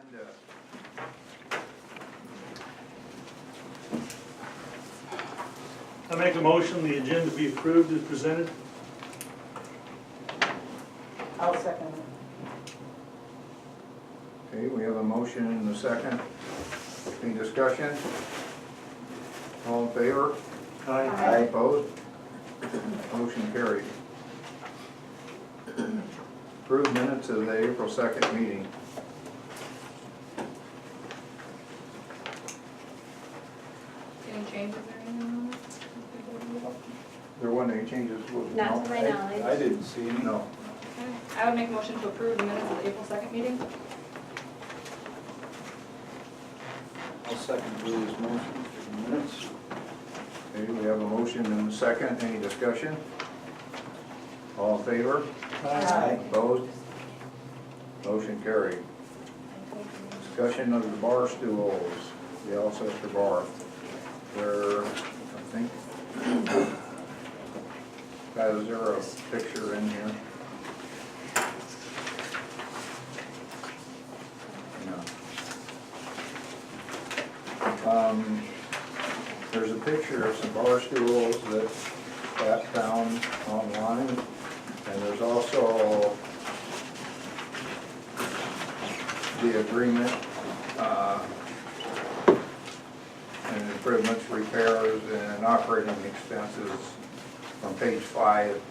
agenda. I make a motion the agenda be approved as presented. I'll second it. Okay, we have a motion and a second. Any discussion? All in favor? Aye. Opposed? Motion carried. Approved minutes of the April 2nd meeting. Any changes or anything? There weren't any changes? Was it? Not to my No? knowledge. I didn't see any. No. Okay. I would make a motion to approve the minutes of the April 2nd meeting. I'll second Julie's motion for the minutes. Okay, we have a motion and a second. Any discussion? All in favor? Aye. Opposed? Motion carried. Discussion of the bar stools, the Alcester bar. There, I think, is there a picture in here? No. There's a picture of some bar stools that got found online, and there's also the agreement, and improvements, repairs, and operating expenses on page 5.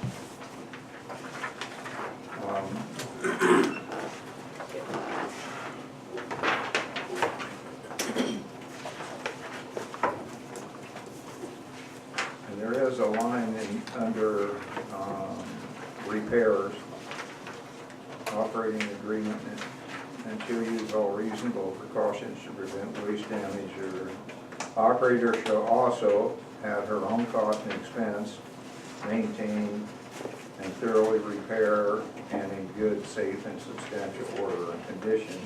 And there is a line under repairs, operating agreement, and to use all reasonable precautions to prevent waste damage. Or operator shall also at her own cost and expense maintain and thoroughly repair and in good, safe, and substantial order and condition.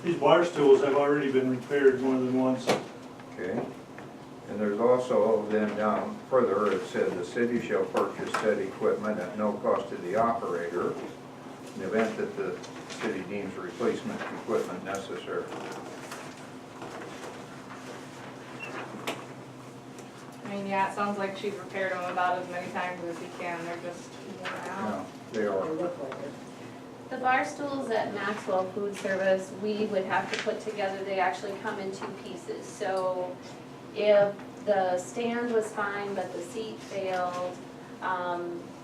These bar stools have already been repaired more than once. Okay, and there's also then down further, it said the city shall purchase said equipment at no cost to the operator in the event that the city deems replacement equipment necessary. I mean, yeah, it sounds like she's repaired them about as many times as you can. They're just worn Yeah, out. they They are. look like it. The bar stools at Maxwell Food Service, we would have to put together, they actually come in 2 pieces. So if the stand was fine but the seat failed,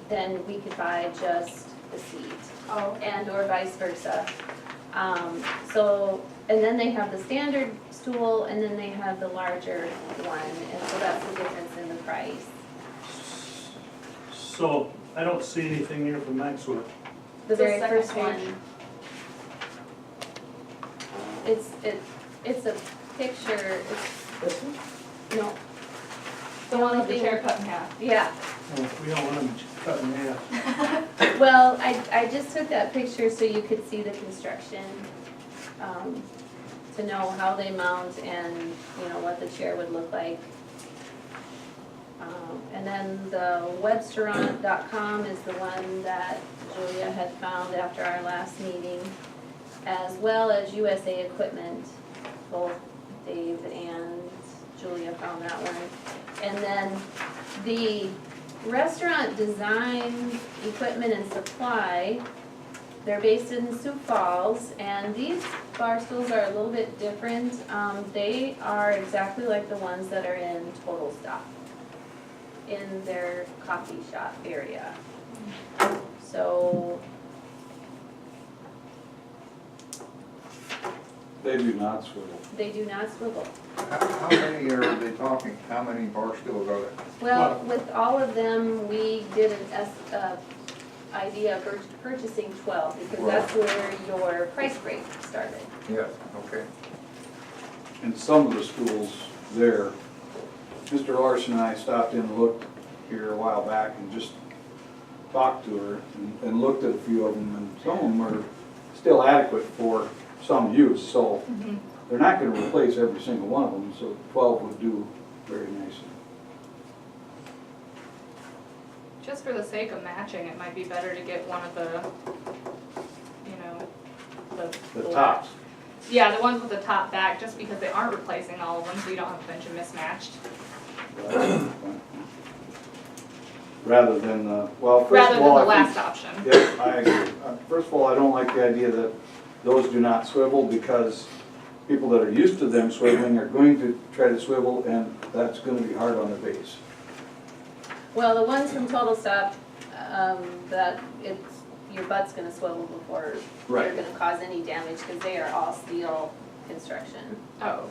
then we could buy just the seat, Oh. and or vice versa. And then they have the standard stool, and then they have the larger one, and so that's the difference in the price. So I don't see anything here from Maxwell. The The very second first page. one. It's a picture, This one? no, The one with the chair cut in half. yeah. Oh, we don't want them cut in half. Well, I just took that picture so you could see the construction, to know how they mount and, you know, what the chair would look like. And then the webstaurant.com is the one that Julia had found after our last meeting, as well as USA Equipment. Both Dave and Julia found that one. And then the Restaurant Design Equipment and Supply, they're based in Sioux Falls, and these bar stools are a little bit different. They are exactly like the ones that are in Total Stop in their coffee shop area. So They do not swivel. they do not swivel. How many are they talking? How many bar stools are there? Well, with all of them, we did an idea of purchasing 12, because that's where your price break started. Yes, okay. And some of the schools there, Mr. Larson and I stopped in and looked here a while back and just talked to her and looked at a few of them, and some of them are still adequate for some use, so they're not gonna replace every single one of them, so 12 would do very nicely. just for the sake of matching, it might be better to get one of the, you know, The black. tops. Yeah, the ones with the top back, just because they aren't replacing all of them, so you don't have a bunch of mismatched. Rather than, well, first Rather of than all, the I last think, option. yeah, I agree. First of all, I don't like the idea that those do not swivel, because people that are used to them swiveling are going to try to swivel, and that's gonna be hard on the base. Well, the ones from Total Stop, that your butt's gonna swivel before Right. you're gonna cause any damage, because they are all steel construction. Oh, okay.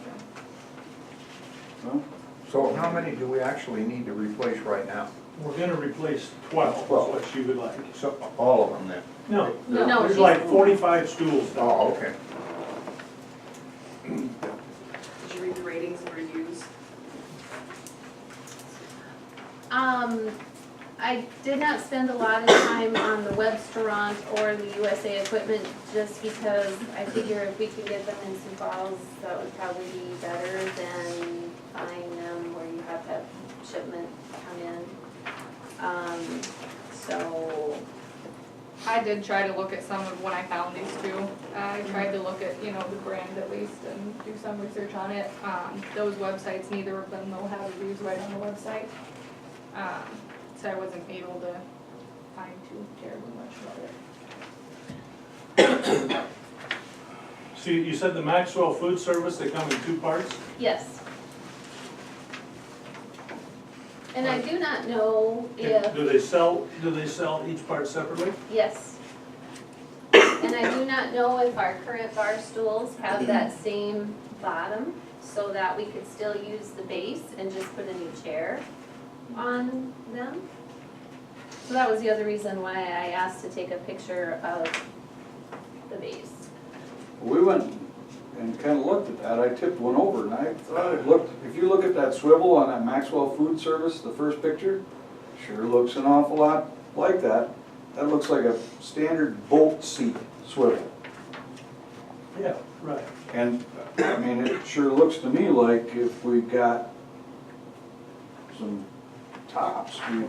Well, So how many do we actually need to replace right now? We're gonna replace 12, is 12. what she would like. So, all of them then? No, No, there's she's- like 45 stools down. Oh, okay. Did you read the ratings and reviews? I did not spend a lot of time on the Websteront or the USA equipment, just because I figure if we could get them in Sioux Falls, that would probably be better than buying them where you have to have shipment come in. So, I did try to look at some of when I found these two. I tried to look at, you know, the brand at least and do some research on it. Those websites, neither of them will have reviews right on the website. So I wasn't able to find too terribly much about it. So you said the Maxwell Food Service, they come in 2 parts? yes. And I do not know if, Do they sell each part separately? yes. And I do not know if our current bar stools have that same bottom, so that we could still use the base and just put a new chair on them. So that was the other reason why I asked to take a picture of the base. We went and kinda looked at that, I tipped one over, and I thought it looked, if you look at that swivel on that Maxwell Food Service, the first picture, sure looks an awful lot like that. That looks like a standard bolt seat swivel. Yeah, right. And, I mean, it sure looks to me like if we got some tops, we'd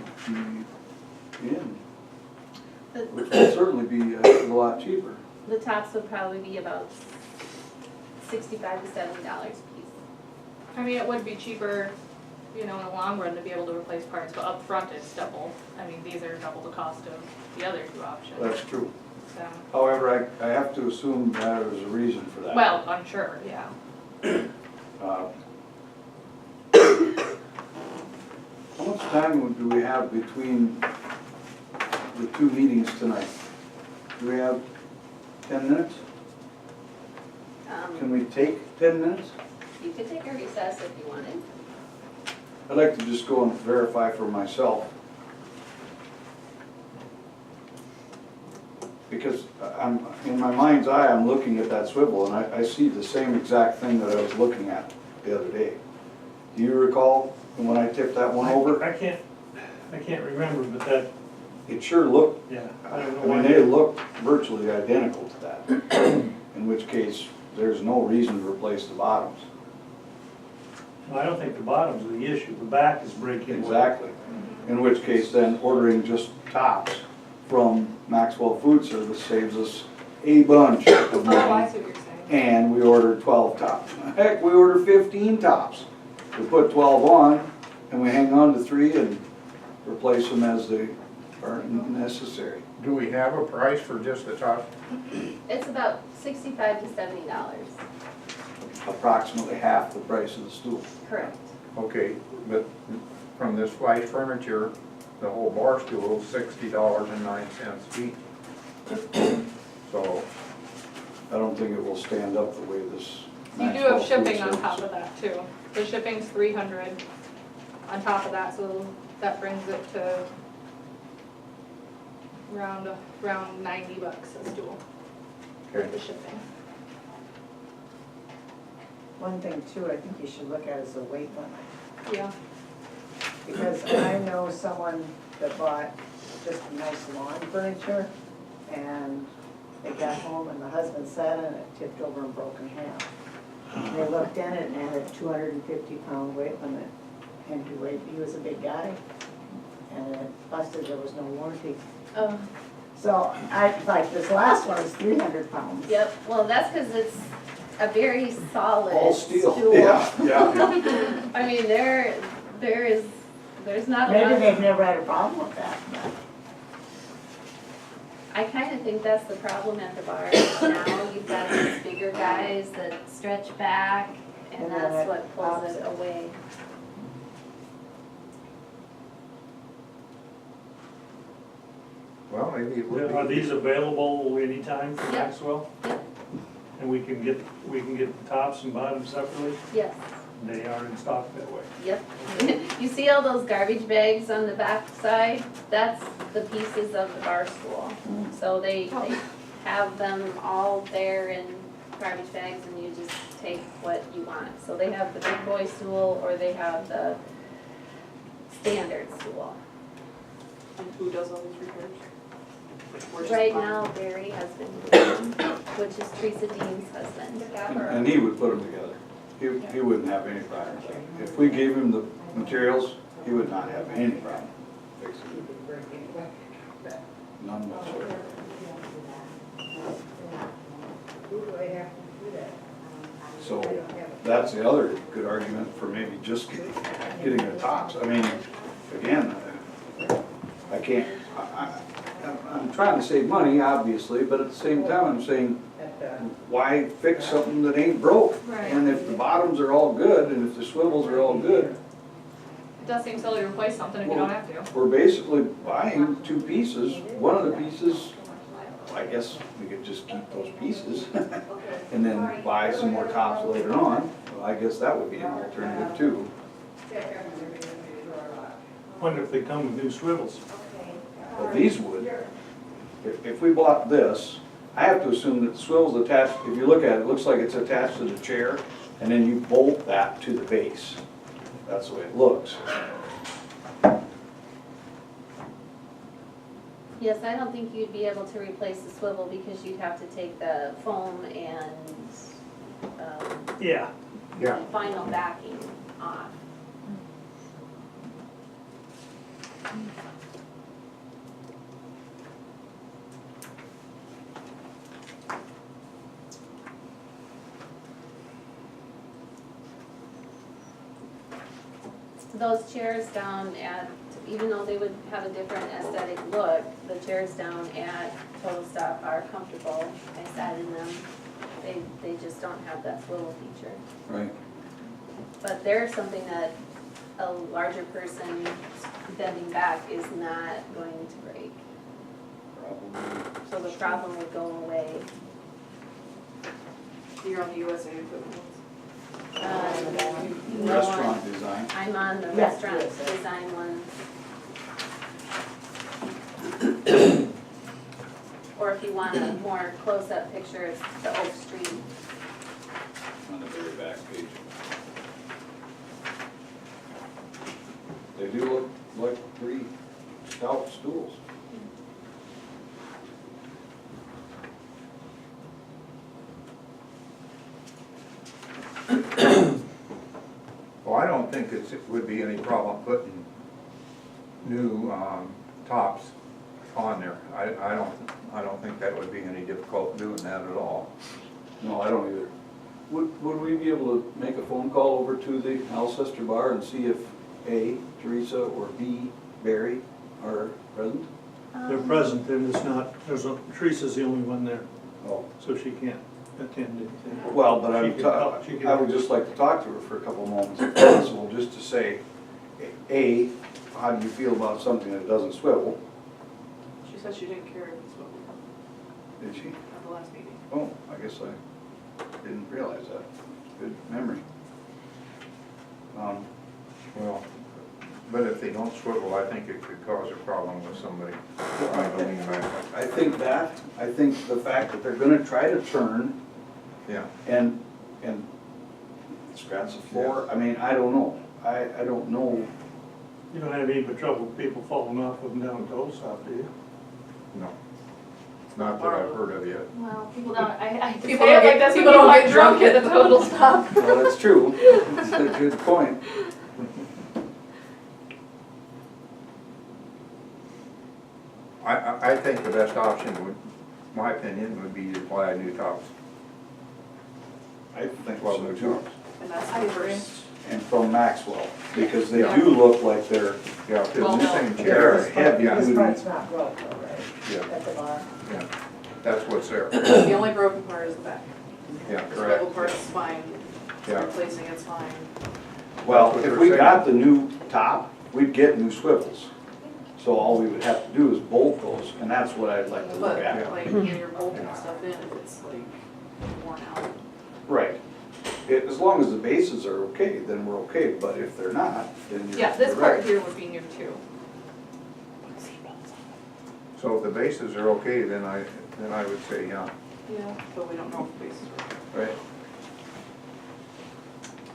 be in. Which would certainly be a lot cheaper. The tops would probably be about $65 to $70 a piece. I mean, it would be cheaper, you know, in the long run to be able to replace parts, but up front it's double. I mean, these are double the cost of the other two options, That's true. so. However, I have to assume there was a reason for that. Well, I'm sure, yeah. Uh, How much time do we have between the 2 meetings tonight? Do we have 10 minutes? Can we take 10 minutes? You could take a recess if you wanted. I'd like to just go and verify for myself. Because I'm, in my mind's eye, I'm looking at that swivel and I see the same exact thing that I was looking at the other day. Do you recall when I tipped that one over? I can't remember, but that, It sure looked, yeah, I I don't know mean, why. they looked virtually identical to that. In which case, there's no reason to replace the bottoms. I don't think the bottom's the issue, the back is breaking. Exactly. In which case, then ordering just tops from Maxwell Food Service saves us a bunch of Oh, I money. see what you're saying. And we ordered 12 tops. Heck, we ordered 15 tops. We put 12 on, and we hang on to 3 and replace them as they are necessary. Do we have a price for just the top? It's about $65 to $70. Approximately half the price of the stool. Correct. Okay, but from this Flash Furniture, the whole bar stool is $60.09 each. So, I don't think it will stand up the way this You do Maxwell have Food shipping on Service- top of that too. The shipping's $300 on top of that, so that brings it to around $90 a stool for okay. the shipping. One thing too, I think you should look at is the weight limit. Yeah. Because I know someone that bought just nice lawn furniture, and they got home and the husband sat in it, tipped over and broke in half. And they looked in it and it had a 250-pound weight limit. And he was a big guy, and it busted, there was no warranty. Oh, So like this last one is 300 pounds. yep, well, that's because it's a very solid All steel. stool. Yeah. I mean, there's not a Maybe lot. they've never had a problem with that, but. I kind of think that's the problem at the bar now. You've got these bigger guys that stretch back, and And then that's it what pulls pops it it. away. Well, maybe it would be. Are these available anytime for Yep. Maxwell? Yep. And we can get the tops and bottoms separately? Yes, They are in stock that way. yep. You see all those garbage bags on the back side? That's the pieces of the bar stool. So they have them all there in garbage bags, and you just take what you want. So they have the big boy stool, or they have the standard stool. And who does all these repairs? We're just Right buying. now, Barry has been doing them, which is Teresa Dean's husband. And he would put them together. He wouldn't have any problem with that. If we gave him the materials, he would not have any problem fixing it. None whatsoever. So that's the other good argument for maybe just getting the tops. I mean, again, I can't, I'm trying to save money, obviously, but at the same time, I'm saying, why fix something that ain't broke? Right. And if the bottoms are all good, and if the swivels are all good, It does seem silly to replace something if you don't have to. we're basically buying two pieces. One of the pieces, I guess we could just keep those pieces and then buy some more tops later on. Well, I guess that would be an alternative too. Wonder if they come with new swivels. Well, these would. If we bought this, I have to assume that the swivel's attached, if you look at it, it looks like it's attached to the chair, and then you bolt that to the base. That's the way it looks. Yes, I don't think you'd be able to replace the swivel because you'd have to take the foam and Yeah. Yeah, vinyl backing off. Those chairs down at, even though they would have a different aesthetic look, the chairs down at Total Stop are comfortable. I sat in them. They just don't have that swivel feature. Right. But they're something that a larger person bending back is not going to break. Probably. So the problem would go away. You're on the USA equipment ones. No, Restaurant design. I'm on the Yeah, restaurant yes. design one. Or if you want a more close-up picture, it's the Oak Street. On the very back page. They do look like pretty stout stools. well, I don't think it would be any problem putting new tops on there. I don't think that would be any difficult doing that at all. No, I don't either. Would we be able to make a phone call over to the Alcester bar and see if A, Teresa, or B, Barry are present? They're present, and it's not, Teresa's the only one there, Oh. so she can't attend anything. Well, but I would just like to talk to her for a couple of moments if possible, just to say, A, how do you feel about something that doesn't swivel? She said she didn't care if it's what we Did she? at the last meeting. Oh, I guess I didn't realize that. Good memory. Well, but if they don't swivel, I think it could cause a problem with somebody trying to lean back. I think the fact that they're gonna try to turn Yeah, and scratch the floor, I mean, I don't know. I don't know. You don't have any trouble with people falling off of them down at Total Stop, do you? no. Not that I've heard of yet. Well, people don't, I People don't get- people don't get drunk at the Total Stop. Well, that's true. That's a good point. I think the best option would, my opinion, would be to apply new tops. I think Well, so new too. tops. And that's I the agree. first. And from Maxwell, because they Yeah. do look like they're, Yeah, Well, because the no. same They're chair, heavy This duty. part's not broke though, right? yeah, At the bottom. yeah, that's what's there, The only broken part is the back. yeah, The swivel correct. part's fine, Yeah. replacing it's fine. well, That's what if they're we saying. got the new top, we'd get new swivels. So all we would have to do is bolt those, and that's what I'd like to look But at. like when you're bolting stuff in, if it's like worn out. Right. As long as the bases are okay, then we're okay, but if they're not, then you're. Yeah, this you're part right. here would be new too. So if the bases are okay, then I would say, yeah. Yeah. But we don't know if the bases are. Right.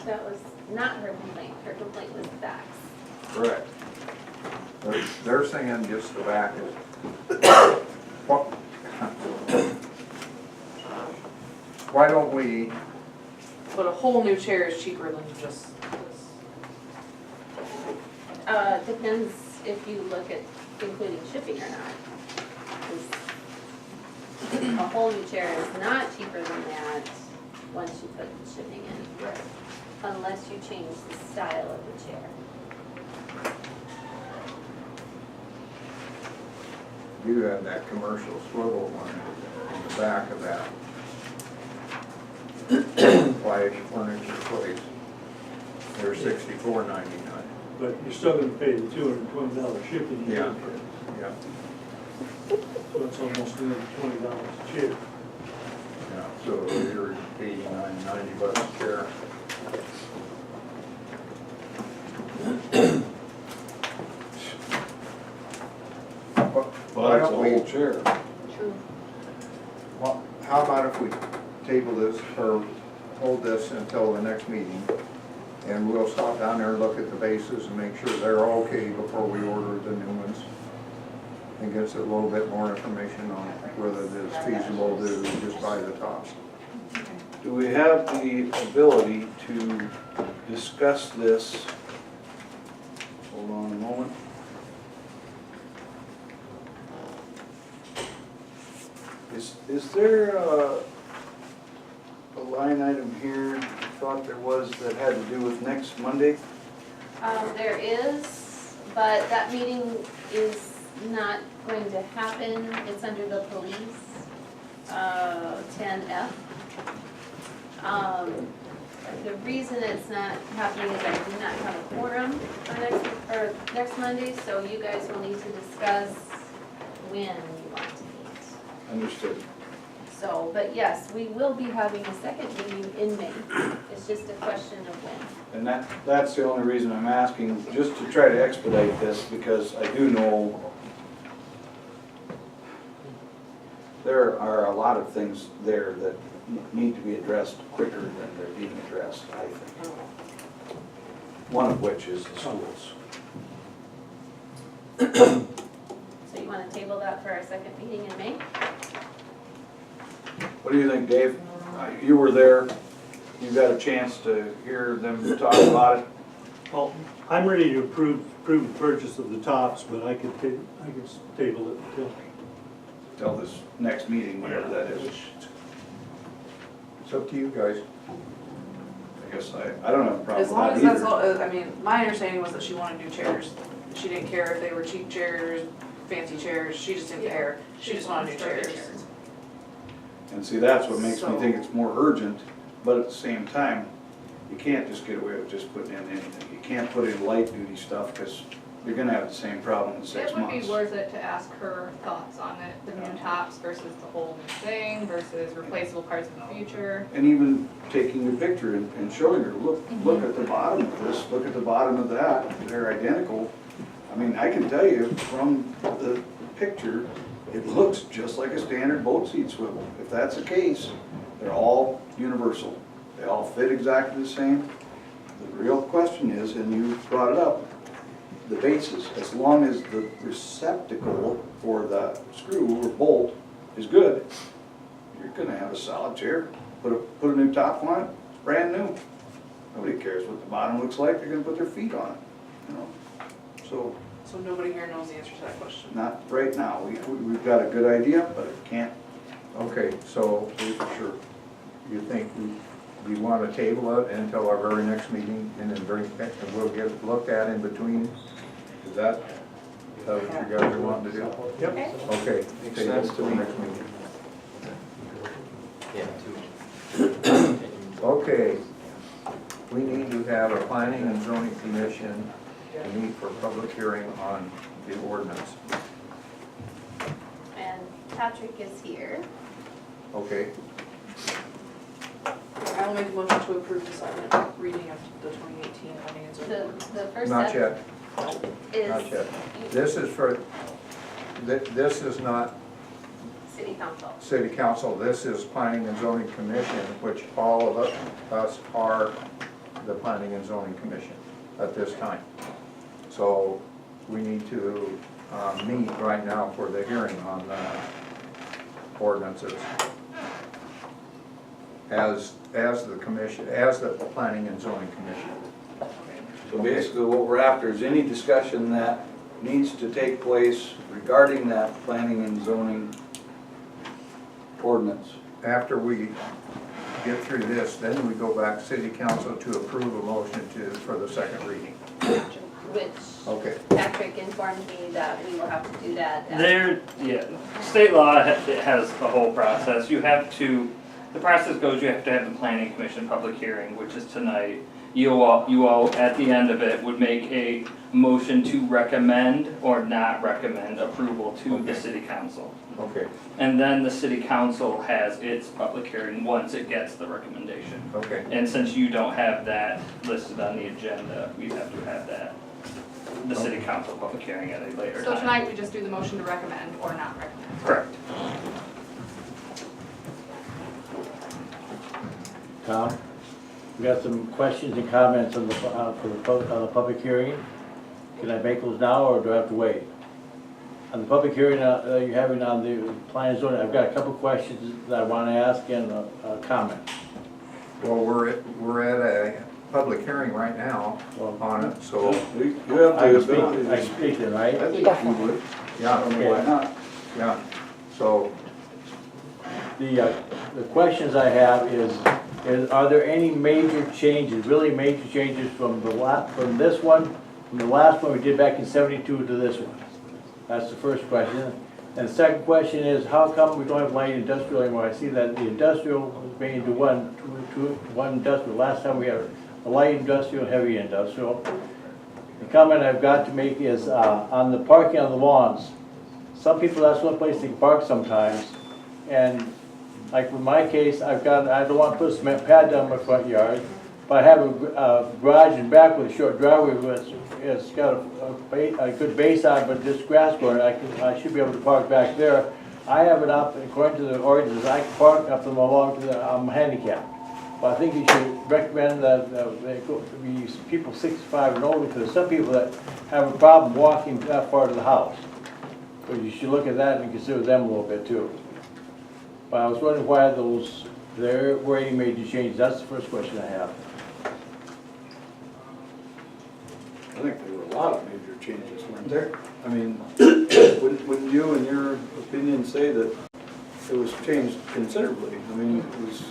That was not her complaint. Her complaint was the backs. Correct. They're saying just the back is, what? Why don't we, But a whole new chair is cheaper than just this. Depends if you look at including shipping or not. 'Cause a whole new chair is not cheaper than that once you put shipping in. Unless you change the style of the chair. you have that commercial swivel one in the back of that. Flash furniture place. They're $64.99. But you're still gonna pay the $220 shipping. Yeah. Yeah, So it's almost another $20 a chair. yeah, so you're $89, $90 a chair. Why But it's a don't we, whole chair. True. well, how about if we table this or hold this until the next meeting? And we'll stop down there and look at the bases and make sure they're okay before we order the new ones. And gives it a little bit more information on whether it's feasible to just buy the tops. Do we have the ability to discuss this? Hold on a moment. Is there a line item here, I thought there was, that had to do with next Monday? There is, but that meeting is not going to happen. It's under the police, 10F. The reason it's not happening is I do not have a quorum for next Monday, so you guys will need to discuss when you want to meet. Understood. So, but yes, we will be having a second meeting in May. It's just a question of when. And that's the only reason I'm asking, just to try to expedite this, because I do know there are a lot of things there that need to be addressed quicker than they're being addressed, I think. One of which is the schools. So you want to table that for our second meeting in May? What do you think, Dave? You were there, you got a chance to hear them talk about it. Well, I'm ready to approve the purchase of the tops, but I could table it until. Till this next meeting, whatever that is. It's up to you guys. I guess I don't have a problem As with long that as that's either. all, I mean, my understanding was that she wanted new chairs. She didn't care if they were cheap chairs, fancy chairs, she just didn't care. She just wanted new chairs. And see, that's what makes me So- think it's more urgent, but at the same time, you can't just get away with just putting in anything. You can't put in light duty stuff, because you're gonna have the same problem in 6 It would months. be worth it to ask her thoughts on it, the new tops versus the whole new thing versus replaceable parts in the future. And even taking a picture and showing her, look at the bottom of this, look at the bottom of that, they're identical. I mean, I can tell you from the picture, it looks just like a standard boat seat swivel. If that's the case, they're all universal. They all fit exactly the same. The real question is, and you brought it up, the bases, as long as the receptacle for the screw or bolt is good, you're gonna have a solid chair. Put a new top on it, it's brand new. Nobody cares what the bottom looks like, they're gonna put their feet on it, you know? So, So nobody here knows the answer to that question. Not right now. We've got a good idea, but it can't Okay, so be for sure. you think we want to table it until our very next meeting and then bring it back and we'll get it looked at in between? Is that what you guys are wanting to do? Yep. Okay. Okay, Makes table sense it to till me. next meeting. Yeah, Okay, we need to have a planning and zoning commission to meet for public hearing on the ordinance. And Patrick is here. Okay, I will make a motion to approve the second reading of the 2018 planning and zoning The, ordinance. the first not step yet, not is yet. This is for, this is not city council. city council, this is planning and zoning commission, which all of us are the planning and zoning commission at this time. So we need to meet right now for the hearing on the ordinances. As the commission, as the planning and zoning commission. So basically what we're after is any discussion that needs to take place regarding that planning and zoning ordinance. After we get through this, then we go back to city council to approve a motion for the second reading. Which Okay. Patrick informed me that we will have to do that. yeah, state law it has a whole process. You have to, the process goes, you have to have the planning commission public hearing, which is tonight. You all, at the end of it, would make a motion to recommend or not recommend approval to the Okay. city council. Okay, And then the city council has its public hearing once it gets the recommendation. okay. And since you don't have that listed on the agenda, we'd have to have that, the city council public hearing at a later So time. tonight, we just do the motion to recommend or not recommend. Correct. Tom, we got some questions and comments on the, on the public hearing. Can I make those now, or do I have to wait? On the public hearing you're having on the plan and zoning, I've got a couple questions that I want to ask and a comment. Well, we're at a public hearing right now on it, so, You have I the can speak, ability I to can speak then, right? I think you would. I yeah, don't know why not. yeah. So, The questions I have is are there any major changes, really major changes from the from this one, from the last one we did back in '72 to this one? That's the first question. And the second question is, how come we don't have light industrial anymore? I see that the industrial was made into one industrial. Last time we had a light industrial, heavy industrial. The comment I've got to make is on the parking on the lawns. Some people, that's one place they can park sometimes. And like in my case, I don't want to put a cement pad down my front yard, but I have a garage in back with a short driveway, it's got a good base on it, but just grass growing, I should be able to park back there. I have it up, according to the ordinance, I can park up them along to the, I'm handicapped. But I think you should recommend that they go, be people 65 and older, because some people that have a problem walking that far to the house. So you should look at that and consider them a little bit too. But I was wondering why there were any major changes. That's the first question I have. I think there were a lot of major changes, weren't there? I mean, wouldn't you, in your opinion, say that it was changed considerably? I mean, it was,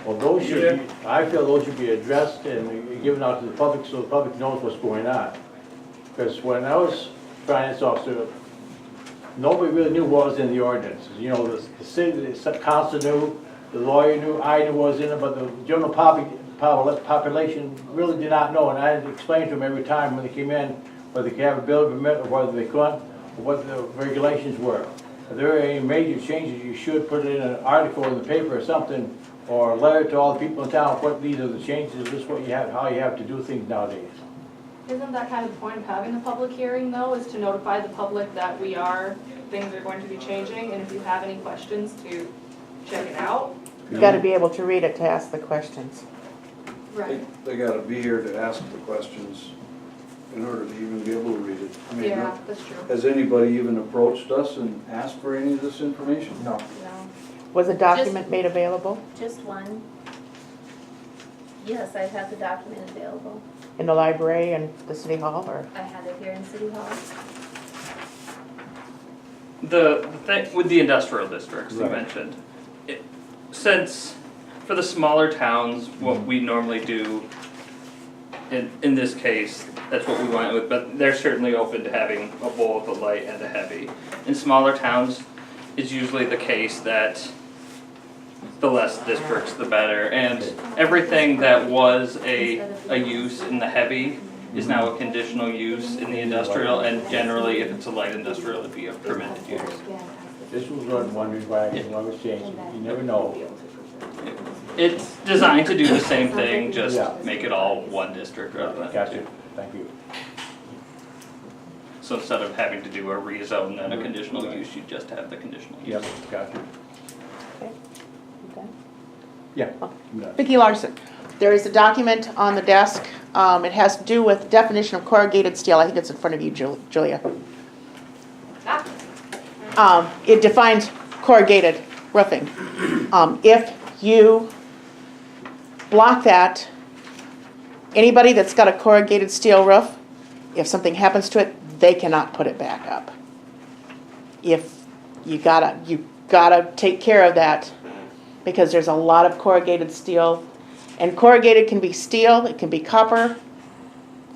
Well, those should be, I feel those should be addressed and given out to the public so the public knows what's going on. Because when I was finance officer, nobody really knew what was in the ordinances. You know, the city, the council knew, the lawyer knew, I knew what was in it, but the general population really did not know. And I had to explain to them every time when they came in, whether they could have a building permit or whether they couldn't, or what the regulations were. If there are any major changes, you should put it in an article in the paper or something, or a letter to all the people in town, what these are the changes, this is what you have, how you have to do things nowadays. Isn't that kind of the point of having the public hearing though, is to notify the public that things are going to be changing, and if you have any questions, to check it out? You gotta be able to read it to ask the questions. they gotta be here to ask the questions in order to even be able to read it. I mean, Yeah, that's true. has anybody even approached us and asked for any of this information? no, No. Was a document made available? Just one. Yes, I have the document available. In the library and the city hall, or? I have it here in City Hall. The thing with the industrial districts you Right. mentioned, since for the smaller towns, what we normally do, in this case, that's what we went with, but they're certainly open to having a bowl with a light and a heavy. In smaller towns, it's usually the case that the less districts, the better, and everything that was a use in the heavy is now a conditional use in the industrial, and generally, if it's a light industrial, it'd be a permitted use. This was what I wondered why I was changing, you never know. It's designed to do the same thing, just Yeah. make it all one district rather than Gotcha, two. thank you. So instead of having to do a rezone and a conditional use, you just have the conditional use. Yep, gotcha. Okay. Yeah. I'm done. Vicki Larson, there is a document on the desk. It has to do with definition of corrugated steel. I think it's in front of you, Julia. It defines corrugated roofing. If you block that, anybody that's got a corrugated steel roof, if something happens to it, they cannot put it back up. If you gotta take care of that, because there's a lot of corrugated steel. And corrugated can be steel, it can be copper,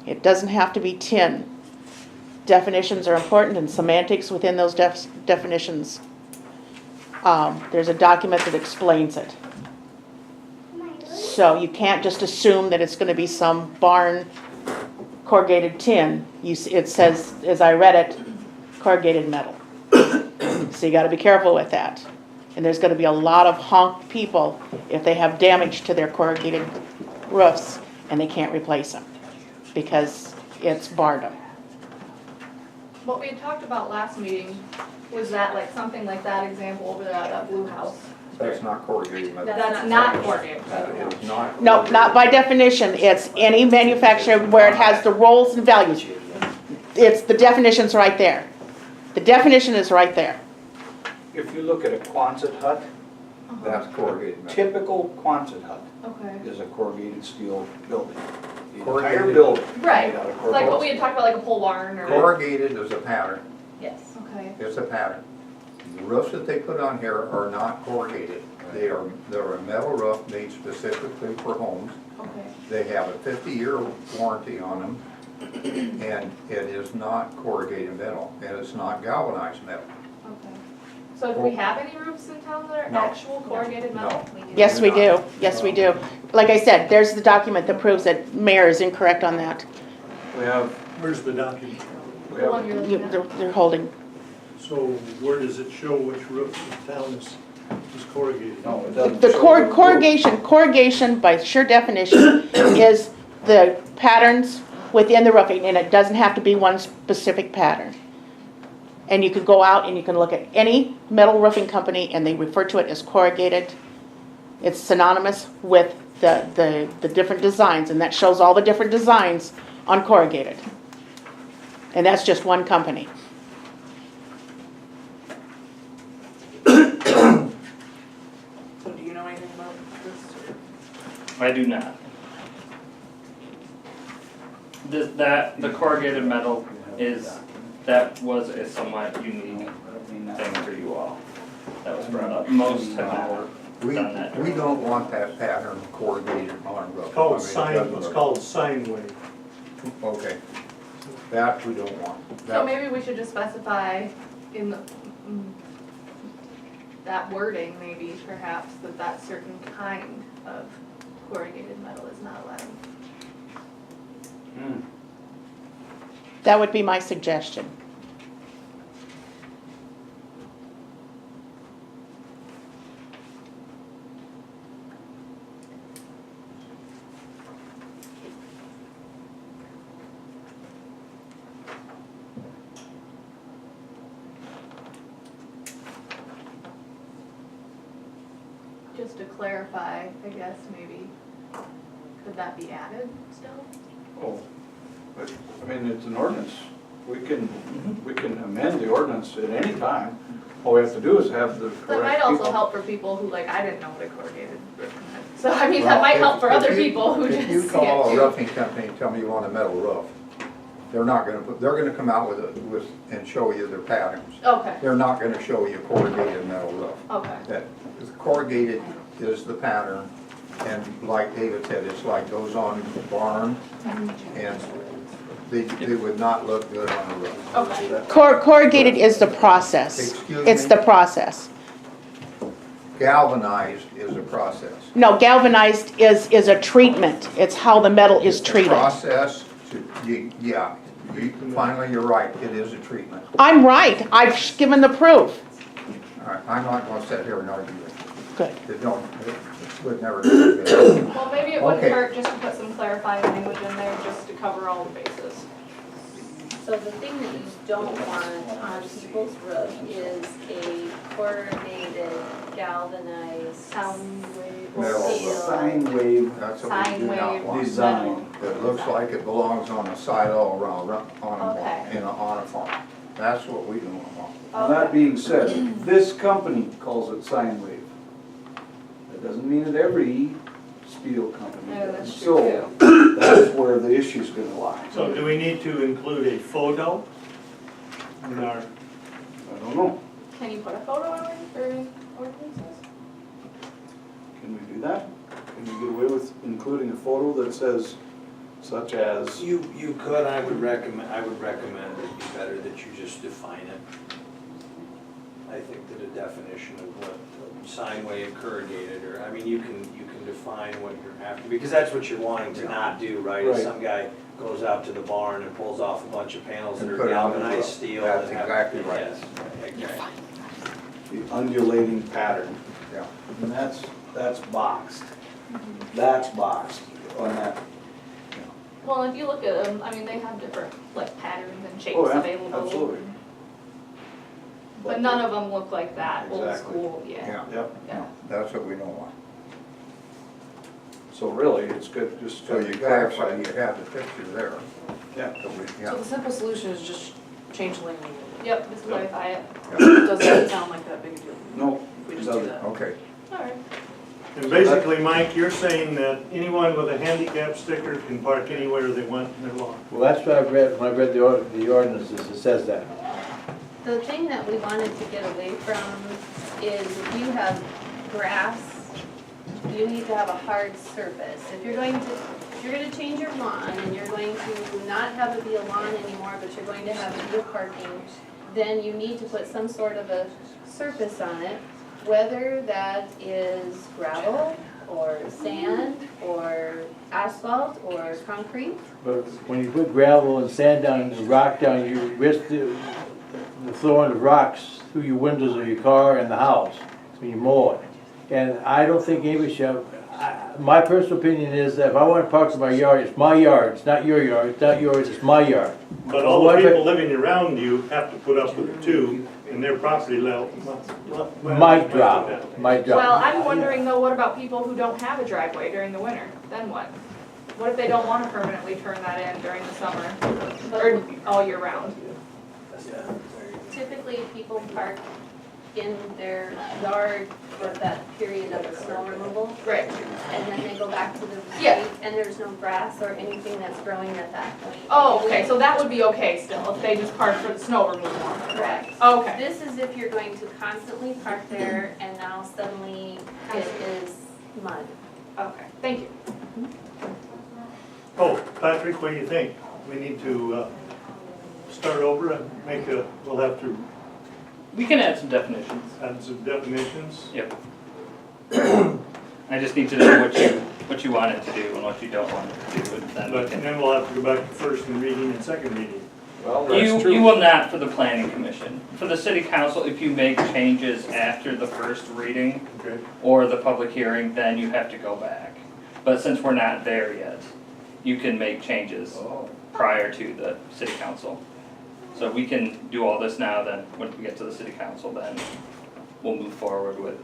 it doesn't have to be tin. Definitions are important and semantics within those definitions. There's a document that explains it. So you can't just assume that it's gonna be some barn corrugated tin. It says, as I read it, corrugated metal. So you gotta be careful with that. And there's gonna be a lot of honk people if they have damage to their corrugated roofs and they can't replace them because it's barred them. What we had talked about last meeting was that like something like that example over there at that blue house. That's not corrugated metal. That's not corrugated. That is not. No, not by definition. It's any manufacturer where it has the roles and values. It's, the definition's right there. The definition is right there. If you look at a Quonset hut, That's corrugated metal. typical Quonset hut Okay. is a corrugated steel building. The entire Corrugated. building. Right, made out of like what corrugated we had talked about, like a pole barn or. Corrugated is a pattern. Yes. Okay. It's a pattern. The roofs that they put on here are not corrugated. They're a metal roof made specifically for homes. Okay. They have a 50-year warranty on them, and it is not corrugated metal, and it's not galvanized metal. Okay. So do we have any roofs in town that are No. actual corrugated metal? No. Yes, we do. Yes, we do. Like I said, there's the document that proves that mayor is incorrect on that. We have, Where's the document? we The one have, you're looking at? They're holding. So where does it show which roof in town is corrugated? no, it doesn't. The show corrugation by sheer definition is the patterns within the roofing, and it doesn't have to be one specific pattern. And you can go out and you can look at any metal roofing company and they refer to it as corrugated. It's synonymous with the different designs, and that shows all the different designs on corrugated. And that's just one company. So do you know anything about this? I do not. The corrugated metal that was a somewhat unique thing for you all. That was brought up. Most have never We done that. don't want that pattern corrugated on roof. It's called I mean, it sign, doesn't it's look- called sine wave. Okay. That we don't want. So That- maybe we should just specify in the, that wording, maybe perhaps, that certain kind of corrugated metal is not allowed. That would be my suggestion. Just to clarify, I guess, maybe, could that be added still? Oh, but, I mean, it's an ordinance. We can amend the ordinance at any time. All we have to do is have the That correct might also people. help for people who, like, I didn't know what a corrugated So I mean, that might help for If other you- people who just see If you it call a too. roofing company and tell me you want a metal roof, they're not gonna put, they're gonna come out and show you their patterns. Okay, They're not gonna show you corrugated metal roof. okay, That, corrugated is the pattern, and like David said, it's like goes on the barn, and they would not look good on a roof. okay. Corrugated is the process. Excuse It's me? the process. Galvanized is a process. No, galvanized is a treatment. It's how the metal is It's a treated. process to, finally, you're right, it is a treatment. I'm right. I've given the proof. All right, I'm not gonna sit here and argue with you. Good. It would never do good. Well, maybe it wouldn't Okay. hurt just to put some clarifying language in there, just to cover all the bases. So the thing that you don't want on people's roof is a corrugated, galvanized. Sound wave. Metal. Steel. Sine wave That's what we Sine do not wave. want. design. It looks like it belongs on a silo around, Okay. on a farm. That's what we don't want. Now, that being said, this company calls it sine wave. That doesn't mean that every steel company Yeah, does. that's So, true too. that's where the issue's gonna lie. So do we need to include a photo in our, I don't know, Can you put a photo in for ordinances? can we do that? Can we get away with including a photo that says such as? You could, I would recommend it'd be better that you just define it. I think that a definition of what sine wave corrugated, or, I mean, you can define what you're after, because that's what you're wanting to not do, right? If Right. some guy goes out to the barn and pulls off a bunch of panels that And are put it on the galvanized roof. steel. That's that have- exactly right. Yes, exactly. The undulating pattern, Yeah. and that's boxed. That's boxed on that. Well, if you look at them, I mean, they have different like patterns and shapes Oh, yeah, available. absolutely. But none of them look like that old Exactly. school, yeah. Yeah, Yep, Yeah. that's what we don't want. so really, it's good, just. So you clarify, you have the picture there. Yeah. So we- So Yeah, the simple solution is just change the language. Yep, just clarify it. It doesn't sound like that big a deal No, if we it just do doesn't. that. okay. Alright. and basically, Mike, you're saying that anyone with a handicap sticker can park anywhere they want in their lawn? Well, that's what I've read, when I read the ordinances, it says that. The thing that we wanted to get away from is if you have grass, you need to have a hard surface. If you're gonna change your lawn and you're going to not have it be a lawn anymore, but you're going to have it be a parking, then you need to put some sort of a surface on it, whether that is gravel or sand or asphalt or concrete. But when you put gravel and sand down and rock down, you risk the throwing of rocks through your windows of your car and the house when you mow it. And I don't think anybody should, my personal opinion is that if I want to park in my yard, it's my yard, it's not your yard, it's not yours, it's my yard. But all the people living around you have to put up with it too, and their property level Might drop, might drop. Well, I'm wondering though, what about people who don't have a driveway during the winter? Then what? What if they don't wanna permanently turn that in during the summer, or all year round? Typically, people park in their yard for that period of the snow removal, Right. and then they go back to the Yeah. street, and there's no grass or anything that's growing at that point. Oh, okay, so that would be okay still, if they just park for the snow removal? Correct. Okay. This is if you're going to constantly park there, and now suddenly it is mud. Okay, thank you. Oh, Patrick, what do you think? We need to start over and we'll have to We can add some definitions. add some definitions. Yep. I just need to know what you want it to do and what you don't want it to do, and then we But can. then we'll have to go back to first reading and second reading. Well, You will not for the planning commission. For the city council, if you make changes after the first reading Okay. or the public hearing, then you have to go back. But since we're not there yet, you can make changes prior to the city council. So we can do all this now, then when we get to the city council, then we'll move forward with.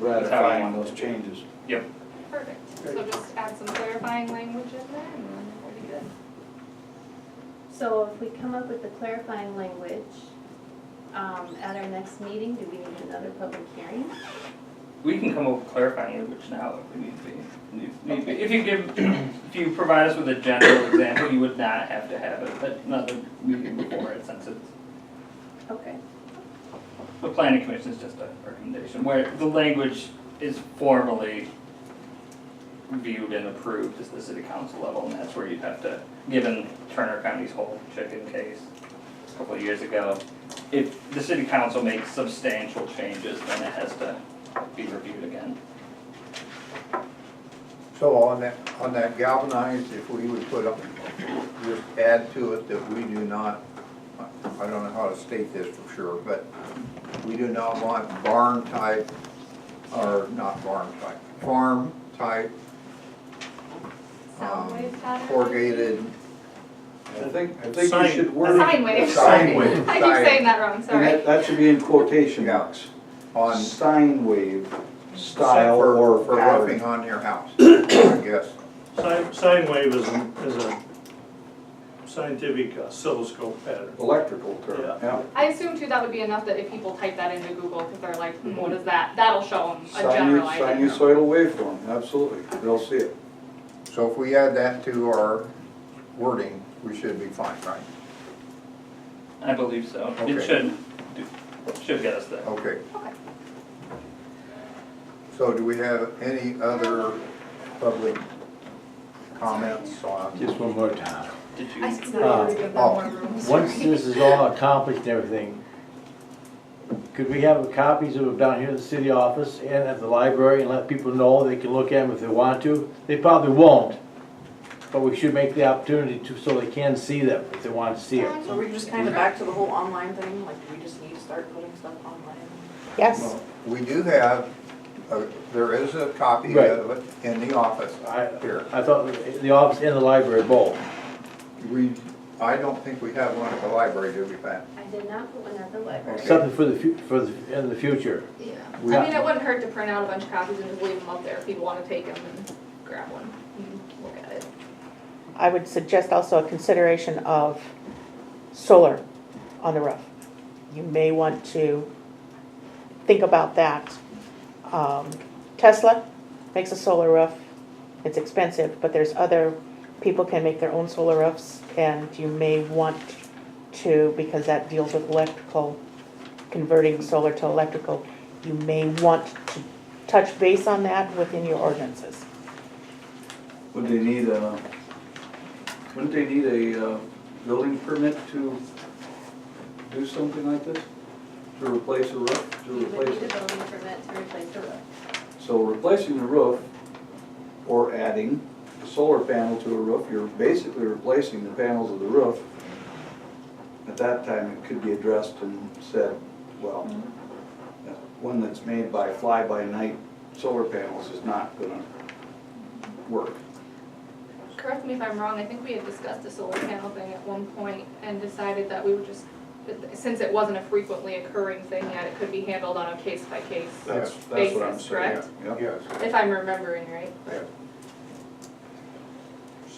ratifying those changes. Yep. Perfect. So just add some clarifying language in there and then we'll be good. So if we come up with the clarifying language, at our next meeting, do we need another public hearing? we can come up with clarifying language now if we need to be. If you provide us with a general example, you would not have to have it, but another meeting before it, since it's, Okay. the planning commission is just a recommendation, where the language is formally viewed and approved at the city council level, and that's where you'd have to, given Turner County's whole chicken case a couple of years ago, if the city council makes substantial changes, then it has to be reviewed again. So on that galvanized, if we would put up, just add to it that we do not, I don't know how to state this for sure, but we do not want barn type, or not barn type, farm type, Sound wave pattern? corrugated. I think you Sign. should A word it. sine wave. Sine wave. I keep saying that wrong, And sorry. that should be in quotation Yeah. marks. On, Sine wave style for or roofing pattern. on your house, I guess. Sine wave is a scientific oscilloscope pattern. Electrical term, Yeah. yeah. I assume too that would be enough that if people type that into Google, because they're like, what is that? That'll show them a general idea. Sinusoidal waveform, absolutely, they'll see it. So if we add that to our wording, we should be fine, right? I believe so. Okay. It should get us there. Okay. Okay. So do we have any other public comments on? Just one more time. Did I you? just thought you were gonna give them more room. Once this is all accomplished and everything, could we have copies of them down here in the city office and at the library and let people know they can look at them if they want to? They probably won't, but we should make the opportunity to, so they can see them if they want to see it. So we're just kinda back to the whole online thing, like, do we just need to start putting stuff online? Yes, We do have, there is a copy Right. of it in the office here. I thought the office and the library both. I don't think we have one at the library, do we, Pat? I did not put one at the library. Okay. Something in the future. Yeah. We- I mean, it wouldn't hurt to print out a bunch of copies and just leave them up there if people want to take them and grab one and look at it. I would suggest also a consideration of solar on the roof. You may want to think about that. Tesla makes a solar roof. It's expensive, but there's other, people can make their own solar roofs, and you may want to, because that deals with electrical, converting solar to electrical, you may want to touch base on that within your ordinances. Wouldn't they need a building permit to do something like this? To replace a roof, to You would replace need a it? building permit to replace the roof. So replacing the roof or adding a solar panel to a roof, you're basically replacing the panels of the roof. At that time, it could be addressed and said, well, one that's made by fly-by-night solar panels is not gonna work. Correct me if I'm wrong, I think we had discussed a solar panel thing at one point and decided that we would just, since it wasn't a frequently occurring thing yet, it could be handled on a case-by-case That's what I'm basis, saying, correct? yeah. Yes. If I'm remembering right.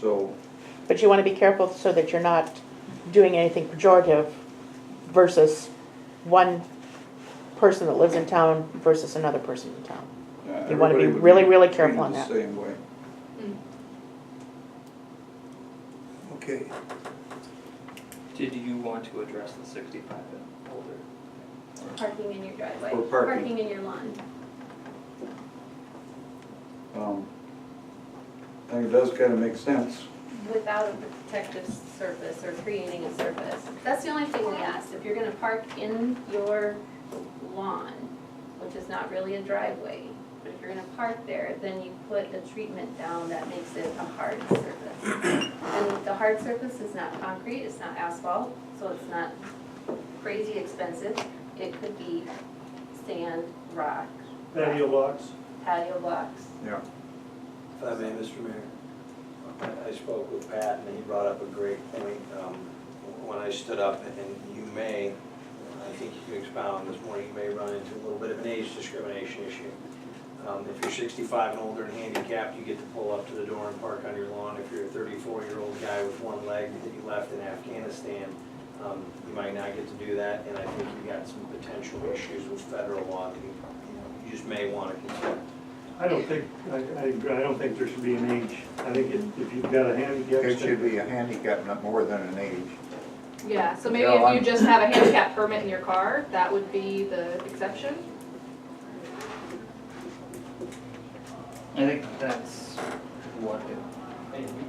So, But you want to be careful so that you're not doing anything pejorative versus one person that lives in town versus another person in town. You wanna be everybody would really, really careful treated on the that. same way. Okay. Did you want to address the 65 and older? Parking in your driveway. Or parking. in your lawn. I think it does kind of make sense. Without a protective surface or creating a surface. That's the only thing we asked. If you're gonna park in your lawn, which is not really a driveway, but if you're gonna park there, then you put a treatment down that makes it a hard surface. And the hard surface is not concrete, it's not asphalt, so it's not crazy expensive. It could be sand, rock, Patio blocks. patio blocks. Yeah. If I may, Mr. Mayor, I spoke with Pat and he brought up a great point. When I stood up, and you may, I think you can expound this morning, you may run into a little bit of an age discrimination issue. If you're 65 and older and handicapped, you get to pull up to the door and park on your lawn. If you're a 34-year-old guy with one leg that you left in Afghanistan, you might not get to do that. And I think you got some potential issues with federal law. You just may wanna consider. I don't think, I don't think there should be an age. I think if you've got a handicap. It should be a handicap, not more than an age. Yeah, so maybe Yeah, if you I'm- just have a handicap permit in your car, that would be the exception. I think that's what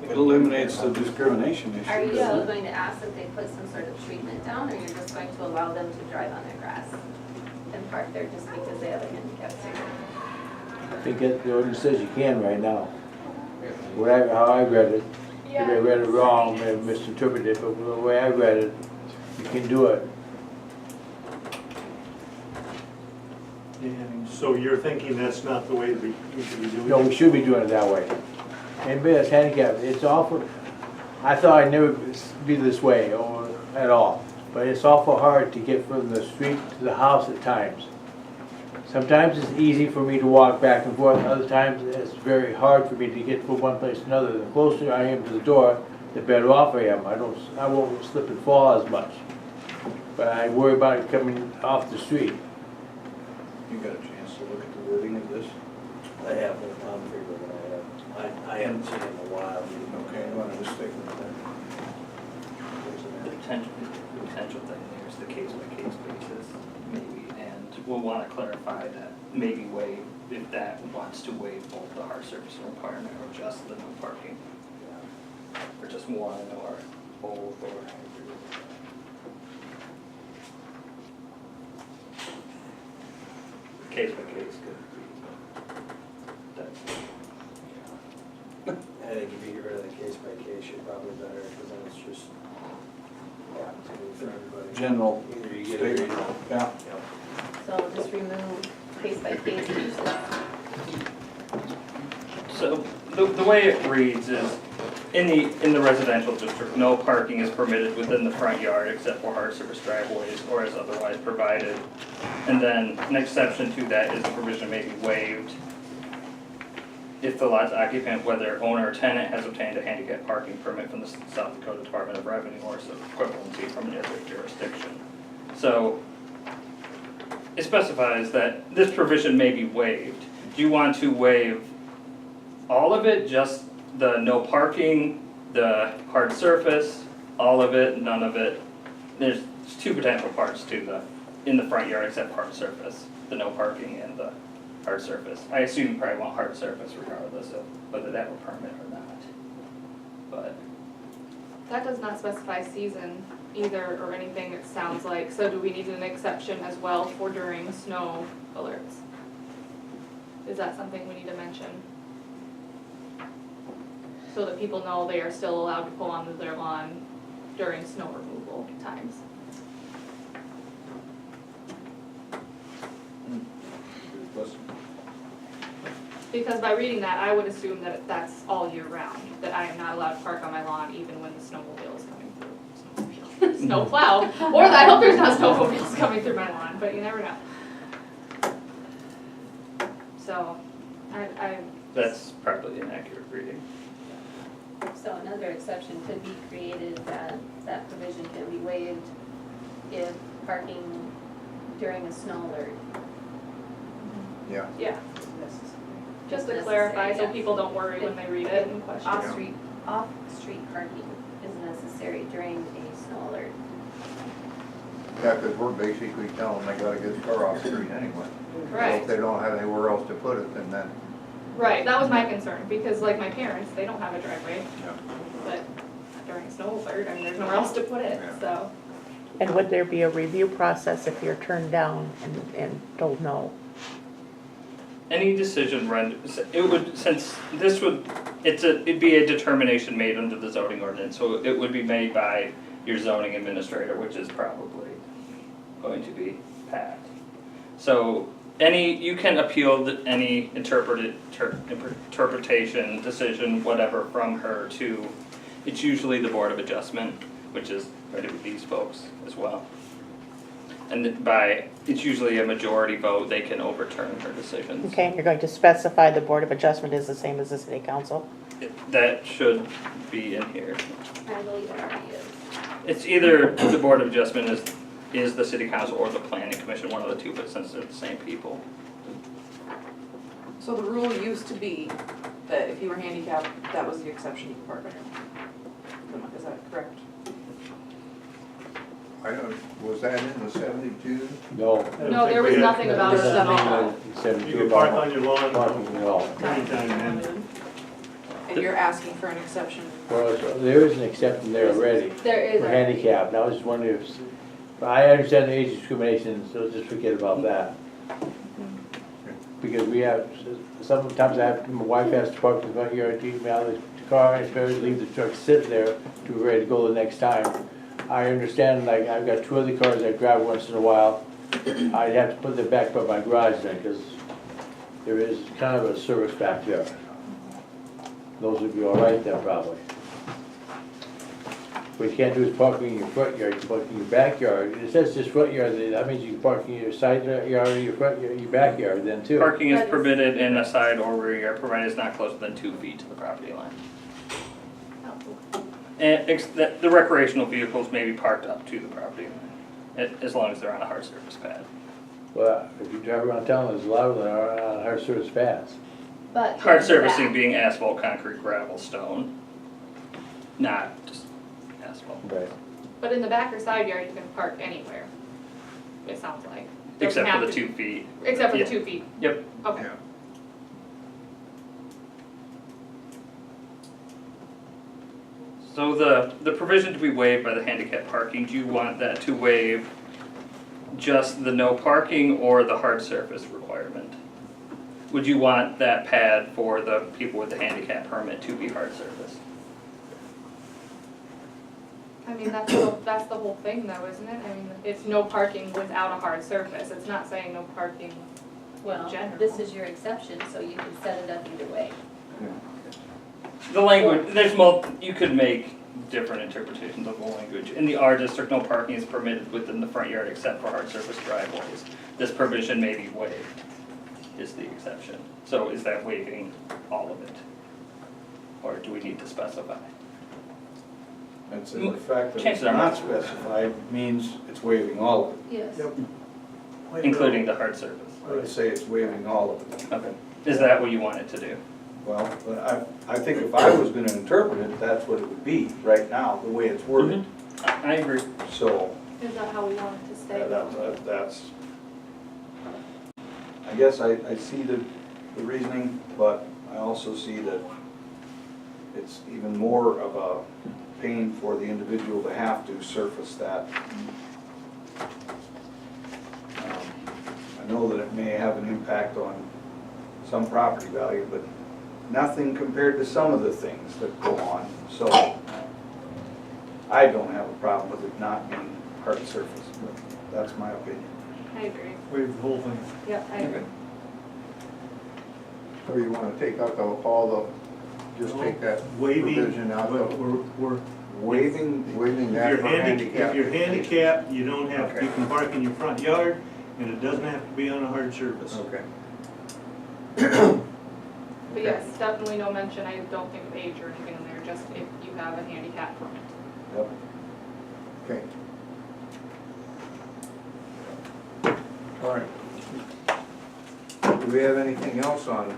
It eliminates the discrimination issue. Are you doesn't still it? going to ask that they put some sort of treatment down, or you're just going to allow them to drive on their grass and park there just because they have a handicap sticker? I think it, the ordinance says you can right now. How I read it, if I read it wrong, I misinterpreted it, but the way I read it, you can do it. And so you're thinking that's not the way we should be doing it? No, we should be doing it that way. Anybody that's handicapped, it's awful, I thought I'd never be this way or at all, but it's awful hard to get from the street to the house at times. Sometimes it's easy for me to walk back and forth, other times it's very hard for me to get from one place to another. The closer I am to the door, the better off I am. I won't slip and fall as much. But I worry about it coming off the street. You got a chance to look at the wording of this? I have no problem figuring it out. I haven't seen it in a while. Okay, you wanna just stick with that? the potential thing there is the case-by-case basis, maybe, and we'll wanna clarify that, maybe waive, if that wants to waive both the hard surface requirement or just the no parking. Or just one or both or. Case-by-case could be, that's. I think if you get rid of the case by case, you're probably better, because then it's just opportunity for everybody. General Either you get it or you statement, don't. yeah. So just remove case by case uses. So, the way it reads is, in the residential district, no parking is permitted within the front yard except for hard surface driveways or as otherwise provided. And then, an exception to that is the provision may be waived if the lot's occupant, whether owner or tenant, has obtained a handicap parking permit from the South Dakota Department of Revenue or some equivalency from another jurisdiction. So, it specifies that this provision may be waived. Do you want to waive all of it, just the no parking, the hard surface, all of it, none of it? There's two potential parts to the, in the front yard except hard surface, the no parking and the hard surface. I assume you probably want hard surface regardless of whether that were permit or not. But, That does not specify season either or anything, it sounds like, so do we need an exception as well for during snow alerts? Is that something we need to mention? So that people know they are still allowed to pull onto their lawn during snow removal times. Because by reading that, I would assume that that's all year round, that I am not allowed to park on my lawn even when the snowmobile is coming through. Snow plow, or I hope there's not snowmobiles coming through my lawn, but you never know. So, I. that's probably an accurate reading. So another exception could be created that that provision can be waived if parking during a snow alert. Yeah. Yeah, Necessary. just to Necessary, clarify, so yeah. people don't worry when they read it and question. Off-street parking is necessary during a snow alert. Yeah, because we're basically telling them they gotta get the car off the street anyway. So Right. if they don't have anywhere else to put it, then that, Right, that was my concern, because like my parents, they don't have a driveway, yeah. but during a snow alert, I mean, there's nowhere else to put it, Yeah. so. And would there be a review process if you're turned down and told no? Any decision it would, since this would, it'd be a determination made under the zoning ordinance, so it would be made by your zoning administrator, which is probably going to be Pat. So, you can appeal any interpretation, decision, whatever, from her to, it's usually the Board of Adjustment, which is going to be these folks as well. And it's usually a majority vote, they can overturn her decisions. Okay, and you're going to specify the Board of Adjustment is the same as the City Council? That should be in here. I believe it already is. It's either the Board of Adjustment is the City Council or the Planning Commission, one of the two, but since they're the same people. So the rule used to be that if you were handicapped, that was the exception you could park on your lawn. Is that correct? I don't, was that in the 72? No. I don't No, think there we was had- nothing about There's it at nothing all. about You can park on your lawn Parking at all. anytime, man. And you're asking for an exception? Well, there is an exception there already There is for a, handicap, and I was just wondering if, I understand the age discrimination, so just forget about that. Because we have, sometimes my wife has to park in the front yard, take me out of the car, and especially leave the truck sitting there to be ready to go the next time. I understand, like, I've got 2 other cars I drive once in a while, I'd have to put them back by my garage then, because there is kind of a service back there. Those would be all right then, probably. What you can't do is park in your front yard, you can park in your backyard. It says just front yard, that means you can park in your side yard or your front yard, your backyard then too. Parking is That is- permitted in a side or rear yard, provided it's not closer than 2 feet to the property line. And the recreational vehicles may be parked up to the property line, as long as they're on a hard surface pad. Well, if you drive around town, there's a lot of them that are on hard surface paths. but. Hard in the surfacing back. being asphalt, concrete, gravel, stone, not just asphalt. Right. But in the back or side yard, you can park anywhere, it sounds like. Doesn't Except for have the to- 2 feet. Except for the Yeah. 2 feet, Yep. okay. Yeah. So the provision to be waived by the handicap parking, do you want that to waive just the no parking or the hard surface requirement? Would you want that pad for the people with the handicap permit to be hard surface? I mean, that's the whole thing though, isn't it? I mean, it's no parking without a hard surface, it's not saying no parking Well, in general. this is your exception, so you can set it up either way. The language, you could make different interpretations of the language. In the R district, no parking is permitted within the front yard except for hard surface driveways. This provision may be waived, is the exception. So is that waiving all of it? Or do we need to specify? And so the fact that it's Chances are not most- specified means it's waiving all of it. Yes. Yep. Including the hard surface? I would say it's waiving all of it. Okay. Is that what you want it to do? Well, but I think if I was gonna interpret it, that's what it would be right now, the way it's worded. I agree. So, Is that how we want it to stay? that's, I guess I see the reasoning, but I also see that it's even more of a pain for the individual to have to surface that. I know that it may have an impact on some property value, but nothing compared to some of the things that go on. So I don't have a problem with it not being hard surface, but that's my opinion. I agree, Waive the whole thing. yep, I agree. So you wanna take out all the, just take that Waiving, provision out but of, we're, waiving if that you're for handicapped, handicap. if you're handicapped, you don't have, Okay. you can park in your front yard, and it doesn't have to be on a hard surface. Okay. But yes, definitely no mention, I don't think of age or anything in there, just if you have a handicap permit. Yep. Okay. All right. Do we have anything else on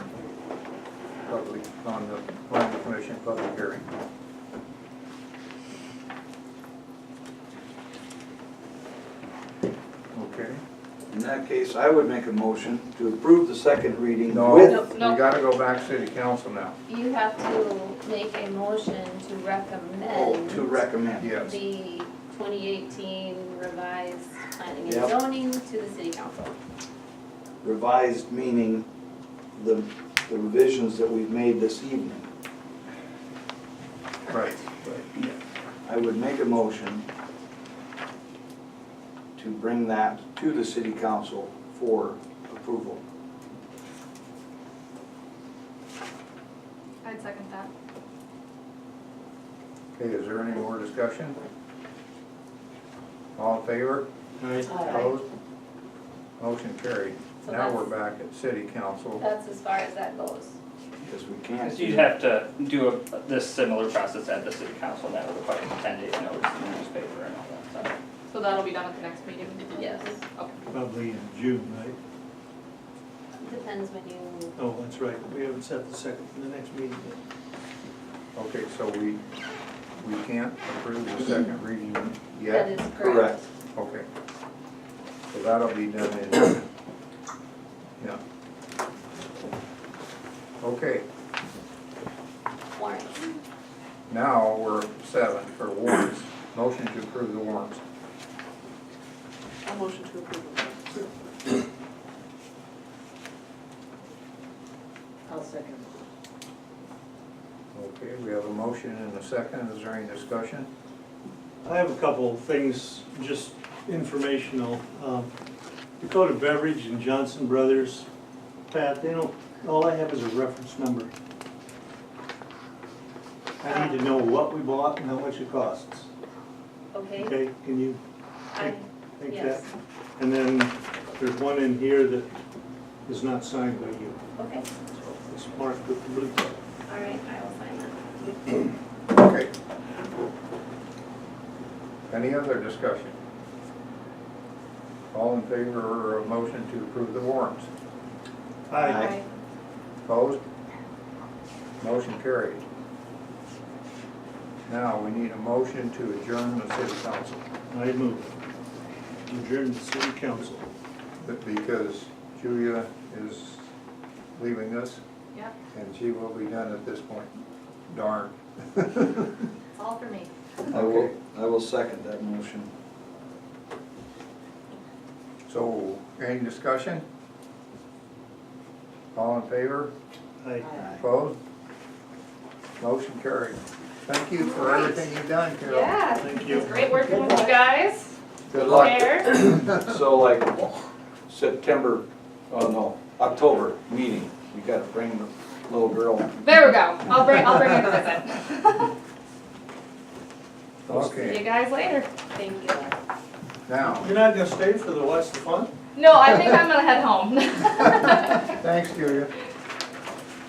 the planning commission public hearing? Okay. In that case, I would make a motion to approve the second reading No, with, we No. gotta go back to city council now. You have to make a motion to recommend. to recommend. Yes. The 2018 revised planning and Yep. zoning to the city council. Revised meaning the revisions that we've made this evening. Right. I would make a motion to bring that to the city council for approval. I'd second that. Okay, is there any more discussion? All in favor? Opposed? Motion carried. So Now that's- we're back at city council. That's as far as that goes. Because we can't. So you'd have to do this similar process at the city council, and that would require 10 days notice in the newspaper and all that stuff. So that'll be done at the next meeting? Yes. Okay. Probably in June, right? Depends when you, Oh, that's right, we haven't set the second for the next meeting yet. Okay, so we can't approve the second reading that yet? is correct. Okay. So that'll be done in, yeah. Okay, Warrants. now we're 7 for warrants. Motion to approve the warrants. I'll motion to approve. I'll second. Okay, we have a motion and a second. Is there any discussion? I have a couple of things, just informational. Dakota Beverage and Johnson Brothers, Pat, they don't, all I have is a reference number. I need to know what we bought and how much it costs. Okay, Okay, can you I, take that? yes, And then there's one in here that is not signed by you. okay, So it's marked with the blue. all right, I will sign that. Okay. Any other discussion? All in favor of motion to approve the warrants? Aye. Opposed? Motion carried. Now, we need a motion to adjourn the city council, I move. Adjourn the city council. but because Julia is leaving us, Yep, and she will be done at this point. Darn. it's all for me. I will second that motion. So, any discussion? All in favor? Aye. Opposed? Motion carried. Thank you for everything you've done, Carol. Yeah, Thank you. it's great working with you guys. Good luck. There. So like September, oh no, October meeting, we gotta bring the little girl. There we go. I'll bring her to visit. See you Okay, guys later. Thank you. now, You're not gonna stay for the What's the Fun? No, I think I'm gonna head home. thanks, Julia.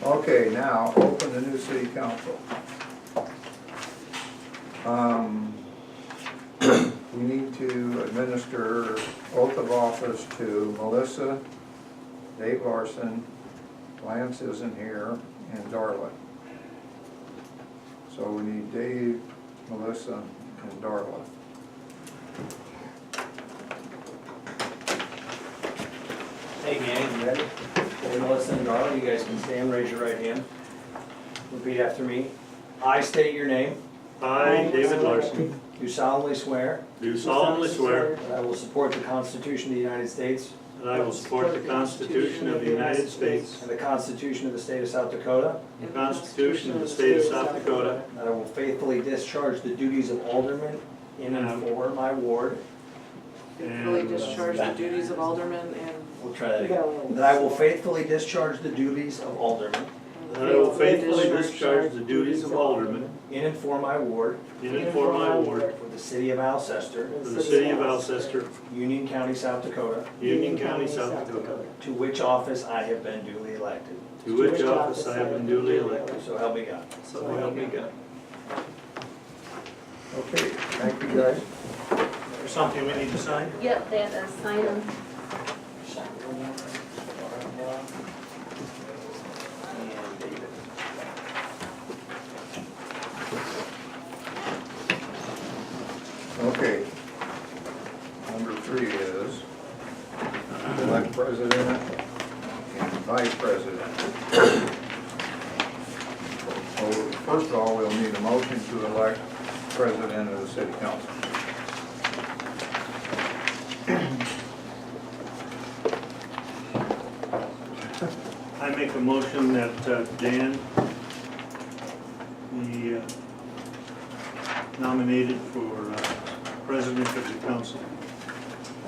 Okay, now, open the new city council. We need to administer oath of office to Melissa, Dave Larson, Lance isn't here, and Darla. So we need Dave, Melissa, and Darla. Hey gang, you ready? Hey Melissa and Darla, you guys can stand, raise your right hand. Repeat after me. I state your name, I, David Larson, do solemnly swear do solemnly swear that I will support the Constitution of the United States that I will support the Constitution of the United States, and the Constitution of the State of South Dakota, the Constitution of the State of South Dakota, that I will faithfully discharge the duties of alderman in and for my ward. Faithfully and discharge the duties of alderman and We'll try that again. That I will faithfully discharge the duties of alderman that I will faithfully discharge the duties of alderman in and for my ward in and for my ward for the city of Alcester, for the city of Alcester, Union County, South Dakota, Union County, South Dakota, to which office I have been duly elected. to which office I have been duly elected. So help me God. So help me God. Okay, thank you guys. There's something we need to sign? Yep, they have to sign them. And David. Okay. Number 3 is elect president and vice president. So first of all, we'll need a motion to elect president of the city council. I make a motion that Dan be nominated for president of the council.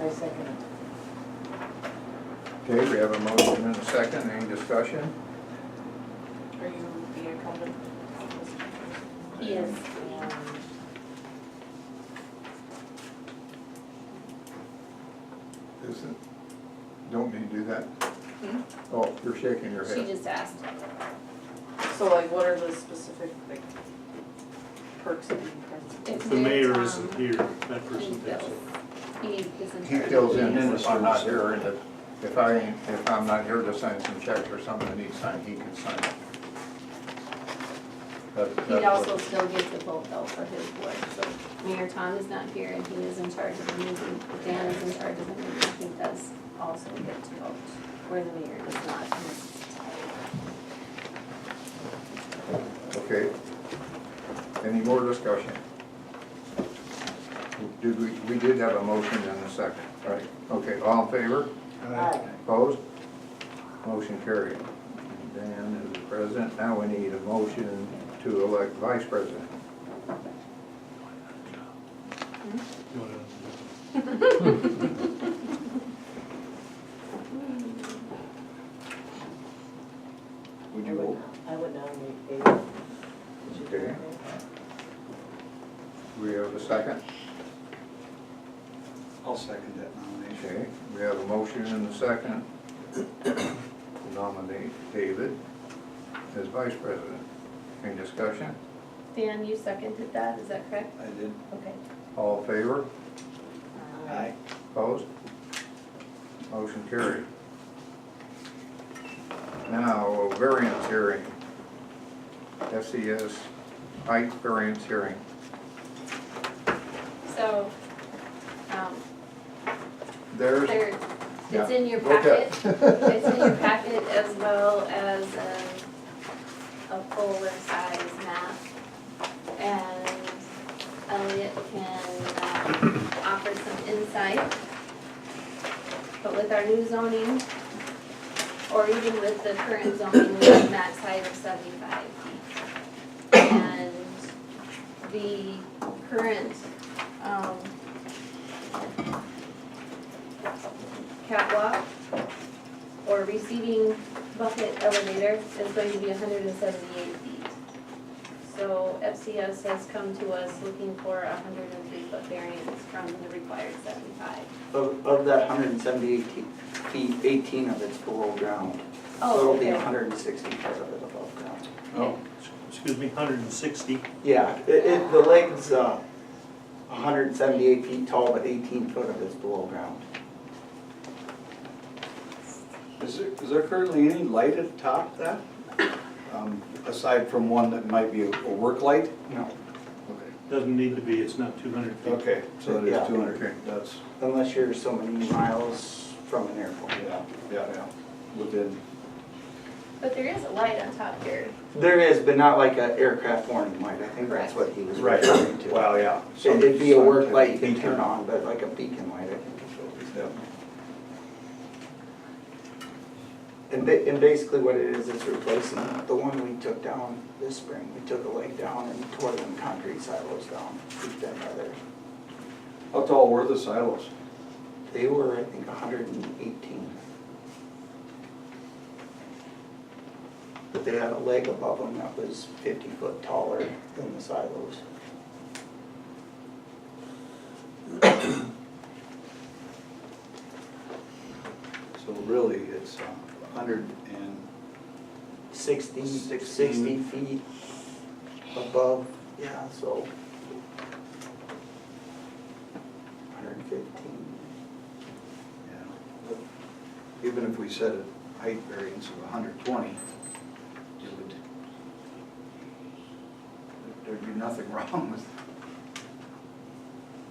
I second it. Okay, we have a motion and a second. Any discussion? are you the incumbent? He is. Isn't, don't need to do that? Oh, you're shaking your She head. just asked. So like, what are the specific, like, perks of being president? If the mayor isn't here, that person takes it. He is in He charge. fills in if I'm not here, and If I'm not here to sign some checks or something that needs signed, he can sign it. That's He what- also still gets a vote though for his ward, so Mayor Tom is not here and he is in charge of the meeting. Dan is in charge of the meeting, he does also get to vote, where the mayor does not. Okay. Any more discussion? We did have a motion and a second, right? Okay, all in favor? Aye. Opposed? Motion carried. Dan is the president. Now we need a motion to elect vice president. Would you vote? I would nominate David. Okay. We have a second? I'll second that nomination. Okay, we have a motion and a second to nominate David as vice president. Any discussion? Dan, you seconded that, is that correct? I did. Okay. All in favor? Aye. Opposed? Motion carried. Now, variance hearing. FCS height variance hearing. So, There's, there, it's in your Okay. packet, it's in your packet as well as a fuller size map. And Elliot can offer some insight. But with our new zoning, or even with the current zoning, we have max height of 75 feet. And the current, catwalk or receiving bucket elevator is going to be 178 feet. So FCS has come to us looking for a 103-foot variance from the required 75. Of that 178 feet, 18 of it's below ground. So Oh, it'll be okay. 160 foot of it above ground. Oh, excuse me, 160. Yeah, the leg's 178 feet tall, but 18 foot of it's below ground. Is there currently any light at the top of that? Aside from one that might be a work light? No, Okay. Doesn't need to be, it's not 200 feet. Okay, so it Yeah. is 200, that's, unless you're so many miles from an airport. yeah, within, But there is a light on top here. There is, but not like an aircraft warning light. I think that's what he was referring to. well, yeah. It'd be a work light you can turn on, but like a beacon light, I think is what we said. And basically what it is, it's replacing the one we took down this spring. We took a leg down and tore them concrete silos down, keep them together. How tall were the silos? They were, I think, 118. But they had a leg above them that was 50 foot taller than the silos. So really, it's 60 16. feet above, yeah, so 115. Yeah. Even if we set a height variance of 120, it would, there'd be nothing wrong with.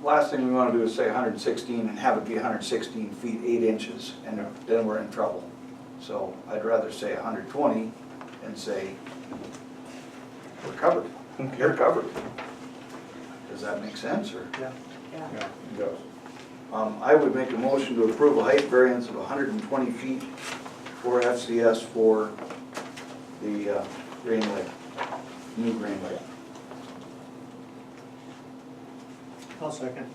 Last thing we want to do is say 116 and have it be 116 feet 8 inches, and then we're in trouble. So I'd rather say 120 and say, we're covered, you're covered. Does that make sense, or? Yeah. yeah, it does. I would make a motion to approve a height variance of 120 feet for FCS for the grain lake, new grain lake. I'll second.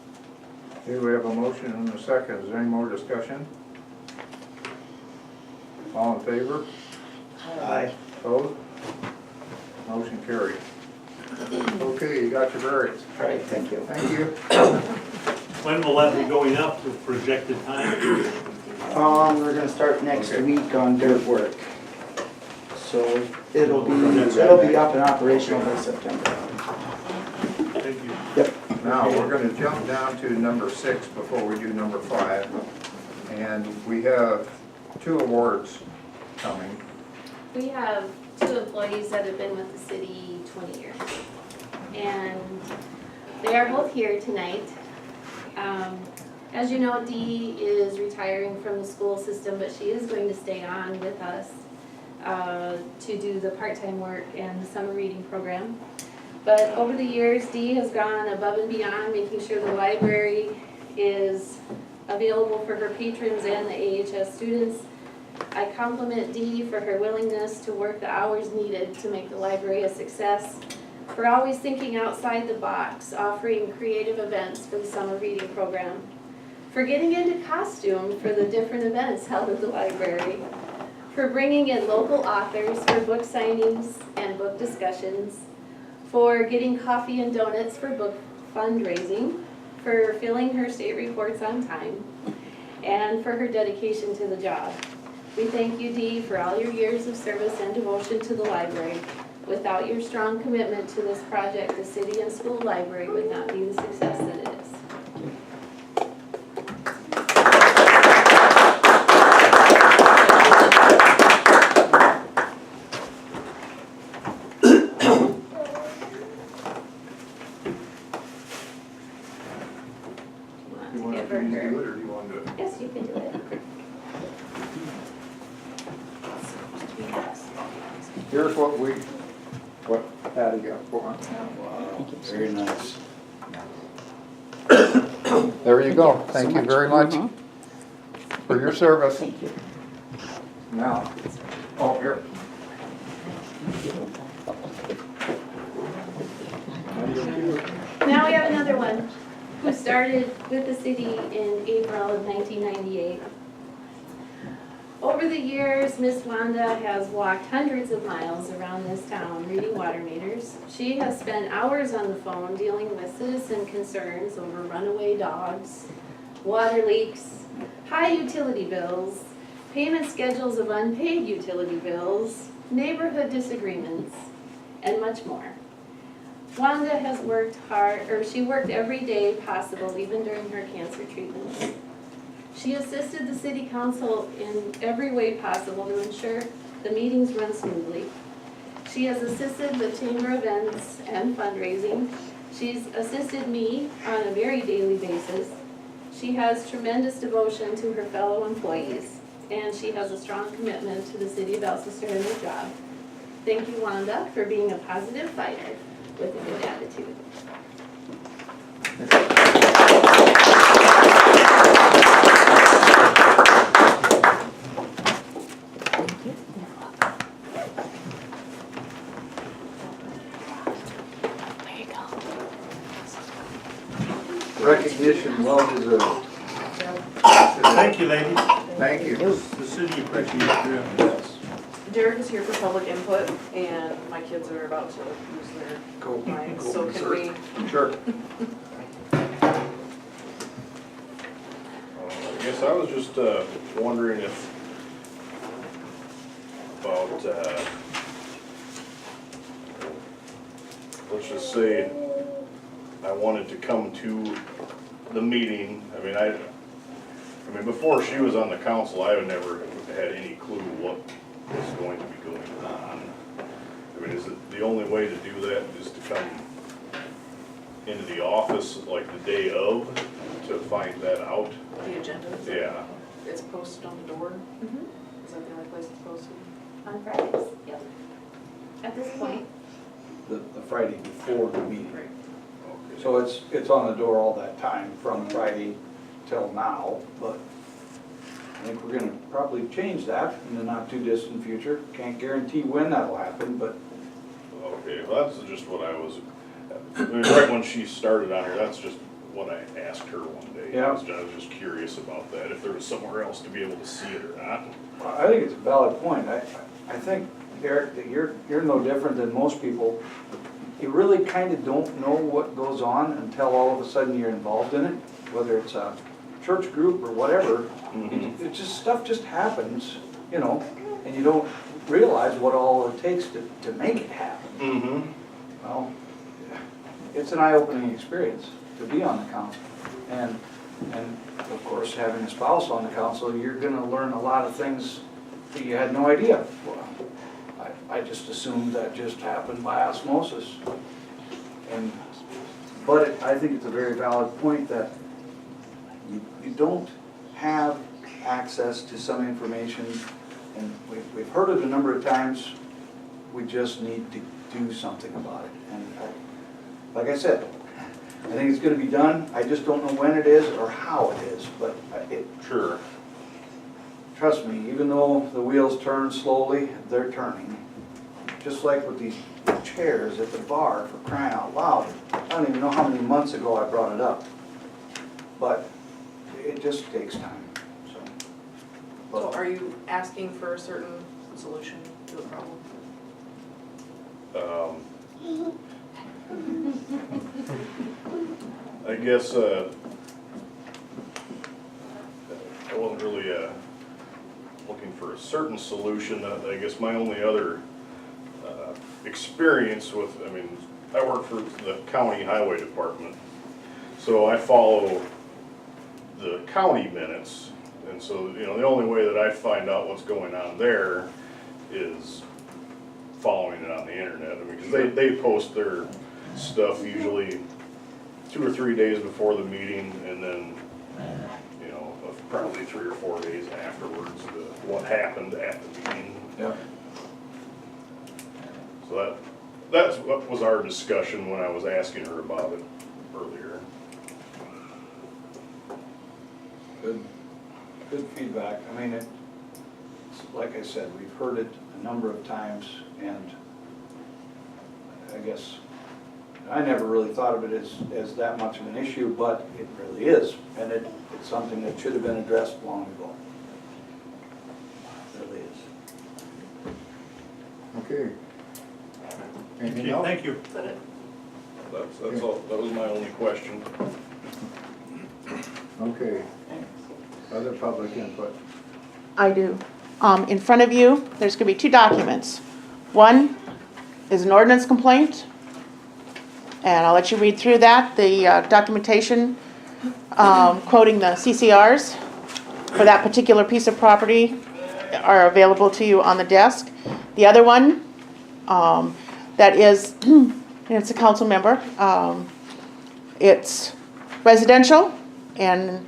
Okay, we have a motion and a second. Is there any more discussion? All in favor? Aye. Opposed? Motion carried. Okay, you got your variance. All right, thank you. Thank you. When will that be going up, the projected time? We're gonna start next Okay. week on dirt work. So it'll be up and operational by September. Thank you. Yep. Now, we're gonna jump down to number 6 before we do number 5. And we have 2 awards coming. We have 2 employees that have been with the city 20 years. And they are both here tonight. As you know, Dee is retiring from the school system, but she is going to stay on with us to do the part-time work and the summer reading program. But over the years, Dee has gone above and beyond, making sure the library is available for her patrons and the AHS students. I compliment Dee for her willingness to work the hours needed to make the library a success, for always thinking outside the box, offering creative events for the summer reading program, for getting into costume for the different events held at the library, for bringing in local authors for book signings and book discussions, for getting coffee and donuts for book fundraising, for filling her state reports on time, and for her dedication to the job. We thank you, Dee, for all your years of service and devotion to the library. Without your strong commitment to this project, the city and school library would not be the success that it is. You want to do it, or do you want to? Yes, you can do it. Here's what Patty got for us. Very nice. There you go. Thank you very much for your service. Thank you. Now, oh, here. Now we have another one who started with the city in April of 1998. Over the years, Miss Wanda has walked hundreds of miles around this town reading water meters. She has spent hours on the phone dealing with citizen concerns over runaway dogs, water leaks, high utility bills, payment schedules of unpaid utility bills, neighborhood disagreements, and much more. Wanda has worked hard, or she worked every day possible, even during her cancer treatments. She assisted the city council in every way possible to ensure the meetings run smoothly. She has assisted with chamber events and fundraising. She's assisted me on a very daily basis. She has tremendous devotion to her fellow employees, and she has a strong commitment to the city of Alcester and her job. Thank you, Wanda, for being a positive fighter with a good attitude. Recognition well deserved. Thank you, ladies. Thank you. The city appreciates your efforts. Derek is here for public input, and my kids are about to lose their minds, so can we? Sure. I guess I was just wondering if, about, let's just say I wanted to come to the meeting. I mean, before she was on the council, I would never had any clue what was going to be going on. I mean, is it the only way to do that is to come into the office like the day of to find that out? The agenda? Yeah. It's posted on the door? Mhm. Is that the only place it's posted? On Fridays, yep. At this point. The Friday before the meeting. Okay. So it's on the door all that time, from Friday till now, but I think we're gonna probably change that in the not too distant future. Can't guarantee when that'll happen, but Okay, well, that's just what I was, I mean, right when she started on here, that's just what I asked her one day. Yeah. I was just curious about that, if there was somewhere else to be able to see it or not. I think it's a valid point. I think, Derek, that you're no different than most people. You really kind of don't know what goes on until all of a sudden you're involved in it, whether it's a church group or whatever. It just, stuff just happens, you know, and you don't realize what all it takes to make it happen. Well, it's an eye-opening experience to be on the council. And And of course, having a spouse on the council, you're gonna learn a lot of things that you had no idea. Well, I just assumed that just happened by osmosis. But I think it's a very valid point that you don't have access to some information, and we've heard it a number of times, we just need to do something about it. And like I said, I think it's gonna be done, I just don't know when it is or how it is, but Sure. trust me, even though the wheels turn slowly, they're turning. Just like with these chairs at the bar, for crying out loud. I don't even know how many months ago I brought it up. But it just takes time, so. So are you asking for a certain solution to the problem? I guess, I wasn't really, looking for a certain solution. I guess my only other, experience with, I mean, I work for the county highway department, so I follow the county minutes, and so, you know, the only way that I find out what's going on there is following it on the internet. I mean, because they post their stuff usually 2 or 3 days before the meeting, and then, you know, probably 3 or 4 days afterwards, what happened at the meeting. Yeah. So that's what was our discussion when I was asking her about it earlier. Good feedback. I mean, it's, like I said, we've heard it a number of times, and I guess I never really thought of it as that much of an issue, but it really is, and it's something that should have been addressed long ago. It really is. Okay. Anything else? Thank you. Is that it? That's all, that was my only question. Okay. Other public input. I do. In front of you, there's gonna be 2 documents. One is an ordinance complaint, and I'll let you read through that. The documentation quoting the CCRs for that particular piece of property are available to you on the desk. The other one, that is, and it's a council member, it's residential, and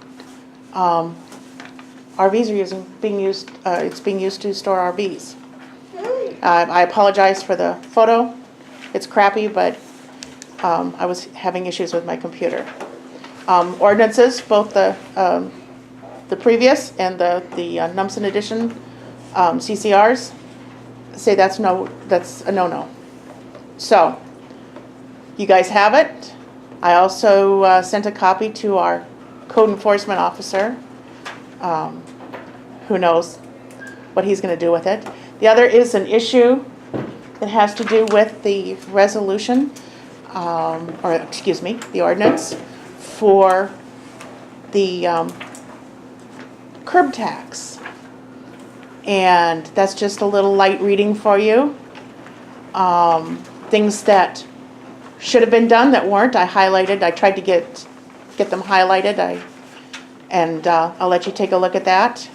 RVs are being used, it's being used to store RVs. I apologize for the photo. It's crappy, but I was having issues with my computer. Ordinances, both the previous and the Numson edition CCRs say that's a no-no. So, you guys have it. I also sent a copy to our code enforcement officer. Who knows what he's going to do with it. The other is an issue that has to do with the resolution, or excuse me, the ordinance for the curb tax. And that's just a little light reading for you. Things that should have been done that weren't, I highlighted. I tried to get them highlighted. I'll let you take a look at that.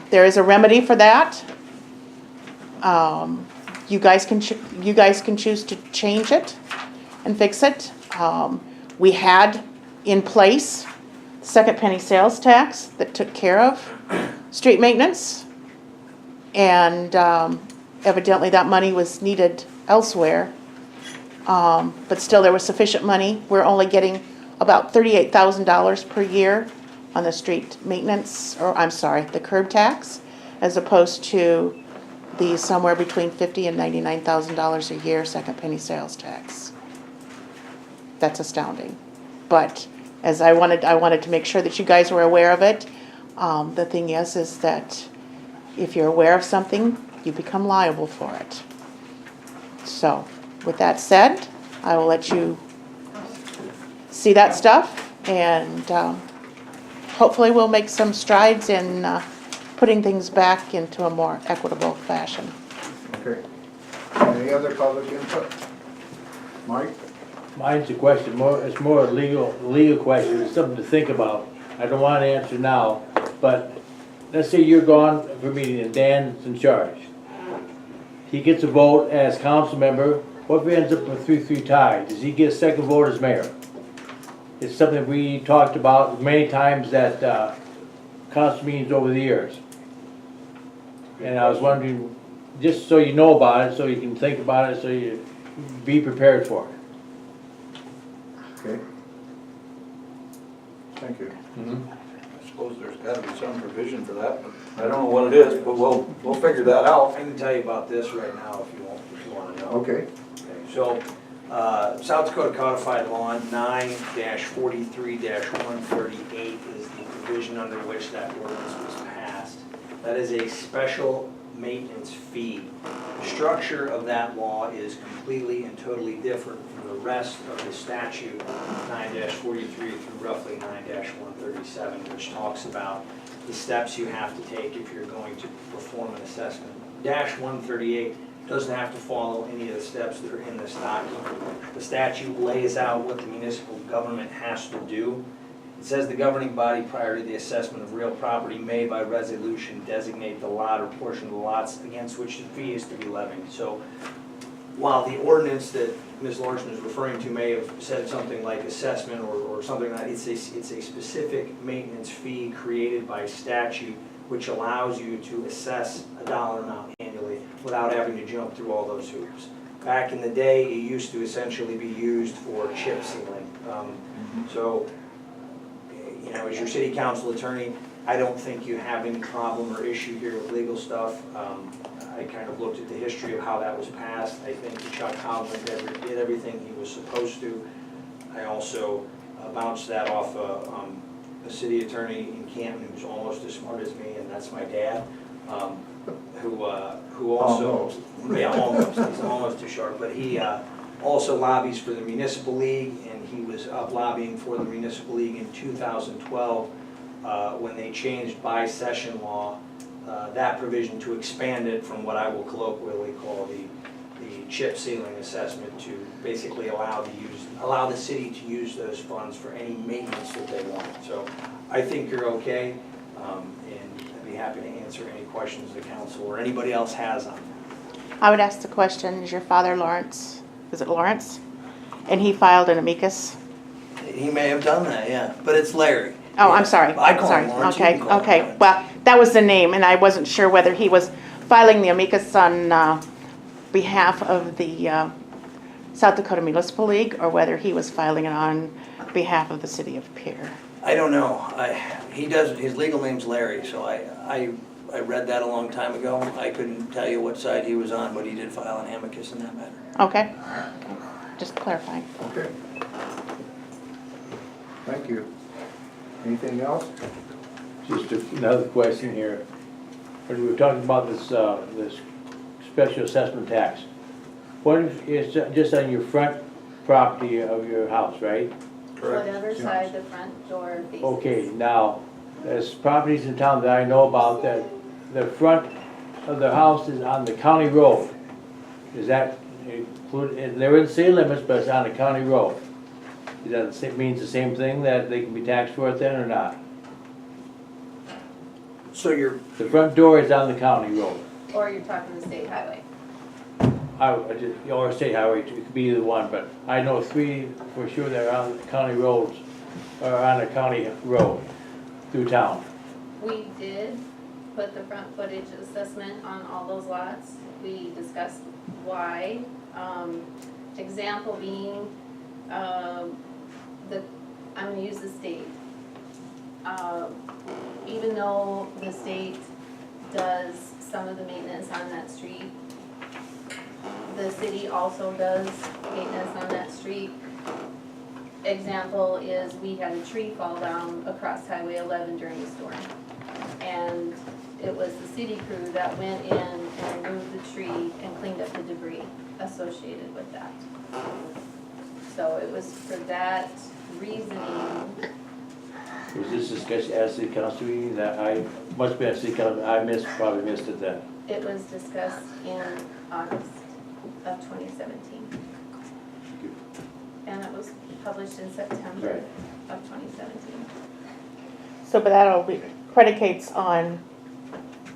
There is a remedy for that. You guys can choose to change it and fix it. We had in place second penny sales tax that took care of street maintenance, and evidently that money was needed elsewhere. But still, there was sufficient money. We're only getting about $38,000 per year on the street maintenance, or I'm sorry, the curb tax, as opposed to the somewhere between $50,000 and $99,000 a year second penny sales tax. That's astounding. But as I wanted to make sure that you guys were aware of it. The thing is that if you're aware of something, you become liable for it. So, with that said, I will let you see that stuff, and hopefully we'll make some strides in putting things back into a more equitable fashion. Okay. Any other public input? Mike? Mine's a question, it's more a legal question, it's something to think about. I don't want an answer now, but let's say you're gone for a meeting and Dan's in charge. He gets a vote as council member, what if he ends up with 3-3 tie? Does he get a second vote as mayor? It's something we talked about many times at council meetings over the years. And I was wondering, just so you know about it, so you can think about it, so you be prepared for it. Okay. Thank you. I suppose there's gotta be some provision for that, but I don't know what it is, but we'll figure that out. I can tell you about this right now if you want to know. Okay. Okay, so, South Dakota Codified Law 9-43-138 is the provision under which that ordinance was passed. That is a special maintenance fee. The structure of that law is completely and totally different from the rest of the statute, 9-43 through roughly 9-137, which talks about the steps you have to take if you're going to perform an assessment. -138 doesn't have to follow any of the steps that are in this document. The statute lays out what the municipal government has to do. It says the governing body prior to the assessment of real property may by resolution designate the lot or portion of the lots against which the fee is to be levied. So while the ordinance that Ms. Larson is referring to may have said something like assessment or something like that, it's a specific maintenance fee created by statute which allows you to assess a dollar amount annually without having to jump through all those hoops. Back in the day, it used to essentially be used for chip sealing. So, you know, as your city council attorney, I don't think you have any problem or issue here with legal stuff. I kind of looked at the history of how that was passed. I think Chuck Howland did everything he was supposed to. I also bounced that off a city attorney in Canton who's almost as smart as me, and that's my dad, who also, yeah, almost, he's almost too sharp, but he also lobbies for the Municipal League, and he was up lobbying for the Municipal League in 2012 when they changed by session law, that provision to expand it from what I will colloquially call the chip sealing assessment to basically allow the city to use those funds for any maintenance that they want. So I think you're okay, and I'd be happy to answer any questions the council or anybody else has on that. I would ask the question, is your father Lawrence, is it Lawrence? And he filed an amicus? He may have done that, yeah, but it's Larry. Oh, Yeah. I'm sorry. I call Sorry. him Lawrence. you Okay, can call him okay. Lawrence. Well, that was the name, and I wasn't sure whether he was filing the amicus on behalf of the South Dakota Municipal League, or whether he was filing it on behalf of the city of Pierre. I don't know. He does, his legal name's Larry, so I read that a long time ago. I couldn't tell you what side he was on, but he did file an amicus in that matter. Okay. Just clarifying. Okay. Thank you. Anything else? Just another question here. When we were talking about this, this special assessment tax, what if it's just on your front property of your house, right? Whatever side the front door faces. Okay, now, there's properties in town that I know about that the front of the house is on the county road. Is that included, they're in city limits, but it's on a county road. Does that means the same thing, that they can be taxed for it then or not? So you're, The front door is on the county road. Or you're talking the state highway. Or state highway, it could be either one, but I know 3 for sure that are on the county roads, or on a county road through town. We did put the front footage assessment on all those lots. We discussed why. Example being, I'm gonna use the state. Even though the state does some of the maintenance on that street, the city also does maintenance on that street. Example is we had a tree fall down across Highway 11 during the storm. And it was the city crew that went in and removed the tree and cleaned up the debris associated with that. So it was for that reasoning. Was this discussed at city council meeting? That I must be at city council, probably missed it then. It was discussed in August of 2017. And it was published in September Right. of 2017. So, but that'll be, predicates on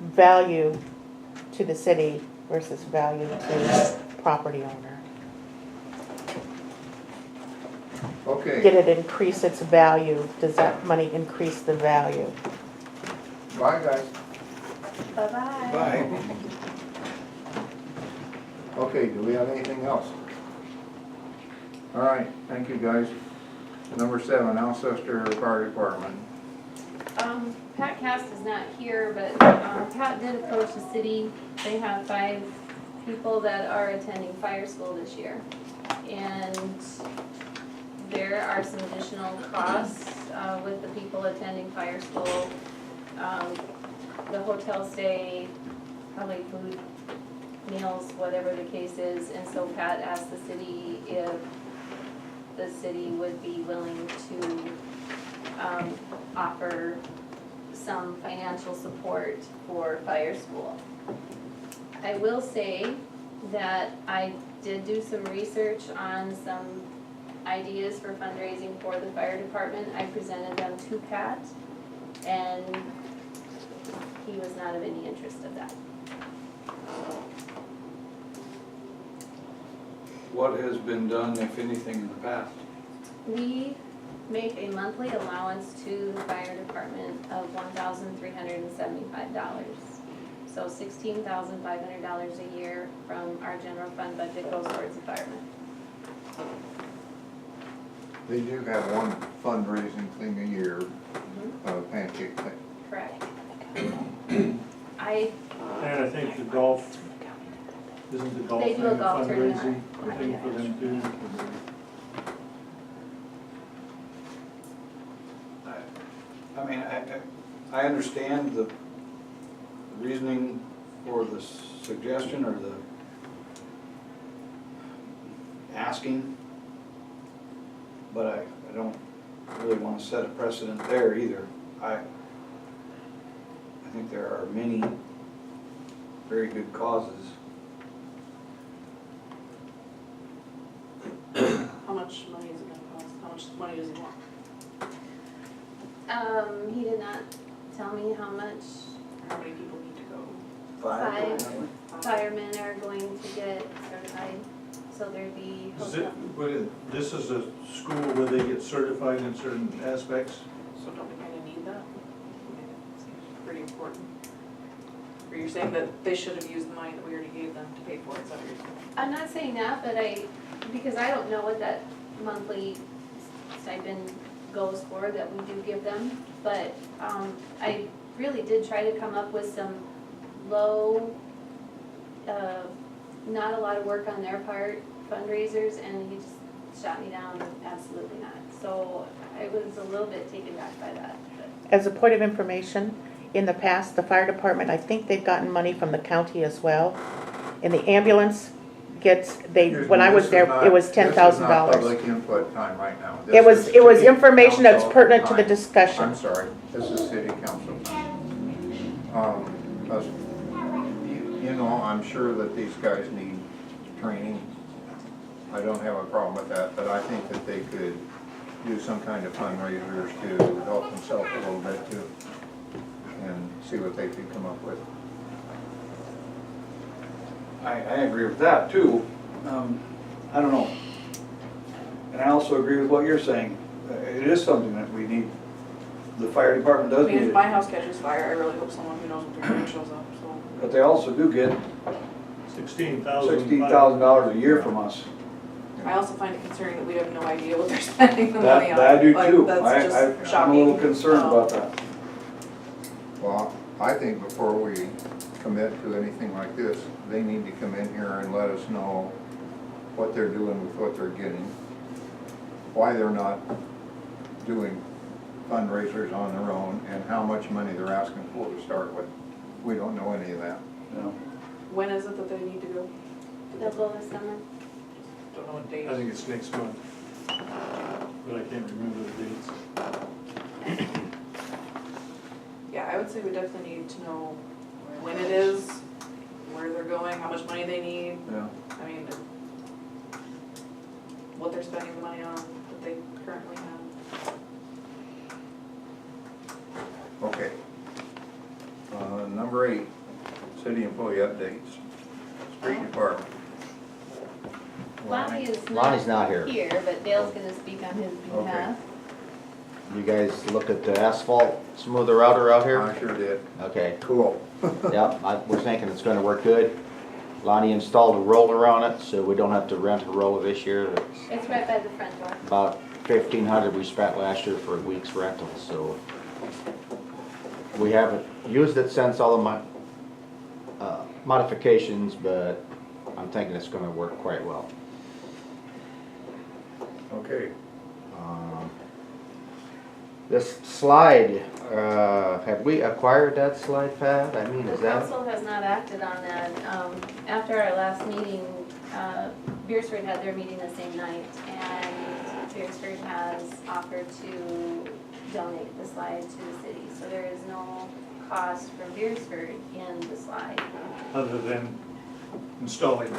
value to the city versus value to property owner. Okay. Did it increase its value? Does that money increase the value? Bye, guys. Bye-bye. Bye. Okay, do we have anything else? All right, thank you, guys. Number 7, Alcester Fire Department. Pat Cast is not here, but, Pat did approach the city. They have 5 people that are attending fire school this year. And there are some additional costs, with the people attending fire school. The hotel stay, probably food, meals, whatever the case is. And so Pat asked the city if the city would be willing to, offer some financial support for fire school. I will say that I did do some research on some ideas for fundraising for the fire department. I presented them to Pat, and he was not of any interest of that. What has been done, if anything, in the past? We make a monthly allowance to the fire department of $1,375. So $16,500 a year from our general fund budget goes towards the firemen. They do have one fundraising thing a year, pancake thing. Correct. And I think the golf, isn't the golf They thing do a a golf tournament. fundraising thing for them too? I mean, I understand the reasoning for the suggestion or the asking, but I don't really want to set a precedent there either. I think there are many very good causes. How much money is it gonna cost? How much money does he want? He did not tell me how much. How many people need to go? 5 firemen are going to get certified, so there'd be. This is a school where they get certified in certain aspects? So don't we kinda need that? I mean, it seems pretty important. Or you're saying that they should have used the money that we already gave them to pay for it, is that what you're saying? I'm not saying that, but because I don't know what that monthly stipend goes for that we do give them, but, I really did try to come up with some low, not a lot of work on their part fundraisers, and he just shot me down, absolutely not. So I was a little bit taken back by that, but. As a point of information, in the past, the fire department, I think they've gotten money from the county as well. And the ambulance gets, when I was there, it was $10,000. This is not public input time right now. It was city information that's council pertinent to the time. discussion. I'm sorry, this is city council time. Us- You know, I'm sure that these guys need training. I don't have a problem with that, but I think that they could do some kind of fundraisers to help themselves a little bit too, and see what they could come up with. I agree with that too. I don't know. And I also agree with what you're saying. It is something that we need, the fire department I does mean, need if it. my house catches fire, I really hope someone who knows what they're doing shows up, so. But they also do get $16,000. a year from us. I also find it concerning that we have no idea what they're spending the money on. That I do Like, too. That's just I'm a shocking. little concerned about that. Well, I think before we commit to anything like this, they need to come in here and let us know what they're doing with what they're getting, why they're not doing fundraisers on their own, and how much money they're asking for to start with. We don't know any of that. No. When is it that they need to go? They'll go this summer. Don't know what date. I think it's next month, but I can't remember the dates. Yeah, I would say we definitely need to know when it is, where they're going, how much money they need. Yeah. I mean, what they're spending the money on that they currently have. city employee updates. Street department. Lonnie is Lonnie's not here. Here, but Dale's gonna speak on his behalf. You guys look at the asphalt smoother outer out here? I sure did. Okay, Cool. yep, we're thinking it's gonna work good. Lonnie installed a roller on it, so we don't have to rent a roller this year. It's right by the front door. About $1,500 we spent last year for a week's rental, so. We haven't used it since all of my modifications, but I'm thinking it's gonna work quite well. Okay. This slide, have we acquired that slide pad? I mean, The is that? council has not acted on that. After our last meeting, Beersford had their meeting the same night, and Beersford has offered to donate the slide to the city. So there is no cost from Beersford in the slide. Other than installing.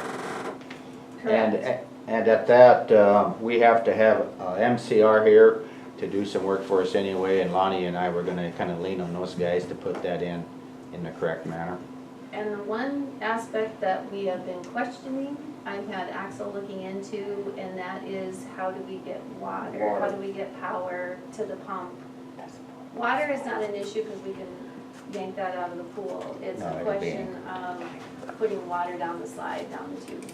Correct. And at that, we have to have MCR here to do some work for us anyway, and Lonnie and I were gonna kind of lean on those guys to put that in the correct manner. And the one aspect that we have been questioning, I've had Axel looking into, and that is how do we get water? How do we get power to the pump? Water is not an issue because we can yank that out of the pool. It's No, a it'll be- question of putting water down the slide, down the tube.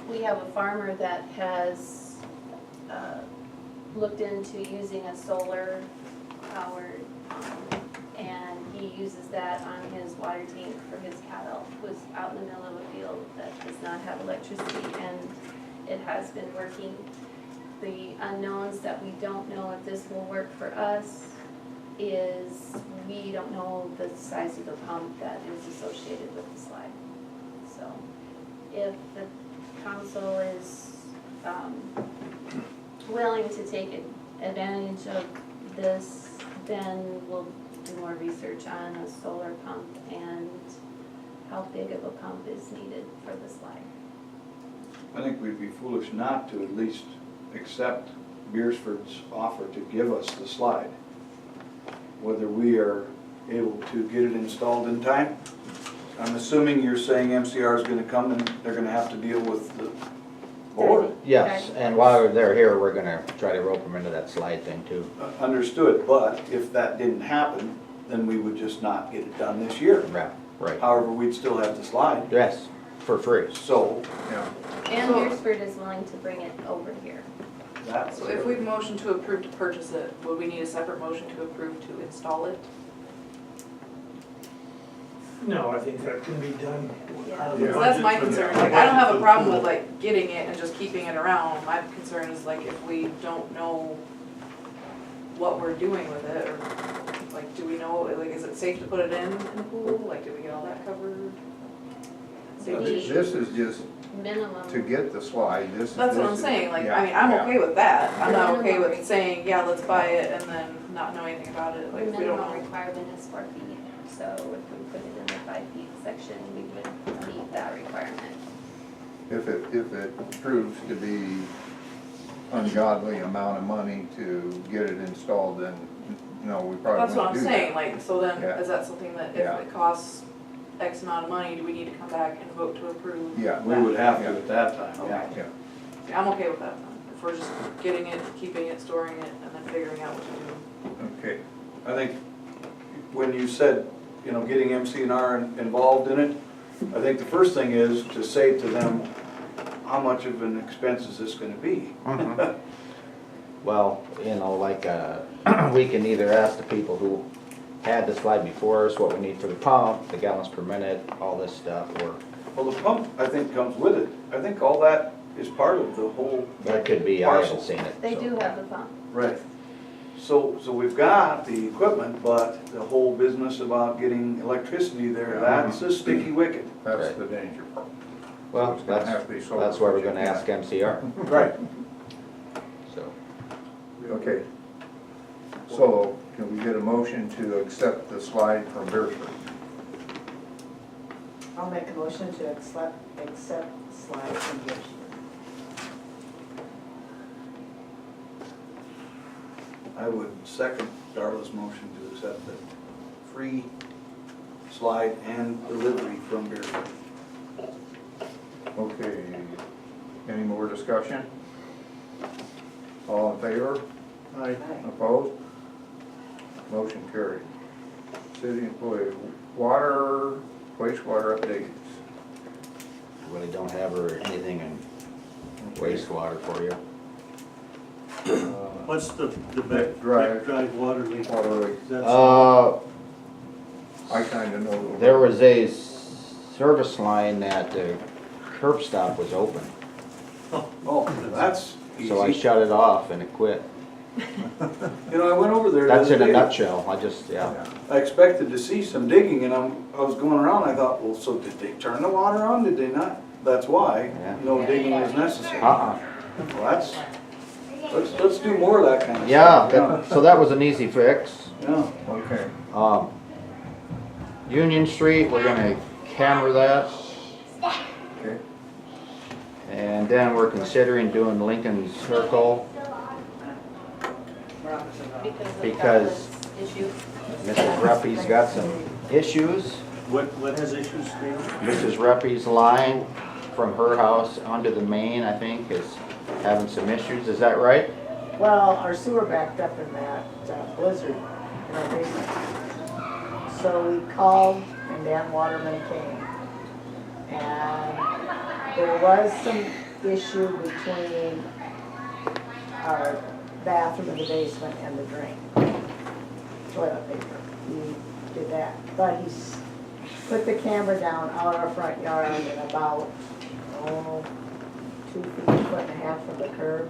We have a farmer that has looked into using a solar powered pump, and he uses that on his water tank for his cattle, who's out in the middle of a field that does not have electricity, and it has been working. The unknowns that we don't know if this will work for us is we don't know the size of the pump that is associated with the slide. So if the council is willing to take advantage of this, then we'll do more research on a solar pump and how big of a pump is needed for the slide. I think we'd be foolish not to at least accept Beersford's offer to give us the slide. Whether we are able to get it installed in time. I'm assuming you're saying MCR is gonna come and they're gonna have to deal with the board. Yes, and while they're here, we're gonna try to rope them into that slide thing too. Understood, but if that didn't happen, then we would just not get it done this year. Right. However, we'd still have the slide. Yes, for free. So, Yeah. And Beersford is willing to bring it over here. that's. So if we motion to approve to purchase it, would we need a separate motion to approve to install it? No, I think that can be done. out of the So that's my budget for the- concern, like, I don't have a problem with like getting it and just keeping it around, my concern is like if we don't know what we're doing with it, or like, do we know, like, is it safe to put it in the pool, like, did we get all that covered? Safety issues? This is just Minimum. to get the slide, this is. That's what I'm this is- saying, like, yeah, I mean, I'm yeah. okay with that, I'm not okay Minimum with saying, yeah, let's buy it and then not know anything about it, The like, if we don't minimum know. requirement is 4 feet, so if we put it in the 5 feet section, we would meet that requirement. If it proves to be ungodly amount of money to get it installed, then no, we probably That's what won't I'm do saying, that. like, so then, Yeah. is that something that if Yeah. it costs X amount of money, do we need to come back and vote to approve? Yeah. We would have to at that time, yeah. Okay. Yeah, I'm okay with that then, if we're just getting it, keeping it, storing it, and then figuring out what to do. okay. I think when you said, you know, getting MC&R involved in it, I think the first thing is to say to them, how much of an expense is this gonna be? Well, you know, like, we can either ask the people who had the slide before us what we need for the pump, the gallons per minute, all this stuff, or Well, the pump, I think, comes with it. I think all that is part of the whole. that could be, I haven't seen it. They so. do have the pump. Right. So we've got the equipment, but the whole business about getting electricity there, that's a sticky wicket. That's Right. the danger part. Well, It's gonna have to be that's solar, why we're which gonna it ask can't. MCR, Right. so. Okay. So, can we get a motion to accept the slide from Beersford? I'll make a motion to accept slide from Beersford. I would second Darla's motion to accept the free slide and delivery from Bearfield. Okay, any more discussion? All in favor? Aye. Opposed? Motion carried. City employee, water, wastewater updates. Really don't have anything in wastewater for you. What's the Beck Drive. Beck Drive water leak? Water leak. That's- I kinda know. There was a service line at the curb stop was open, Oh, that's so I easy. shut it off and it quit. You know, I went over there the That's other in a day. nutshell, I just, yeah. I expected to see some digging and I was going around, I thought, well, so did they turn the water on, did they not? That's why, Yeah. no digging is necessary. Uh-uh. Well, let's do more of that kind of Yeah, stuff. so that was an easy fix. Yeah. Okay. Union Street, we're gonna camera that. Okay. And then we're considering doing Lincoln Circle because Issue. Mrs. Ruppy's got some issues. What has issues, Dave? Mrs. Ruppy's line from her house onto the main, I think, is having some issues, is that right? Well, our sewer backed up in that blizzard in our basement. So we called and Dan Waterman came. And there was some issue between our bathroom in the basement and the drain. Toilet paper. He did that. But he's put the camera down out our front yard and about, 2 feet, 1.5 feet from the curb,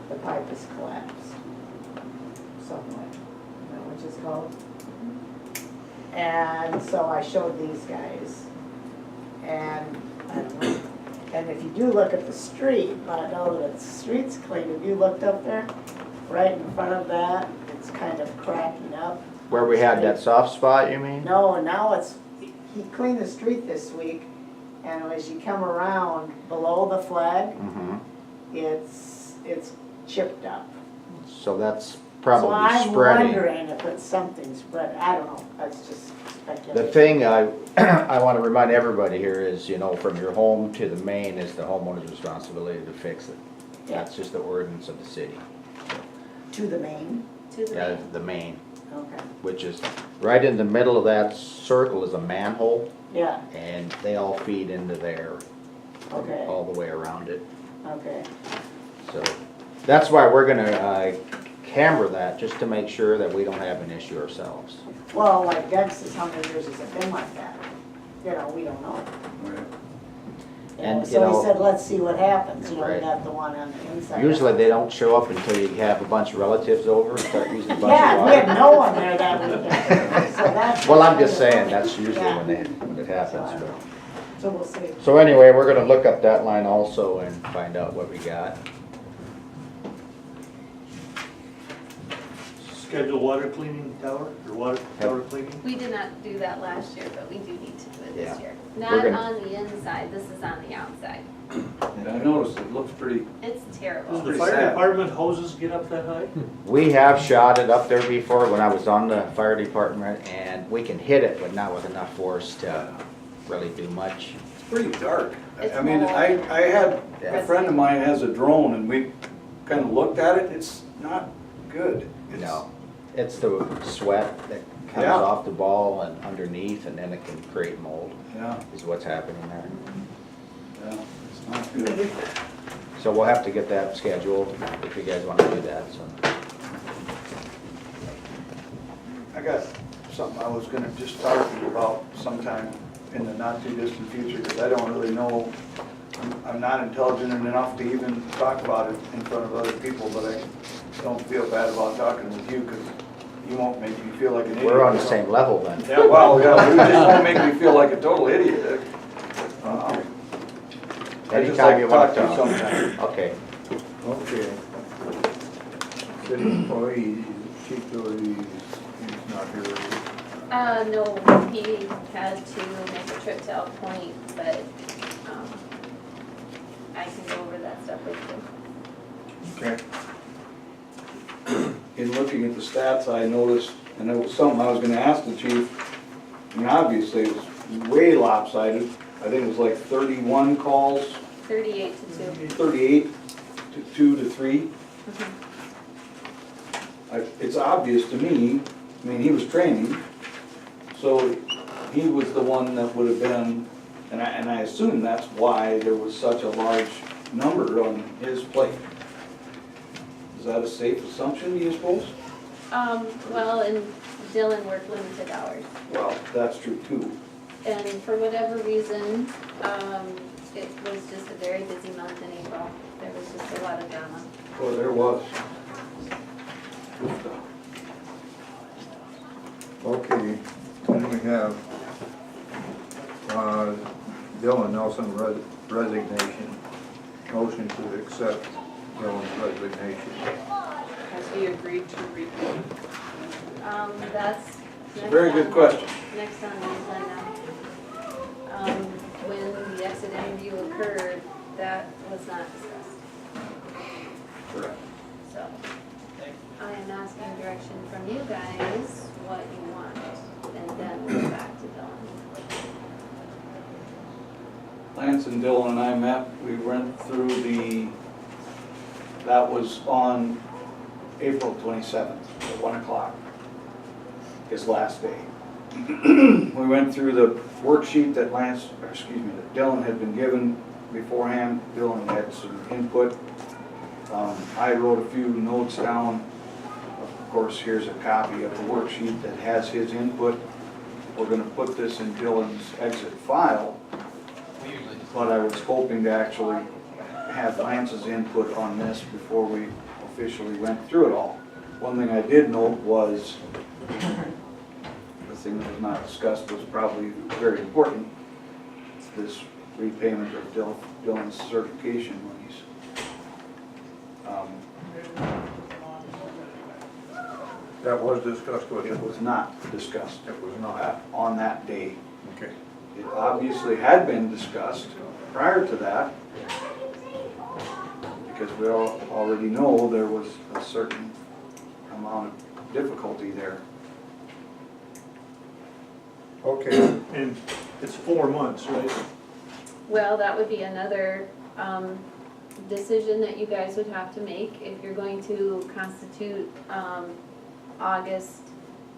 the pipe is collapsed. Something like, you know what it's called? And so I showed these guys. And I don't know. And if you do look at the street, I know that the street's clean. If you looked up there, right in front of that, it's kind of cracking up. Where we had that soft spot, you mean? No, now it's, he cleaned the street this week, and as you come around below the flag, Mm-hmm. it's chipped up. So that's probably So I'm spreading. wondering if it's something spread, I don't know, that's just speculation. The thing I want to remind everybody here is, you know, from your home to the main is the homeowner's responsibility to fix it. Yeah. That's just the ordinance of the city. To the main, To the Yeah, main. the main, okay, which is right in the middle of that circle is a manhole, yeah, and they all feed into there, okay, all the way around it. okay. So that's why we're gonna camera that, just to make sure that we don't have an issue ourselves. Well, like Doug says, how many years has it been like that? You know, we don't know. And, you So know- he said, let's see what happens, you know, we Right. got the one on the inside. Usually they don't show up until you have a bunch of relatives over and start using a bunch of Yeah, we had water. no one there that weekend, so that's. Well, I'm just saying, that's usually Yeah. when it happens. but- So we'll see. So anyway, we're gonna look up that line also and find out what we got. Schedule water cleaning tower, or water tower cleaning? We did not do that last year, but we do need to do it this Yeah. year. We're Not gonna- on the inside, this is on the outside. And I noticed it looks pretty, It's Does terrible. the Pretty fire sad. department hoses get up that high? We have shot it up there before when I was on the fire department, and we can hit it, but not with enough force to really do much. it's pretty dark. It's I mean, mold. I had, Yeah. a friend of mine has a drone and we kind of looked at it, it's not good. It's- No, it's the sweat that comes Yeah. off the ball and underneath, and then it can create mold, Yeah, is what's happening there. yeah, it's not good. So we'll have to get that scheduled if you guys wanna do that, so. I got something I was gonna just talk to you about sometime in the not too distant future, because I don't really know, I'm not intelligent enough to even talk about it in front of other people, but I don't feel bad about talking with you, because you won't make me feel like an idiot. We're on the same level then. Yeah, well, yeah, you just won't make me feel like a total idiot. I just like Anytime you to wanna talk to you talk. sometime. Okay. Okay. City employees, Chief Doherty, he's not here. No, he had to make a trip to Elk Point, but, I can go over that stuff with you. Okay. In looking at the stats, I noticed, and it was something I was gonna ask the chief, I mean, obviously, it was way lopsided. I think it was like 31 calls, 38 to 2. 38 to 2 to 3. It's obvious to me, I mean, he was training, so he was the one that would have been, and I assume that's why there was such a large number on his plate. Is that a safe assumption, do you suppose? Well, and Dylan worked limited hours. Well, that's true too. And for whatever reason, it was just a very busy month in April. There was just a lot of drama. Well, there was. Okay, then we have Dylan Nelson resignation. Motion to accept Dylan's resignation. Has he agreed to repeat? That's. It's a very good question. Next on the agenda. When the exit interview occurred, that was not discussed. Correct. So, I am asking direction from you guys, what you want, and then we'll go back to Dylan. Lance and Dylan and I met, we went through that was on April 27th at 1 o'clock, his last day. We went through the worksheet that that Dylan had been given beforehand. Dylan had some input. I wrote a few notes down. Of course, here's a copy of the worksheet that has his input. We're gonna put this in Dylan's exit file, but I was hoping to actually have Lance's input on this before we officially went through it all. One thing I did note was, the thing that was not discussed was probably very important, this repayment of Dylan's certification monies. That was discussed with It him. was not discussed It was not. on that day. Okay. It obviously had been discussed prior to that, because we all already know there was a certain amount of difficulty there. Okay, And it's 4 months, right? Well, that would be another decision that you guys would have to make if you're going to constitute August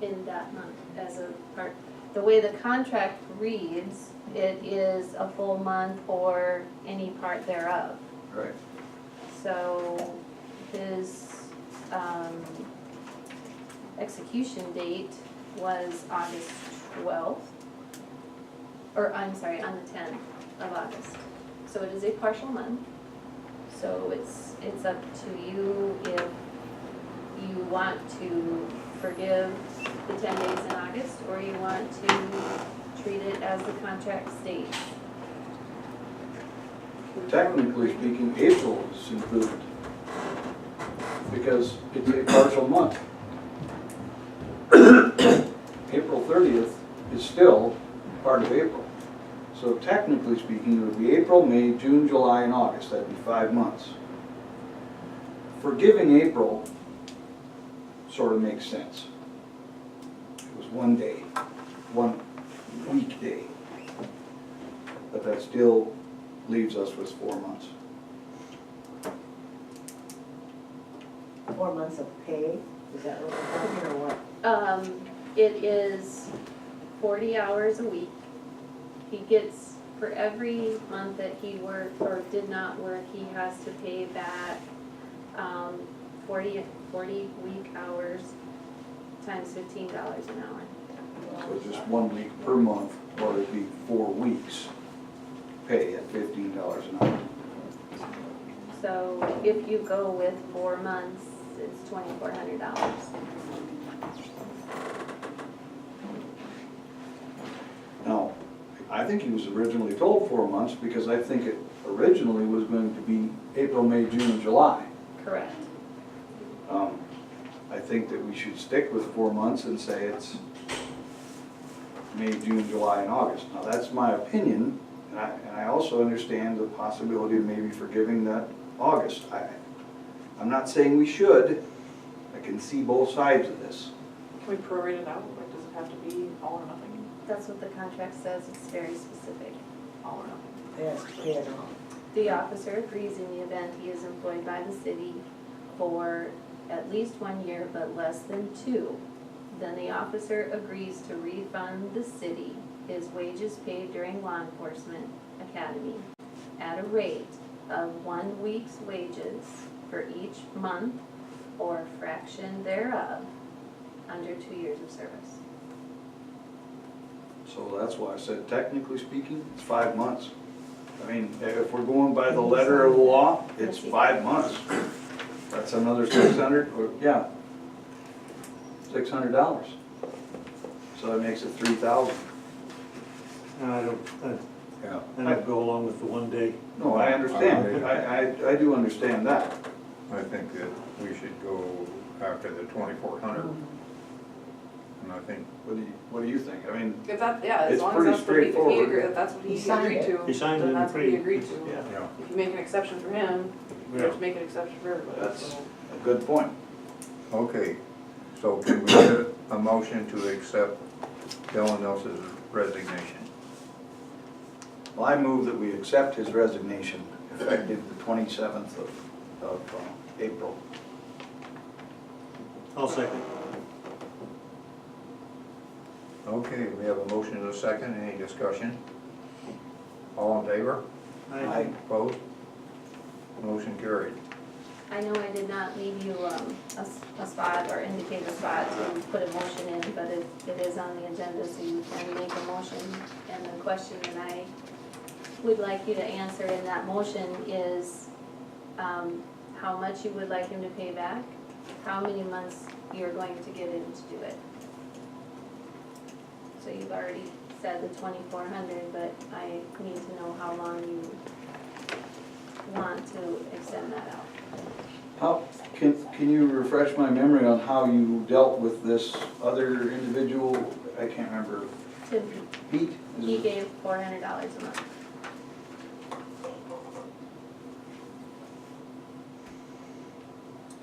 in that month as a part. The way the contract reads, it is a full month or any part thereof. Right. So his execution date was August 12th, or I'm sorry, on the 10th of August. So it is a partial month. So it's up to you if you want to forgive the 10 days in August, or you want to treat it as the contract states. Technically speaking, April is included, because it's a partial month. April 30th is still part of April. So technically speaking, it would be April, May, June, July, and August. That'd be 5 months. Forgiving April sort of makes sense. It was 1 day, 1 weekday. But that still leaves us with 4 months. 4 months of pay, is that what we're talking, or what? It is 40 hours a week. He gets, for every month that he worked or did not work, he has to pay back 40 week hours times $15 an hour. So just 1 week per month, or it'd be 4 weeks pay at $15 an hour. So if you go with 4 months, it's $2,400. Now, I think he was originally told 4 months, because I think it originally was going to be April, May, June, and July. Correct. I think that we should stick with 4 months and say it's May, June, July, and August. Now, that's my opinion, and I also understand the possibility of maybe forgiving that August. I'm not saying we should. I can see both sides of this. Can we prorate it out? Like, does it have to be all or nothing? That's what the contract says, it's very specific. All or nothing. Yes, pay it all. The officer agrees in the event he is employed by the city for at least 1 year but less than 2, then the officer agrees to refund the city his wages paid during law enforcement academy at a rate of 1 week's wages for each month or fraction thereof under 2 years of service. So that's why I said technically speaking, it's 5 months. I mean, if we're going by the letter of the law, it's 5 months. That's another 600, or, yeah, $600. So that makes it 3,000. And Yeah. I'd go along with the 1 day. No, I understand, I do understand that. I think that we should go after the 2,400. And I think, What do you think? I mean, If that, yeah, as It's long as pretty that's what he, if he straightforward. agreed, if that's what he He signed agreed it. to, He signed it then and that's what he pretty- agreed to. Yeah. yeah, If you make an exception for him, you have to Yeah. make an exception for everybody, That's so. a good point. okay. So can we get a motion to accept Dylan Nelson's resignation? Well, I move that we accept his resignation effective the 27th of April. I'll second. Okay, we have a motion and a second. Any discussion? All in favor? Aye. Opposed? Motion carried. I know I did not leave you a spot or indicate a spot to put a motion in, but it is on the agenda, so you can make a motion. And the question that I would like you to answer in that motion is how much you would like him to pay back, how many months you're going to get him to do it. So you've already said the 2,400, but I need to know how long you want to extend that out. How, can you refresh my memory on how you dealt with this other individual? I can't remember. To, Pete? Is he it- gave $400 a month.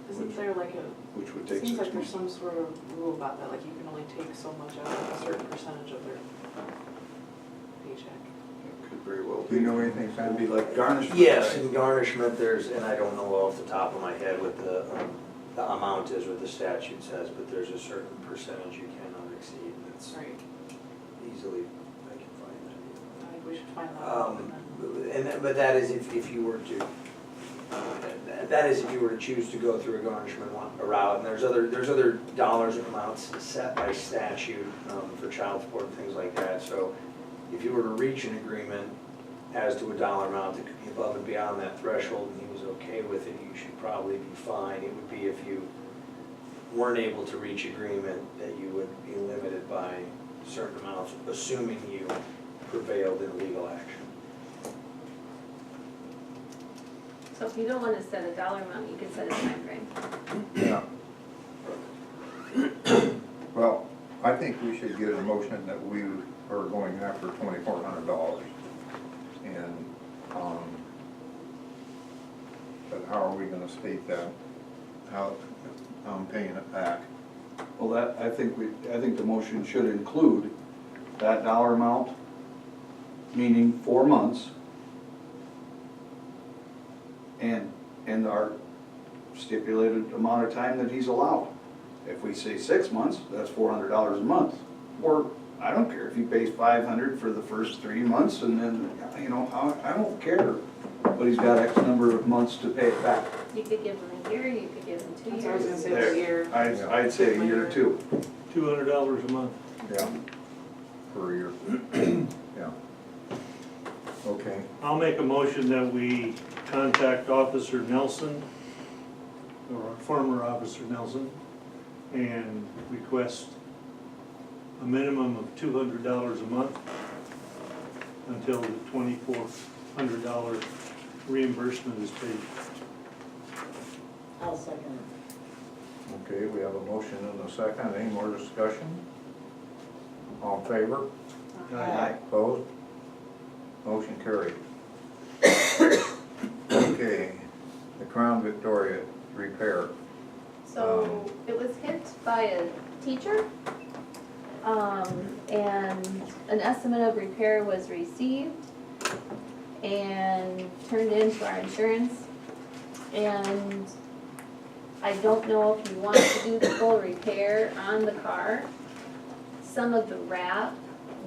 Isn't there like Which would it take seems 6 like there's months. some sort of rule about that, like you can only take so much out of a certain percentage of their paycheck. It could very well Do be. you know anything, It'd Sam? be like garnishment. Yes, in garnishment, there's, and I don't know off the top of my head what the amount is, what the statute says, but there's a certain percentage you cannot exceed. That's Right. easily, I can find that. I think we should find that out and then. But that is if you were to, that is if you were to choose to go through a garnishment route, and there's other dollars and amounts set by statute for child support and things like that, so if you were to reach an agreement as to a dollar amount that could be above and beyond that threshold, and he was okay with it, you should probably be fine. It would be if you weren't able to reach agreement, that you would be limited by certain amounts, assuming you prevailed in legal action. So if you don't want to set a dollar amount, you can set a time frame. Yeah. Well, I think we should get a motion that we are going after $2,400. And, but how are we gonna state that? How, paying it back? Well, that, I think the motion should include that dollar amount, meaning 4 months, and our stipulated amount of time that he's allowed. If we say 6 months, that's $400 a month. Or, I don't care if he pays $500 for the first 3 months, and then, you know, I don't care. But he's got X number of months to pay it back. You could give him a year, you could give him 2 years. That's what I was gonna say, There. a year. I'd say a year or two. $200 a month. Yeah. Per year. Yeah. Okay. I'll make a motion that we contact Officer Nelson, or former Officer Nelson, and request a minimum of $200 a month until the $2,400 reimbursement is paid. I'll second it. Okay, we have a motion and a second. Any more discussion? All in favor? Aye. Opposed? Motion carried. Okay, the Crown Victoria repair. So it was hit by a teacher. And an estimate of repair was received and turned into our insurance. And I don't know if you want to do the full repair on the car. Some of the wrap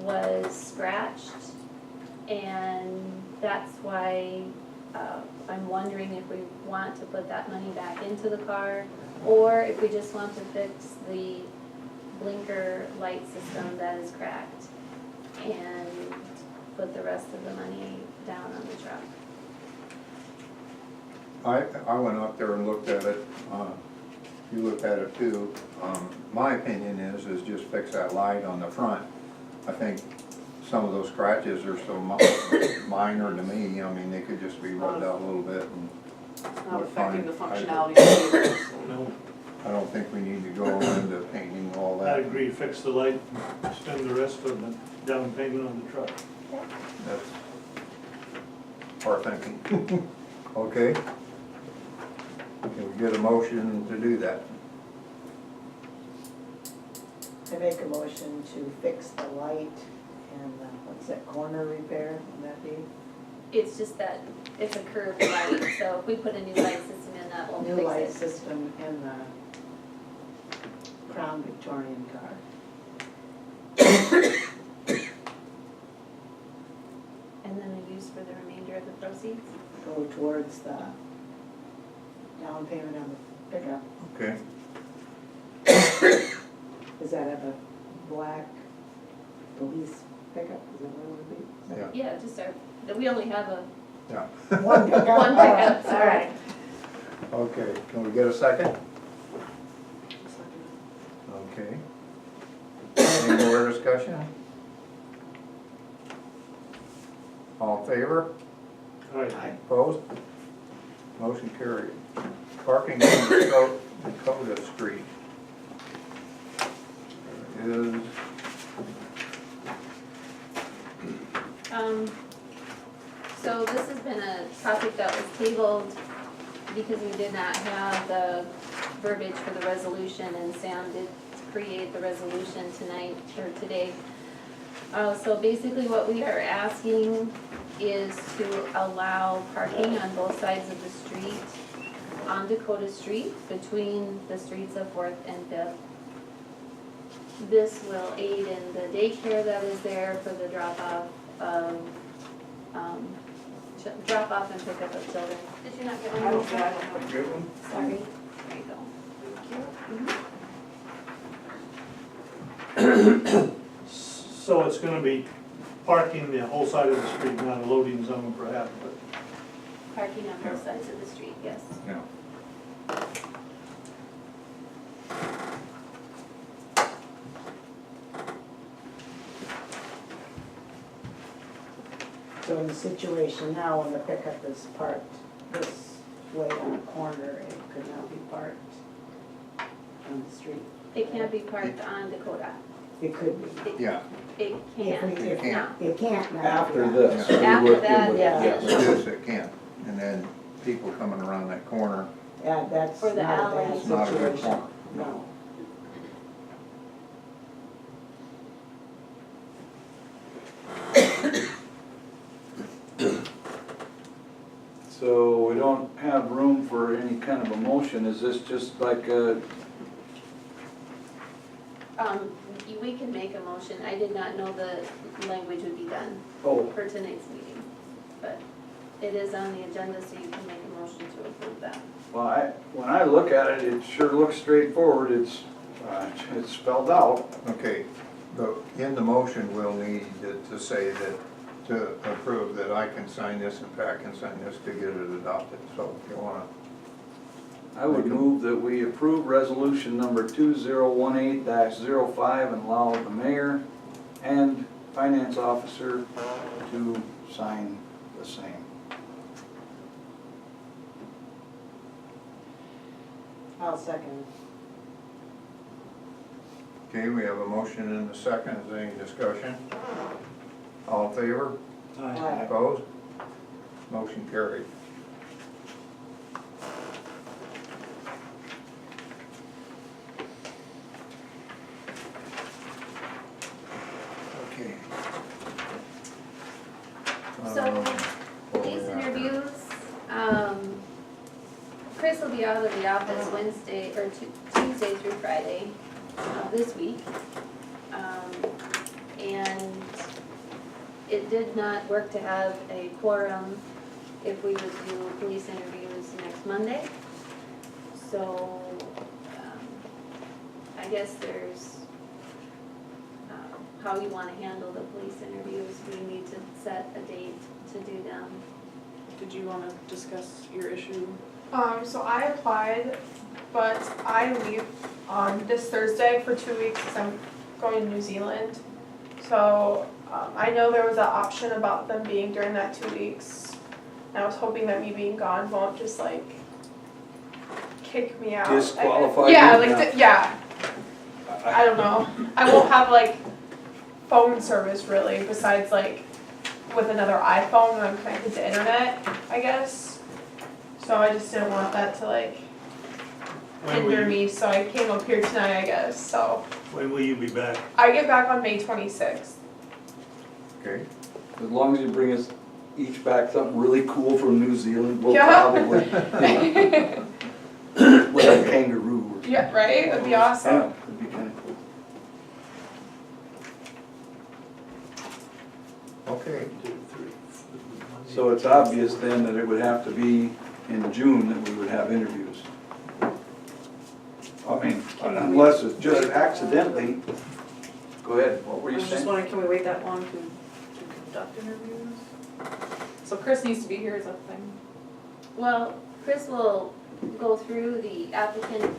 was scratched, and that's why I'm wondering if we want to put that money back into the car, or if we just want to fix the blinker light system that is cracked and put the rest of the money down on the truck. I went up there and looked at it, you looked at it too. My opinion is just fix that light on the front. I think some of those scratches are so minor to me, I mean, they could just be rubbed out a little bit and Not look affecting the fine. functionality of the vehicles. No, I don't think we need to go into painting all I that. agree, fix the light, spend the rest of the down payment on the truck. That's our thinking. Okay? Can we get a motion to do that? I make a motion to fix the light and, what's that, corner repair, would that be? It's just that it's a curved light, so if we put a new light system in, that will New fix light it. system in the Crown Victorian car. And then a use for the remainder of the proceeds. Go towards the down payment on the pickup. Okay? Is that a black police pickup, is that what it would be? Yeah. Yeah, just we only have a Yeah. One pickup? one pickup, All right. Okay, can we get a second? Okay. Any more discussion? All in favor? All right, Opposed? Motion carried. Parking on Dakota Street is, So this has been a topic that was tabled because we did not have the verbiage for the resolution, and Sam did create the resolution tonight, or today. So basically what we are asking is to allow parking on both sides of the street on Dakota Street between the streets of 4th and 5th. This will aid in the daycare that is there for the drop-off of, drop-off and pick-up of children. Did you not get one? I don't know. good one? Sorry. There you go. so it's gonna be parking the whole side of the street, not a loading zone perhaps, but Parking on both sides of the street, yes. Yeah. So in the situation now, when the pickup is parked this way on a corner, it could not be parked on the street. It can't be parked on Dakota. It could be. Yeah. It can, If we- It can't. It can't now. After this. we After would- that, it would- yeah. yes. Yes, it can. And then people coming around that corner, Yeah, that's Or not the a bad alley. It's not a good situation. park. No. So we don't have room for any kind of a motion, is this just like a, We can make a motion. I did not know the language would be done oh, for tonight's meeting, but it is on the agenda, so you can make a motion to approve that. well, when I look at it, it sure looks straightforward, it's spelled out. okay, in the motion, we'll need to say that, to approve that I can sign this and Pat can sign this to get it adopted. So if you wanna, I would move that we approve resolution number 2018-05 and allow the mayor and finance officer to sign the same. I'll second. okay, we have a motion and a second. Is there any discussion? All in favor? Aye. Opposed? Motion carried. Okay. So, What we These got? interviews, Chris will be out of the office Wednesday, or Tuesday through Friday, this week. And it did not work to have a quorum if we would do police interviews next Monday. So, I guess there's, how you wanna handle the police interviews, we need to set a date to do them. Did you wanna discuss your issue? So I applied, but I leave on this Thursday for 2 weeks because I'm going to New Zealand. So I know there was an option about them being during that 2 weeks. And I was hoping that me being gone won't just like kick me out. Disqualify Yeah, you? like yeah. I don't know. I won't have like phone service really, besides like with another iPhone when I'm connected to internet, I guess. So I just didn't want that to like When will hinder you- me, so I came up here tonight, I guess. So When will you be back? I get back on May 26th. Okay. As long as you bring us each back something really cool from New Zealand, we'll Yeah. probably, like a kangaroo or. Yeah, right? That'd be awesome. Yeah, that'd be kinda cool. Okay. So it's obvious then that it would have to be in June that we would have interviews. I mean, unless it's just accidentally. Go ahead, what were I you was just saying? wondering, can we wait that long to conduct interviews? So Chris needs to be here, is that the thing? Well, Chris will go through the applications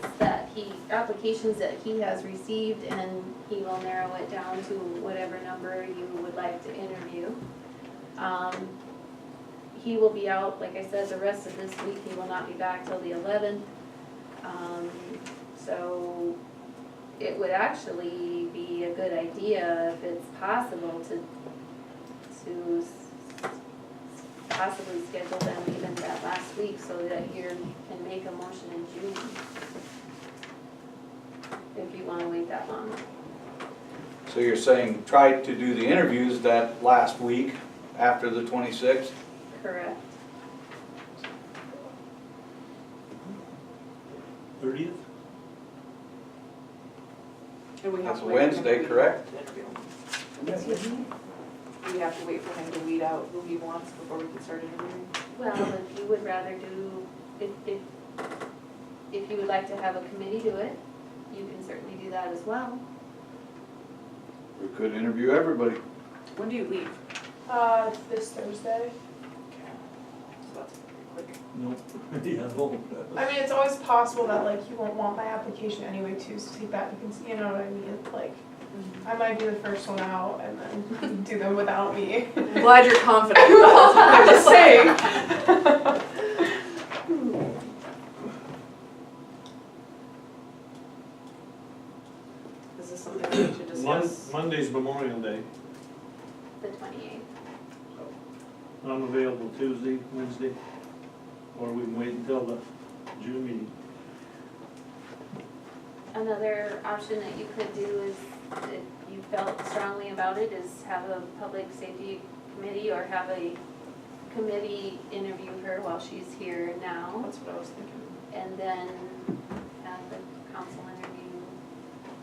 that he has received, and he will narrow it down to whatever number you would like to interview. He will be out, like I said, the rest of this week. He will not be back till the 11th. So it would actually be a good idea, if it's possible, to possibly schedule them even that last week so that you can make a motion in June. If you wanna wait that long. So you're saying try to do the interviews that last week after the 26th? Correct. 30th? And we have That's to a wait for him to Wednesday, weed correct? out the interview. Excuse me? We have to wait for him to weed out who he wants before we can start interviewing. Well, if you would rather do, if you would like to have a committee do it, you can certainly do that as well. We could interview everybody. When do you leave? This Thursday. So that's pretty quick. Nope. Yeah, no. I mean, it's always possible that like you won't want my application anyway too, so take that into you know what I mean? Like, I might be the first one out and then do them without me. I'm glad you're confident. I'm just saying. Is this something we should discuss? Monday's Memorial Day. The 28th. I'm available Tuesday, Wednesday, or we can wait until the June meeting. Another option that you could do is, if you felt strongly about it, is have a public safety committee or have a committee interview her while she's here now, That's what I was thinking. and then have the council interview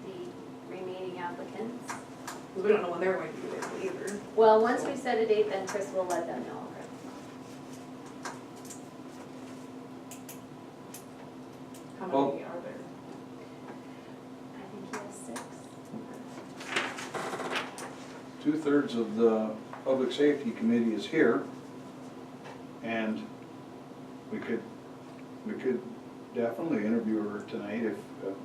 the remaining applicants. Because we don't know when they're going to be available either. Well, once we set a date, then Chris will let them know. How Well- many are there? I think he has 6. 2/3 of the Public Safety Committee is here. And we could definitely interview her tonight if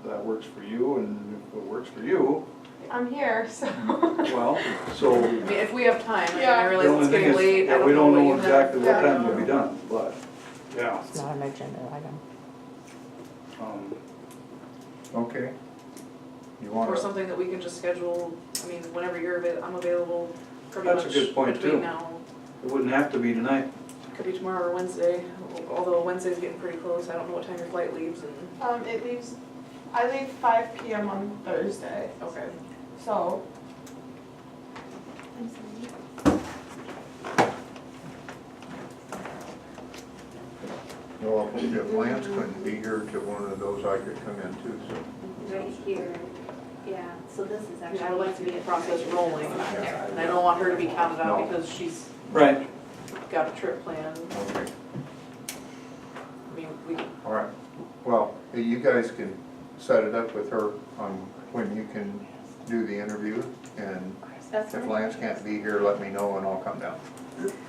that works for you, and if it works for you, I'm here, so. well, so. I mean, if we have time, I mean, Yeah. I The realize only it's thing getting is, late, I yeah, don't we know don't what know you have. exactly what Yeah. time it'll be done, but, yeah. It's not an agenda item. Okay. You Or want to, something that we can just schedule, I mean, whenever you're available, I'm available pretty That's a much good point, between too. now. It wouldn't have to be tonight. Could be tomorrow or Wednesday, although Wednesday's getting pretty close, I don't know what time your flight leaves and, It leaves, I leave 5 p.m. on Thursday, okay. so I'm sorry. Well, if Lance couldn't be here to one of those, I could come in too, so. Right here, yeah, so this is actually. I would like to get the process rolling, and I don't want her to be counted out No. because she's Right. got a trip planned. Okay, I mean, we, all right. Well, you guys can set it up with her on when you can do the interview, and That's if fine. Lance can't be here, let me know and I'll come down.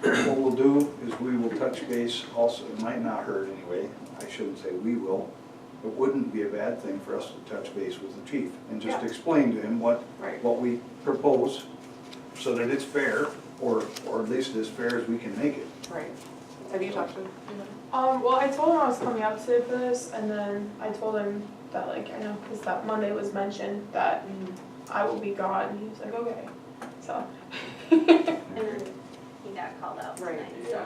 What we'll do is we will touch base also, it might not hurt anyway, I shouldn't say we will. It wouldn't be a bad thing for us to touch base with the chief and just Yeah. explain to him what right, we propose so that it's fair, or at least as fair as we can make it. right. Have you talked to him? Well, I told him I was coming out today for this, and then I told him that, like, I know, because that Monday was mentioned, that I will be gone, and he was like, okay, so. And then he got called out Right. tonight,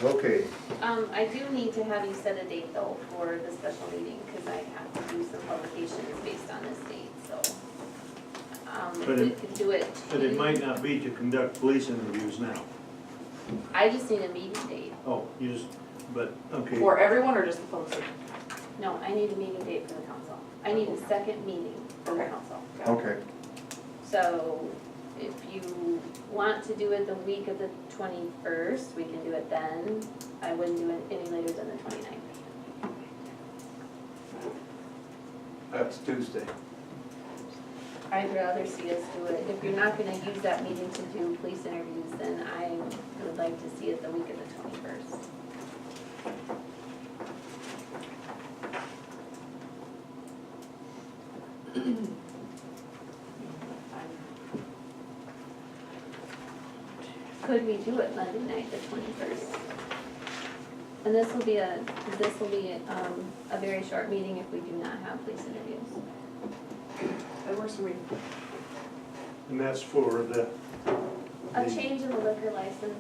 so. Okay, I do need to have you set a date though for the special meeting, because I have to do some publications based on this date, so. If But we it- could do it. But it might not be to conduct police interviews now. I just need a meeting date. Oh, you just, but, okay. For everyone or just the public safety? No, I need a meeting date for the council. I need a second meeting for the Okay. council. okay. So if you want to do it the week of the 21st, we can do it then. I wouldn't do it any later than the 29th. That's Tuesday. I'd rather see us do it. If you're not gonna use that meeting to do police interviews, then I would like to see it the week of the 21st. Could we do it Monday night, the 21st? And this will be a very short meeting if we do not have police interviews. That works for me. And that's for the, A change in the liquor license.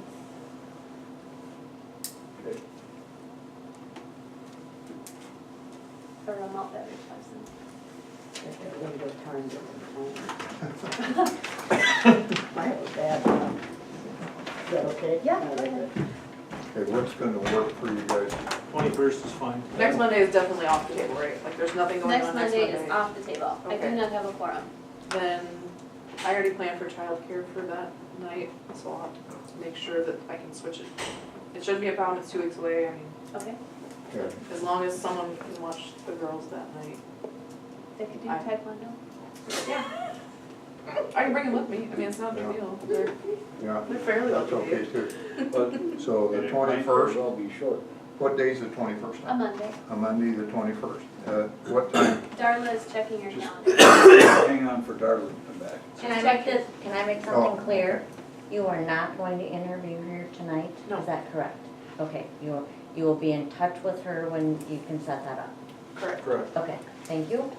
Okay. Or a malt beverage license. I have a bad one. Is that okay? Yeah, go ahead. Okay, what's gonna work for you guys? 21st is fine. Next Monday is definitely off the table, right? Like, there's nothing going Next on next Monday. Monday is off the table. I do Okay. not have a quorum. Then, I already planned for childcare for that night, so I'll have to make sure that I can switch it. It shouldn't be a problem, it's 2 weeks away, I mean, Okay. Okay. as long as someone can watch the girls that night. They could do I- taekwondo. Yeah. I can bring them with me, I mean, it's not a big deal, they're Yeah, fairly well that's okay behaved. too. But So the 21st, I'll be short. what day's the 21st? A Monday. A Monday, the 21st. What time? Darla is checking her Just- calendar. Hang on for Darla to come back. Can I Check make this. Can I make Oh. something clear? You are not going to interview her tonight? No. Is that correct? Okay, you will be in touch with her when you can set that up. Correct, Correct. Okay, thank you.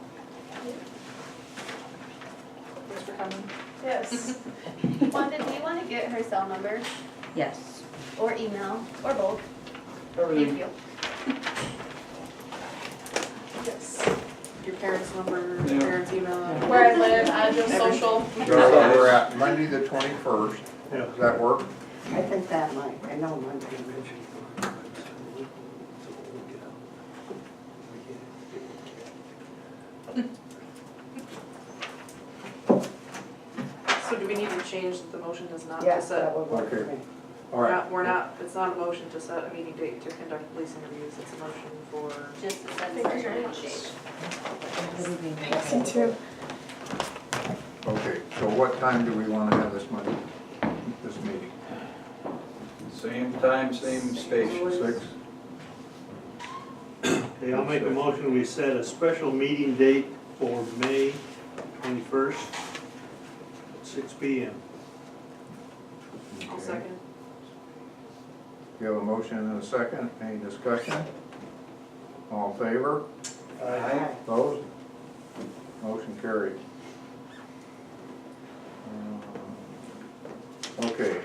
thanks for coming. Yes. Wanda, do you want to get her cell number Yes. or email or both? Everything. Thank you. Yes. Your parents' number, Yeah. your parents' email. Where I live, address, social. So we're at Monday, the 21st. Yeah. Does that work? I think that might, I know Monday. So do we need to change that the motion is not to Yes, set? that would work for Okay. me. All right. We're not, it's not a motion to set a meeting date to conduct police interviews, it's a motion for. Just to set a Thank you special very meeting much. date. Me too. Okay, so what time do we want to have this meeting? Same time, same station. 6? Okay, I'll make a motion, we set a special meeting date for May 21st at 6 p.m. I'll second. You have a motion and a second. Any discussion? All in favor? Aye. Opposed? Motion carried. Okay,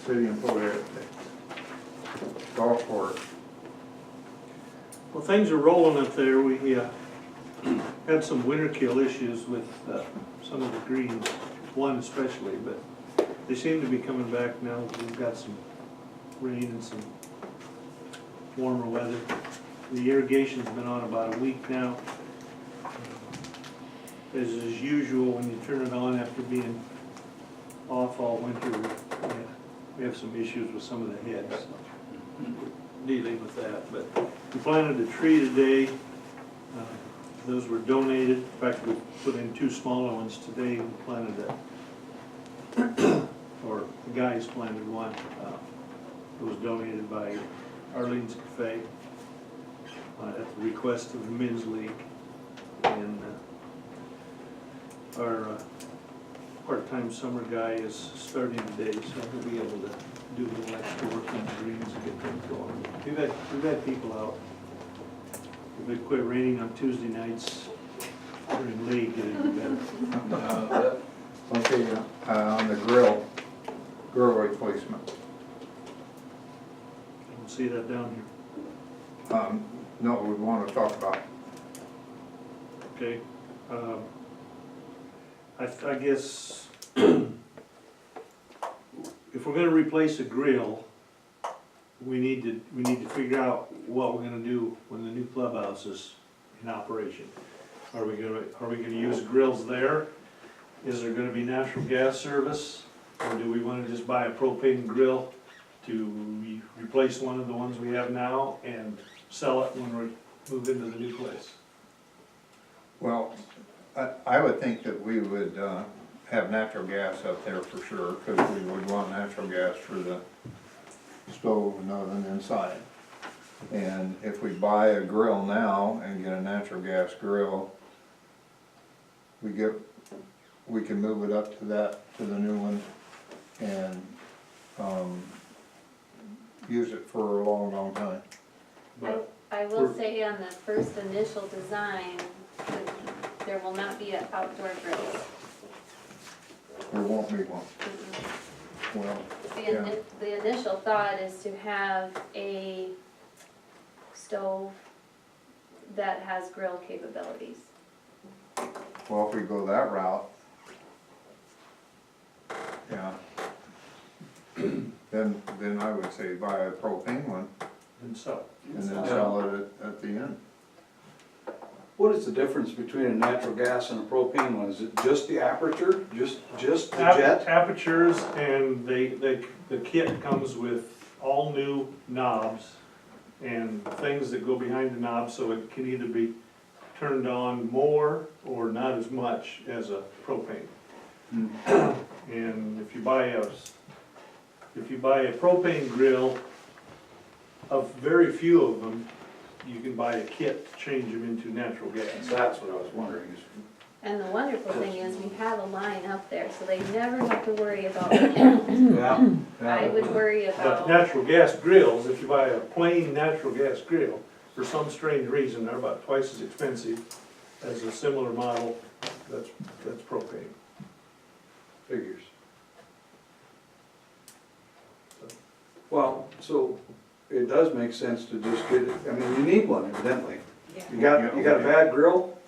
city employee update. Golf course. Well, things are rolling up there. We had some winter kill issues with some of the greens. one especially, but they seem to be coming back now. We've got some rain and some warmer weather. The irrigation's been on about a week now. As is usual, when you turn it on after being off all winter, we have some issues with some of the heads. So we're dealing with that, but we planted a tree today. Those were donated. In fact, we put in 2 smaller ones today. We planted or the guys planted one. It was donated by Arlene's Cafe at the request of the Men's League. And our part-time summer guy is starting today, so he'll be able to do a little extra work on the greens and get things going. We've had people out. If it quit raining on Tuesday nights during league, it'd be better. Okay, on the grill replacement. I don't see that down here. No, we want to talk about, Okay. I guess if we're gonna replace a grill, we need to figure out what we're gonna do when the new clubhouse is in operation. Are we gonna use grills there? Is there gonna be natural gas service? Or do we wanna just buy a propane grill to replace one of the ones we have now and sell it when we move into the new place? well, I would think that we would have natural gas up there for sure, because we would want natural gas for the stove and oven inside. And if we buy a grill now and get a natural gas grill, we can move it up to the new one, and use it for a long, long time. I will say on the first initial design, there will not be an outdoor grill. There won't be one. Well, yeah. The initial thought is to have a stove that has grill capabilities. Well, if we go that route, yeah, then I would say buy a propane one And so, and then sell it at the end. What is the difference between a natural gas and a propane one? Is it just the aperture, just the jet? apertures, and the kit comes with all new knobs and things that go behind the knob, so it can either be turned on more or not as much as a propane. And if you buy a propane grill, of very few of them, you can buy a kit to change them into natural gas. That's what I was wondering. And the wonderful thing is we have a line up there, so they never have to worry about mechanical. I would worry But about, natural gas grills, if you buy a plain natural gas grill, for some strange reason, they're about twice as expensive as a similar model that's propane. Figures. Well, so it does make sense to just get it, I mean, you need one evidently. You got a bad grill?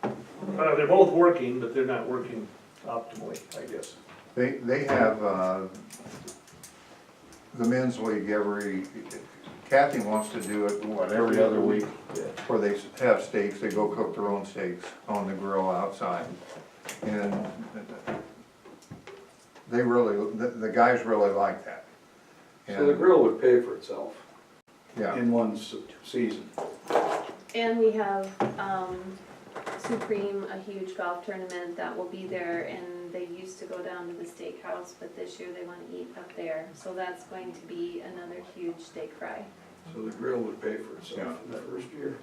They're both working, but they're not working optimally, I guess. They have, the men's league Kathy wants to do it, every other week, where they have steaks, they go cook their own steaks on the grill outside. And they really, the guys really like that. So the grill would pay for itself Yeah, in one season. and we have, Supreme, a huge golf tournament that will be there, and they used to go down to the steakhouse, but this year they wanna eat up there, so that's going to be another huge steak fry. So the grill would pay for itself in the first year.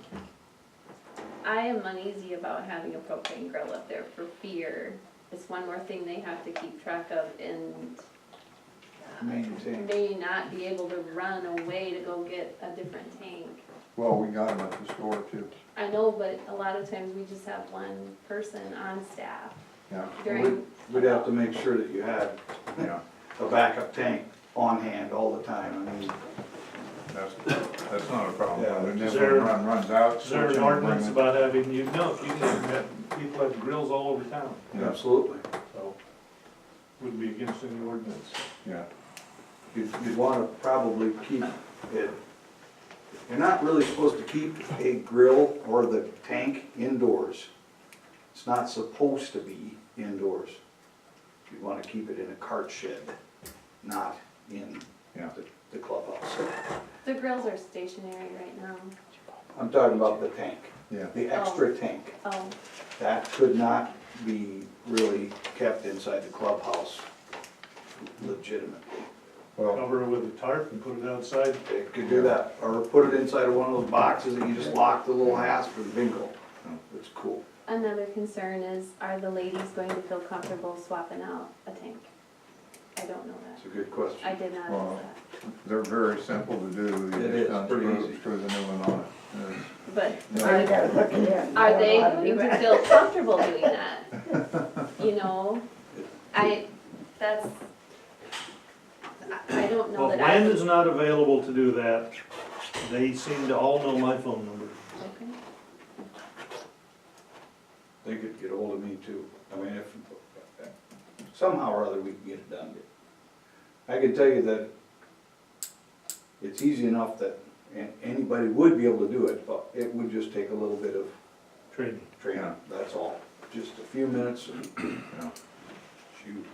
I am uneasy about having a propane grill up there for fear. It's one more thing they have to keep track of and Maintain. may not be able to run away to go get a different tank. well, we got them at the store too, I know, but a lot of times we just have one person on staff yeah, during. We'd have to make sure that you had yeah, a backup tank on hand all the time. I mean, that's not a problem. Yeah. And then Is when there- the run runs out. Is there switch an in and ordinance bring it. about having, you can have, people have grills all over town, Yeah. absolutely. so. Would be against any ordinance. Yeah. You'd wanna probably keep it, you're not really supposed to keep a grill or the tank indoors. It's not supposed to be indoors. You wanna keep it in a cart shed, not in Yeah. the clubhouse. The grills are stationary right now. I'm talking about the tank, Yeah. the extra tank. Oh, That could not be really kept inside the clubhouse legitimately. Well, Cover it with a tarp and put it outside. They could do that, or put it inside of one of those boxes that you just lock the little hasp and bingo. It's cool. another concern is, are the ladies going to feel comfortable swapping out a tank? I don't know It's that. a good question. I did not Well, ask that. they're very simple to do. You It is, just pretty unscrew- easy. Screw the new one on it. But So you gotta hook it in. I are don't they know how to do going to that. feel comfortable doing that? You know, that's, I don't know Well, if that I land would. is not available to do that, they seem to all know my phone number. Okay. They could get ahold of me too. I mean, if, somehow or other we can get it done. I can tell you that it's easy enough that anybody would be able to do it, but it would just take a little bit of Training. training, that's all. Just a few minutes and, shoot.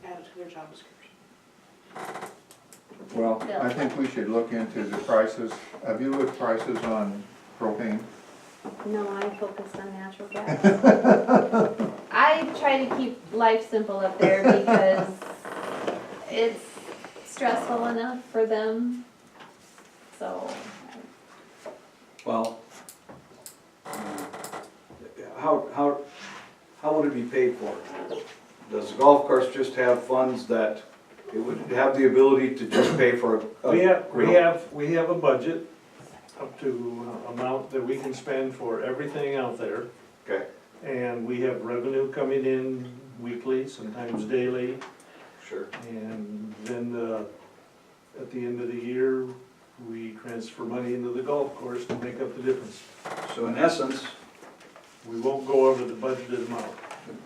Add it to their job description. Well, I think we should look into the prices. Have you looked prices on propane? No, I focus on natural gas. I try to keep life simple up there because it's stressful enough for them, so. Well, how would it be paid for? Does the golf course just have funds that it would have the ability to just pay for a We have a budget up to amount that we can spend for everything out there. Okay, And we have revenue coming in weekly, sometimes daily. sure. And then, at the end of the year, we transfer money into the golf course to make up the difference. So in essence, We won't go over the budgeted amount.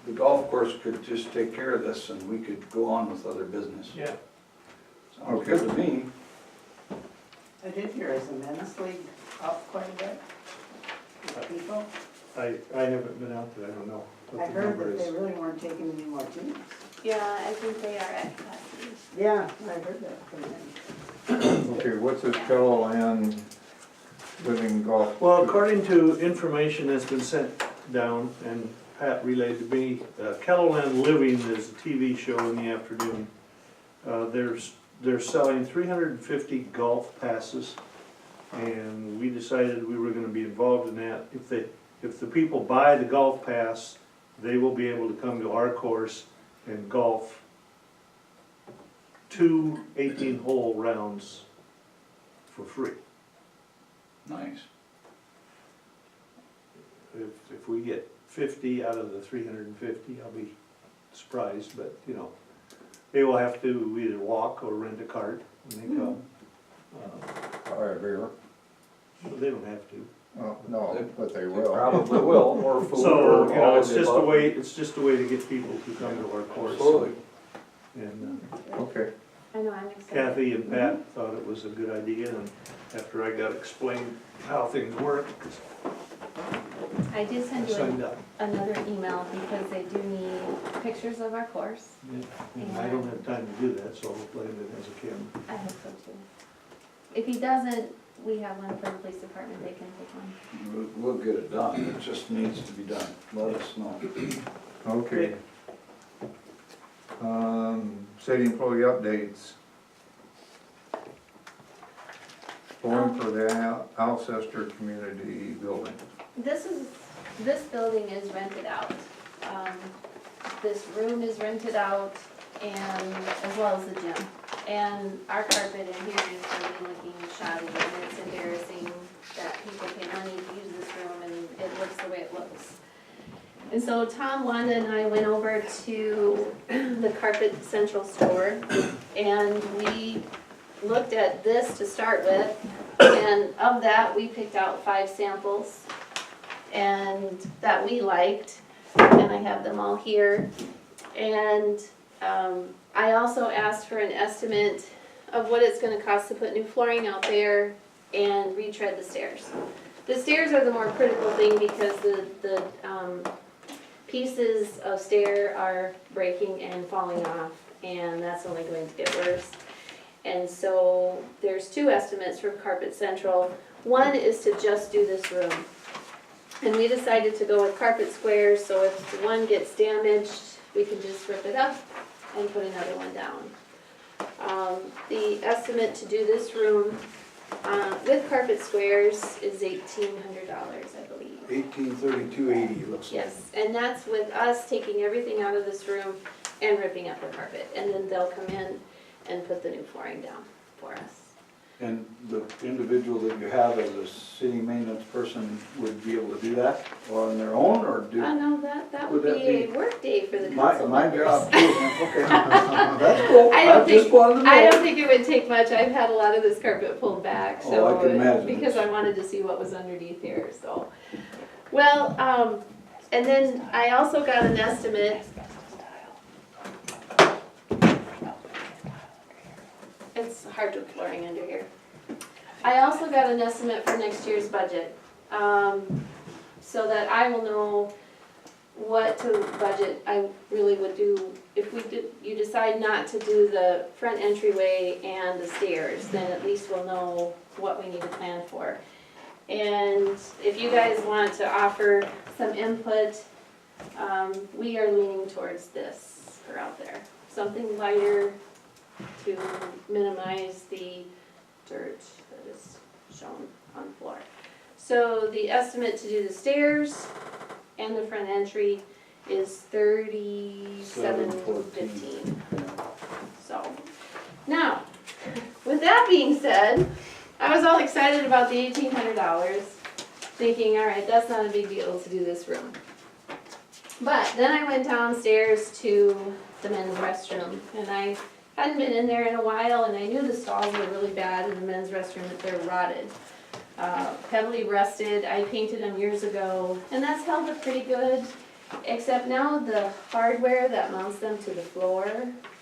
the golf course could just take care of this and we could go on with other business. Yeah. Sounds good to me. I did hear, is the men's league up quite a bit? With people? I haven't been out there, I don't know I what the heard number that they is. really weren't taking any more teams. Yeah, I think they are at capacity. Yeah, I heard that from them. Okay, what's this Kettleland Living Golf? Well, according to information that's been sent down, and Pat relayed to me, Kettleland Living is a TV show in the afternoon. They're selling 350 golf passes, and we decided we were gonna be involved in that. If the people buy the golf pass, they will be able to come to our course and golf 2 18-hole rounds for free. Nice. If we get 50 out of the 350, I'll be surprised, but, you know, they will have to either walk or rent a cart when they come. Buy a beer? They don't have to. Oh, no, but they They will. probably will, or food, So, or you know, all it's of the just a above. way, it's just a way to get people to come to our course. Absolutely. And Okay. I know, I'm excited. Kathy and Pat thought it was a good idea, and after I got explained how things work, I did I send you signed up. another email because they do need pictures of our course. And I don't have time to do that, so Landon has a camera. I hope so too. If he doesn't, we have one for the police department, they can take one. We'll get it done, it just needs to be done, let us know. Okay. City employee updates. Going for the Alcester Community Building. This building is rented out. This room is rented out and, as well as the gym. And our carpet in here is really looking shoddy, and it's embarrassing that people pay money to use this room and it looks the way it looks. And so Tom, Wanda, and I went over to the Carpet Central store, and we looked at this to start with, and of that, we picked out 5 samples, and that we liked, and I have them all here. And I also asked for an estimate of what it's gonna cost to put new flooring out there and retread the stairs. The stairs are the more critical thing because the pieces of stair are breaking and falling off, and that's only going to get worse. And so there's two estimates from Carpet Central. One is to just do this room. And we decided to go with carpet squares, so if one gets damaged, we can just rip it up and put another one down. The estimate to do this room with carpet squares is $1,800, I believe. 1832.80 looks like. Yes, and that's with us taking everything out of this room and ripping up the carpet. And then they'll come in and put the new flooring down for us. And the individual that you have as a city maintenance person would be able to do that on their own, or do? No, that would Would that be a be- work day for the My council members. job too, okay. That's cool, I don't I just think- wanted to know. I don't think it would take much. I've had a lot of this carpet pulled back, so. Oh, I can imagine. Because I wanted to see what was underneath here, so. Well, and then I also got an estimate. It's hard with flooring under here. I also got an estimate for next year's budget, so that I will know what to budget I really would do. If you decide not to do the front entryway and the stairs, then at least we'll know what we need to plan for. And if you guys want to offer some input, we are leaning towards this for out there. Something lighter to minimize the dirt that is shown on the floor. So the estimate to do the stairs and the front entry is $37.15. So, now, with that being said, I was all excited about the $1,800, thinking, all right, that's not a big deal to do this room. But then I went downstairs to the men's restroom, and I hadn't been in there in a while, and I knew the stalls were really bad in the men's restroom, that they're rotted. Heavily rusted. I painted them years ago, and that's held up pretty good, except now the hardware that mounts them to the floor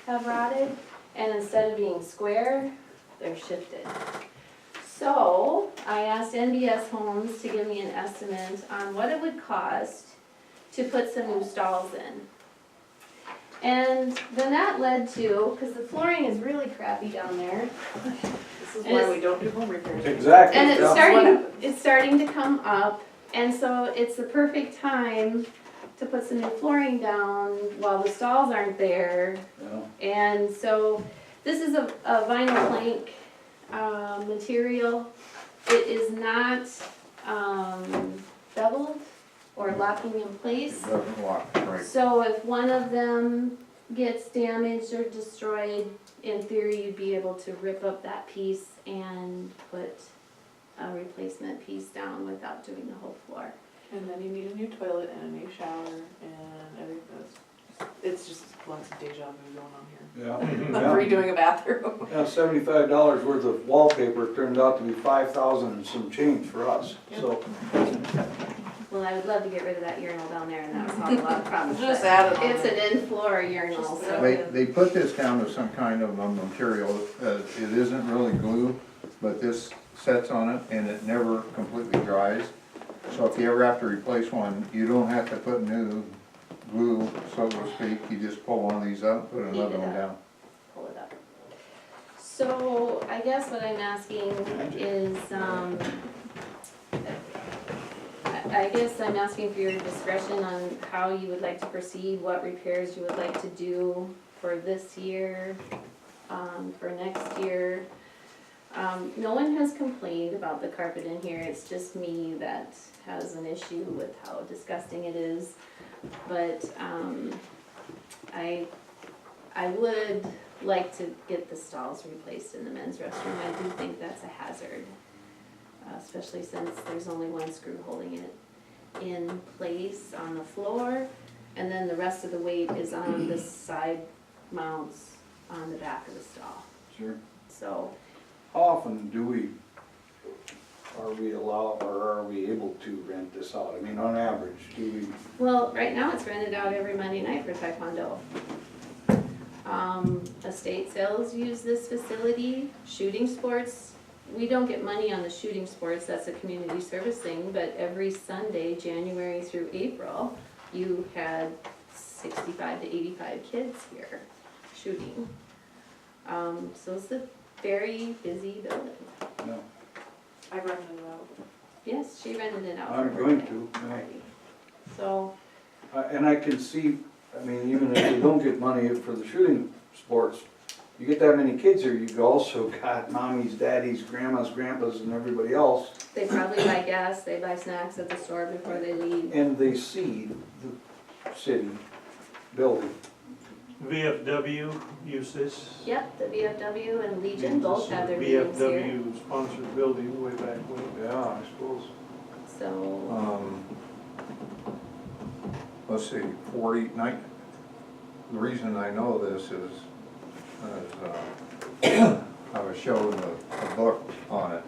have rotted, and instead of being square, they're shifted. So I asked NBS Homes to give me an estimate on what it would cost to put some new stalls in. And then that led to, because the flooring is really crappy down there. This is why we don't do home repairs. Exactly. And it's yeah. starting to come up, and so it's the perfect time to put some new flooring down while the stalls aren't there. Yeah. And so this is a vinyl plank material. It is not beveled or locking in place. It doesn't lock, right. So if one of them gets damaged or destroyed, in theory, you'd be able to rip up that piece and put a replacement piece down without doing the whole floor. And then you need a new toilet and a new shower and everything. It's just lots of deja vu going on here. Yeah. Of redoing a bathroom. Yeah, $75 worth of wallpaper turned out to be 5,000 and some change for us, so. Well, I would love to get rid of that urinal down there, and that would solve a lot of problems. Just but add it on It's there. an in-floor urinal, so. They put this down to some kind of a material, it isn't really glue, but this sets on it and it never completely dries. So if you ever have to replace one, you don't have to put new glue, so to speak, you just pull one of these up, put another one down. Pull it up. So I guess what I'm asking is, I guess I'm asking for your discretion on how you would like to proceed, what repairs you would like to do for this year, for next year. No one has complained about the carpet in here, it's just me that has an issue with how disgusting it is. But, I would like to get the stalls replaced in the men's restroom. I do think that's a hazard, especially since there's only one screw holding it in place on the floor, and then the rest of the weight is on the side mounts on the back of the stall. Sure. So, How often are we allowed, or are we able to rent this out? I mean, on average, do we? well, right now it's rented out every Monday night for Taekwondo. Estate sales use this facility, shooting sports. We don't get money on the shooting sports, that's a community service thing, but every Sunday, January through April, you had 65 to 85 kids here shooting. So it's a very busy building. No, I rented it out. Yes, she rented it out. I'm for going birthday to, yeah. party. So, And I can see, I mean, even if you don't get money for the shooting sports, you get that many kids here, you've also got mommies, daddies, grandmas, grandpas, and everybody else, they probably buy gas, they buy snacks at the store before they leave. and they see the city building. VFW use this. Yep, the VFW and Legion both have their meetings here, VFW sponsored building way back when. Yeah, I suppose. so, Let's see, 49, the reason I know this is, I was shown a book on it.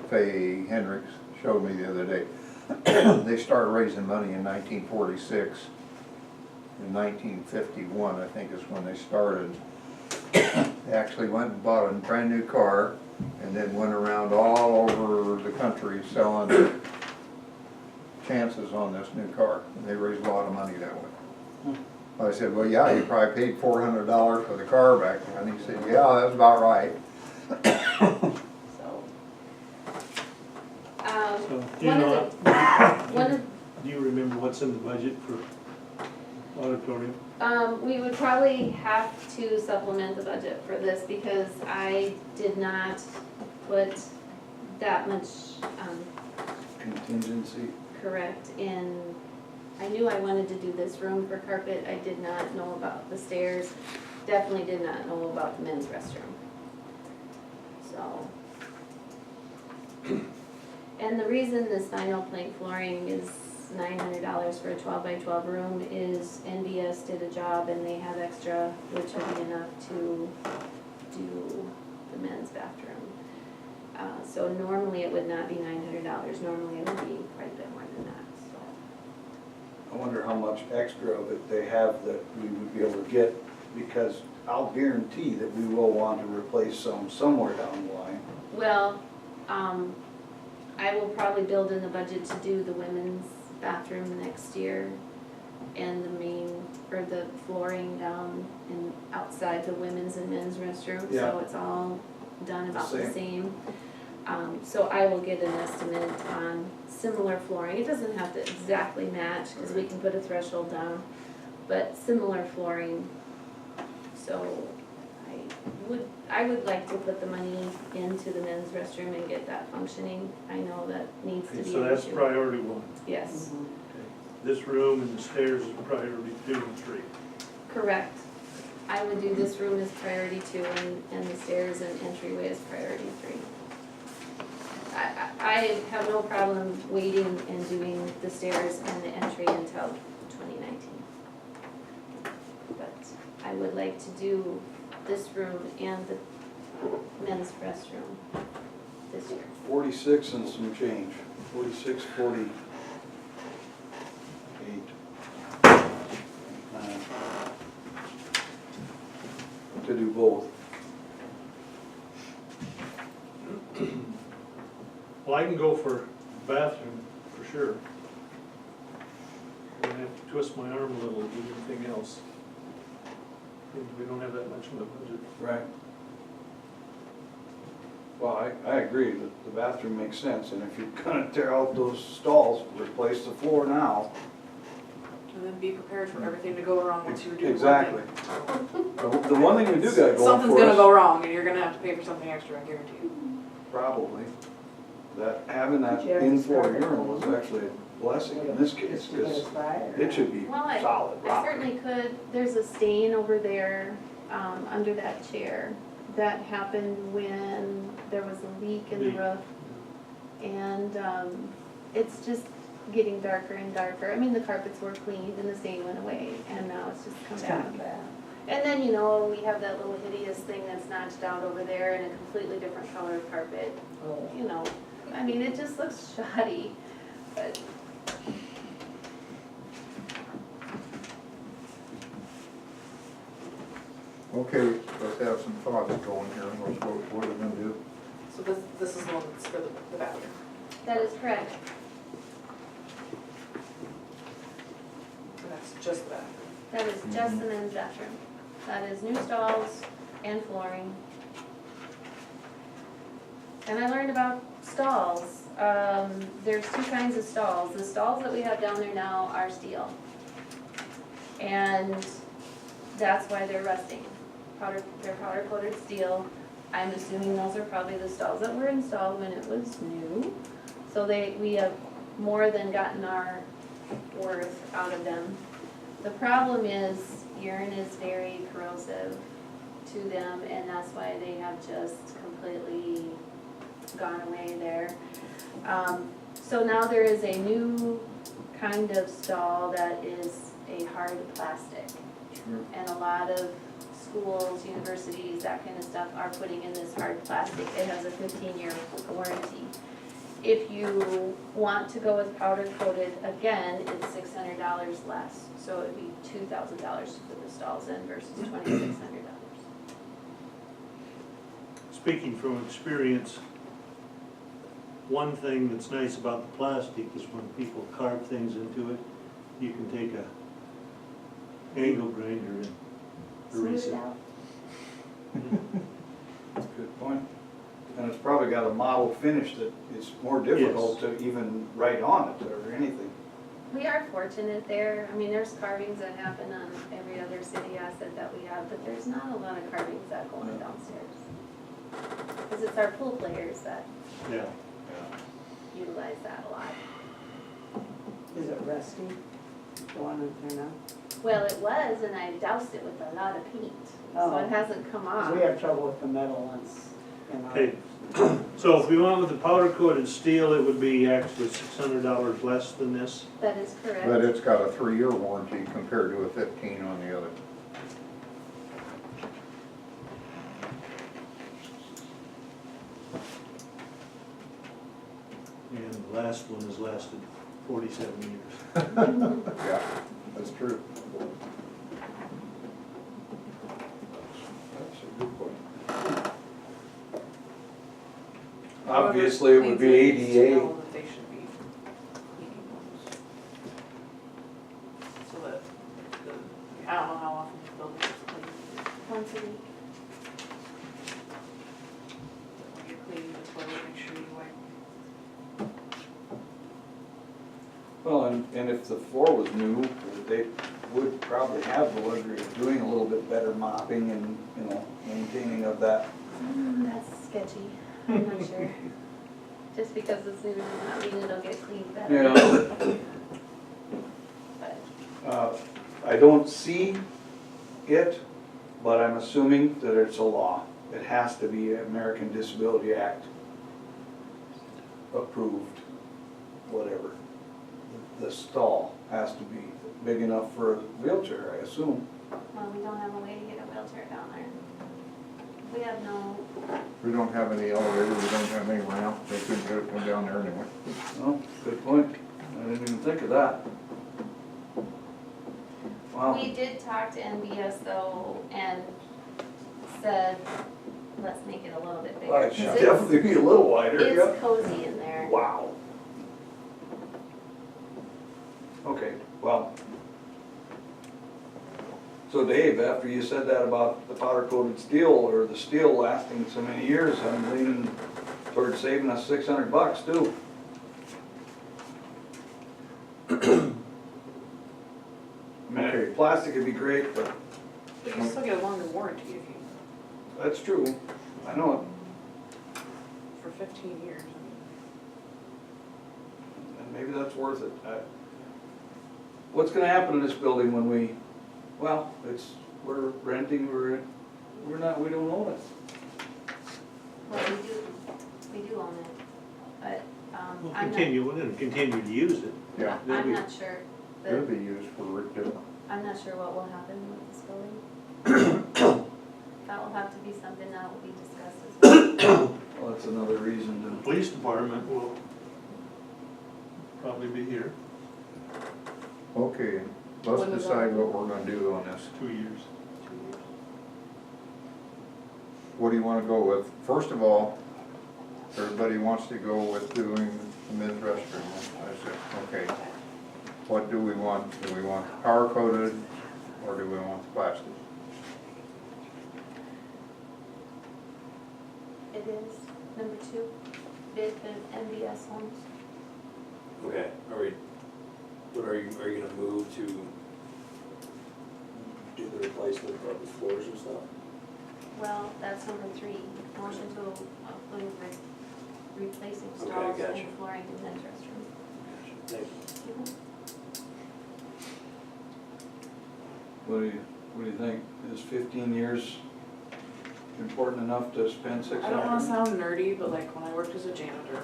Faye Hendricks showed me the other day. They started raising money in 1946. In 1951, I think is when they started. They actually went and bought a brand new car and then went around all over the country selling chances on this new car. And they raised a lot of money that way. I said, well, yeah, you probably paid $400 for the car back then. He said, yeah, that's about right. so. So, do you One know, of the, one of, do you remember what's in the budget for auditorium? we would probably have to supplement the budget for this because I did not put that much, Contingency. correct in. I knew I wanted to do this room for carpet, I did not know about the stairs, definitely did not know about the men's restroom. So. And the reason this vinyl plank flooring is $900 for a 12 by 12 room is NBS did a job and they have extra, which would be enough to do the men's bathroom. So normally it would not be $900, normally it would be quite a bit more than that, so. I wonder how much extra of it they have that we would be able to get, because I'll guarantee that we will want to replace some somewhere down the line. Well, I will probably build in the budget to do the women's bathroom next year and the main, or the flooring down and outside the women's and men's restrooms, Yeah. so it's all done about the Same. same. So I will get an estimate on similar flooring, it doesn't have to exactly match, cause we can put a threshold down, but similar flooring. So I would like to put the money into the men's restroom and get that functioning, I know that needs to be an issue. So that's priority one. Yes, This room and the stairs is priority 2 and 3. correct. I would do this room as priority 2 and the stairs and entryway as priority 3. I have no problem waiting and doing the stairs and the entry until 2019. But I would like to do this room and the men's restroom this year. 46 and some change, 46, 48. To do both. Well, I can go for bathroom, for sure. I'm gonna have to twist my arm a little to do anything else. We don't have that much in the budget. Right. Well, I agree that the bathroom makes sense, and if you're gonna tear out those stalls, replace the floor now. And then be prepared for everything to go wrong once you do one Exactly. thing. The one thing we do got going for us. Something's gonna go wrong and you're gonna have to pay for something extra, I guarantee you. Probably. That, having that Did you in-floor start it? urinal was actually a blessing in this case, because it should be Well, solid I rock. certainly could, there's a stain over there, under that chair. That happened when there was a leak in the Leak. roof. And, it's just getting darker and darker. I mean, the carpets were cleaned and the stain went away, and now it's just come back. And then, you know, we have that little hideous thing that's notched out over there in a completely different color carpet. You know, I mean, it just looks shoddy, but. Okay, let's have some thoughts going here, let's go, what are we gonna do? So this is the one that's for the bathroom. That is correct. And that's just the bathroom. That is just the men's bathroom. That is new stalls and flooring. And I learned about stalls. There's two kinds of stalls. The stalls that we have down there now are steel. And that's why they're rusting. They're powder coated steel. I'm assuming those are probably the stalls that were installed when it was new. So we have more than gotten our worth out of them. The problem is urine is very corrosive to them, and that's why they have just completely gone away there. So now there is a new kind of stall that is a hard plastic. And a lot of schools, universities, that kind of stuff are putting in this hard plastic. It has a 15-year warranty. If you want to go with powder coated, again, it's $600 less. So it'd be $2,000 to put the stalls in versus $2,600. Speaking from experience, one thing that's nice about the plastic is when people carve things into it, you can take a angle grinder and erase Smooth it. out. That's a good point. And it's probably got a model finish that is more difficult to even write on it or anything. We are fortunate there. I mean, there's carvings that happen on every other city asset that we have, but there's not a lot of carvings that go on downstairs. Because it's our pool players that Yeah. utilize that a lot. Is it rusty, the one in there now? Well, it was, and I doused it with a lot of paint, so Oh. it hasn't come 'Cause off. we have trouble with the metal ones in our. Okay, so if we went with the powder coated steel, it would be actually $600 less than this. That is correct. But it's got a 3-year warranty compared to a 15 on the other. And the last one has lasted 47 years. Yeah, that's true. That's a good point. Obviously, it would be Whoever cleans it needs to ADA. know that they should be cleaning those. So that, I don't know how often the building is cleaned. Once a week. When you're cleaning the toilet, make sure you wipe. Well, and if the floor was new, they would probably have the luxury of doing a little bit better mopping and, you know, maintaining of that. That's sketchy. I'm not sure. Just because it's new does not mean it'll get cleaned better. Yeah. But I don't see it, but I'm assuming that it's a law. It has to be American Disability Act approved, whatever. The stall has to be big enough for a wheelchair, I assume. well, we don't have a way to get a wheelchair down there. We have no, We don't have any elevator, we don't have any ramp, they couldn't get it come down there anyway. Oh, good point. I didn't even think of that. Wow. we did talk to NBS though and said, let's make it a little bit bigger. Well, it should 'cause it's- definitely be a little wider, yeah. It's cozy in there. Wow. Okay, well. So Dave, after you said that about the powder coated steel or the steel lasting so many years, I'm leaning towards saving us $600 too. I mean, Okay. plastic would be great, but But you still get a longer warranty if you, that's true. I know it. for 15 years. And maybe that's worth it. What's gonna happen in this building when we, well, we're renting, we don't own it. Well, we do own it, but, We're I'm not, gonna continue to use it. Yeah, I'm not sure. it'll be used for different. I'm not sure what will happen with this building. That will have to be something that will be discussed as well. Well, that's another reason The to, police department will probably be here Okay, let's decide what we're gonna do on this. 2 years. what do you wanna go with? First of all, everybody wants to go with doing the men's restroom. I said, okay. What do we want? Do we want powder coated or do we want plastic? It is number 2, bid from MBS Homes. Okay, are you gonna move to do the replacement of the floors and stuff? Well, that's number 3, motion to approve replacing Okay, stalls gotcha. and flooring in men's restroom. Thank you. What do you think? Is 15 years important enough to spend $600? I don't wanna sound nerdy, but like when I worked as a janitor,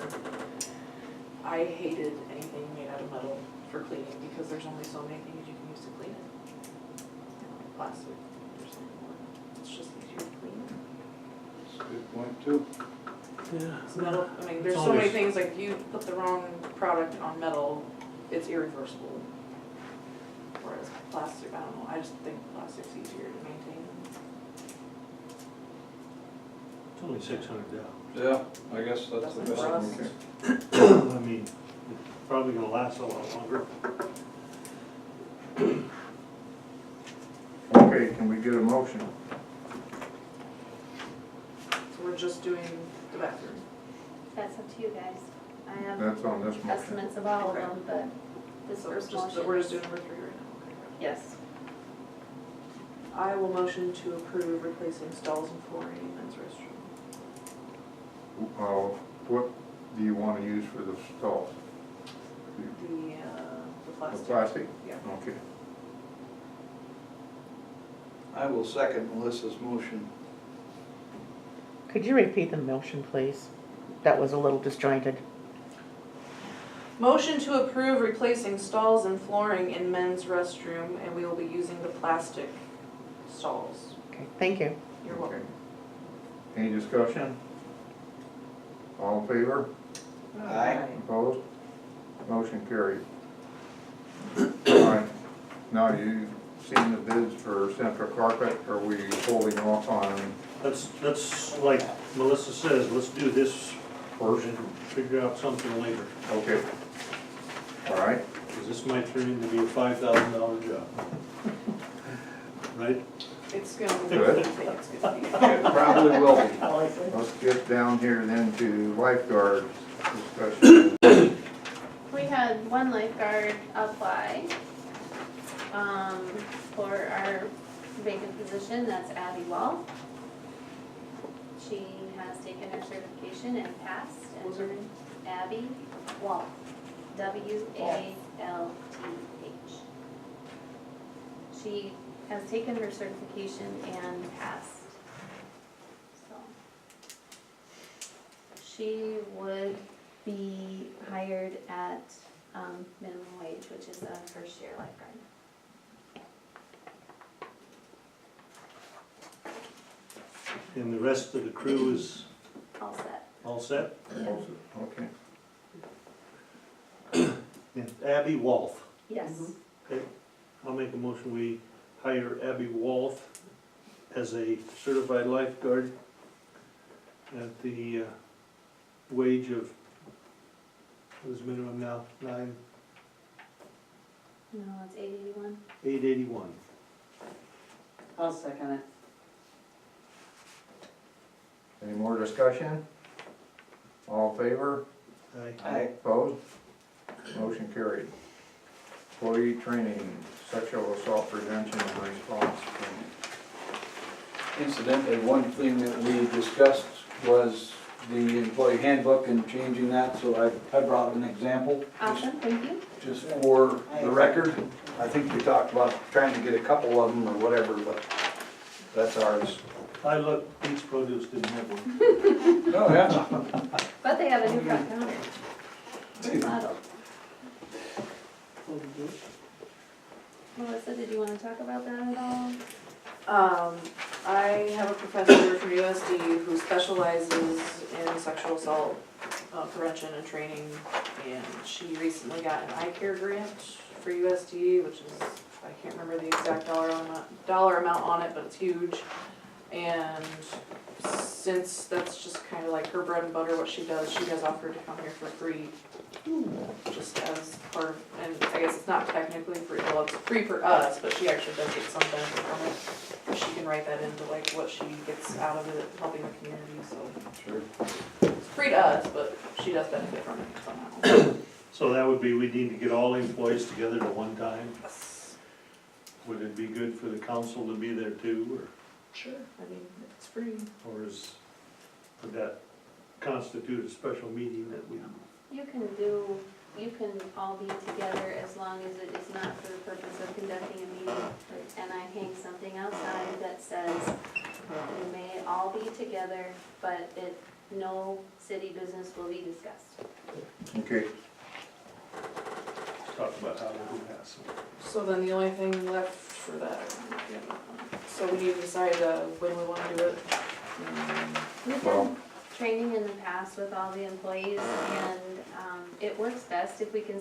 I hated anything made out of metal for cleaning because there's only so many things you can use to clean it. Plastic or something more. It's just easier to clean. That's a good point too. Yeah. It's metal, I mean, there's It's so many always- things, like if you put the wrong product on metal, it's irreversible. Whereas plastic, I don't know, I just think plastic's easier to maintain. It's only $600. Yeah, I guess that's the That's best. for us. Okay. I mean, it's probably gonna last a lot longer. Okay, can we get a motion? So we're just doing the bathroom. That's up to you guys. I have That's on this motion. estimates of all of Okay. them, but this So first just, motion. we're just doing number 3 right now. Okay. Yes. I will motion to approve replacing stalls and flooring in men's restroom. What do you wanna use for the stalls? The The plastic. plastic? Yeah. Okay. I will second Melissa's motion. Could you repeat the motion, please? That was a little disjointed. Motion to approve replacing stalls and flooring in men's restroom, and we will be using the plastic stalls. Okay, thank you. You're welcome. Any discussion? All in favor? Aye. Opposed? Motion carried. Alright, now you've seen the bids for central carpet, are we holding off on That's like Melissa says, let's do this first? and figure out something later. Okay. Alright, Because this might turn into be a $5,000 job. Right? It's gonna be, Good. it's gonna be. It probably will be. let's get down here then to lifeguard discussion. We had one lifeguard apply for our vacant position, that's Abby Wall. She has taken her certification and passed, and Who's her name? Abby Wall, W-A-L-T-H. She has taken her certification and passed. So she would be hired at minimum wage, which is a first year lifeguard. And the rest of the crew is All set. all set? Okay. And Abby Wolf. Yes. Okay, I'll make a motion, we hire Abby Wolf as a certified lifeguard at the wage of, what is minimum now, No, it's 881. $881. I'll second it. Any more discussion? All in favor? Aye. Opposed? Motion carried. Employee training, sexual assault prevention and response training. Incidentally, one thing that we discussed was the employee handbook and changing that, so I brought an example. Awesome, thank you. Just for the record. I think we talked about trying to get a couple of them or whatever, but that's ours. I looked, Pete's Produce didn't have one. Oh, yeah. But they have a new front counter. Model. Melissa, did you want to talk about that at all? I have a professor from USD who specializes in sexual assault prevention and training, and she recently got an eye care grant for USD, which is, I can't remember the exact dollar amount on it, but it's huge. And since that's just kind of like her bread and butter, what she has offered to come here for free. Just as part of, and I guess it's not technically free, well, it's free for us, but she actually does get some benefit from it. If she can write that into like what she gets out of it, helping the community, so. Sure. It's free to us, but she does benefit from it somehow. So that would be, we need to get all the employees together at one time. Would it be good for the council to be there too, Sure. I mean, it's free. would that constitute a special meeting that we? You can all be together as long as it is not for the purpose of conducting a meeting. And I hang something outside that says, you may all be together, but no city business will be discussed. Okay, Talk about how to do that. So then the only thing left for that, so we need to decide when we want to do it. We've Well- done training in the past with all the employees, and it works best if we can,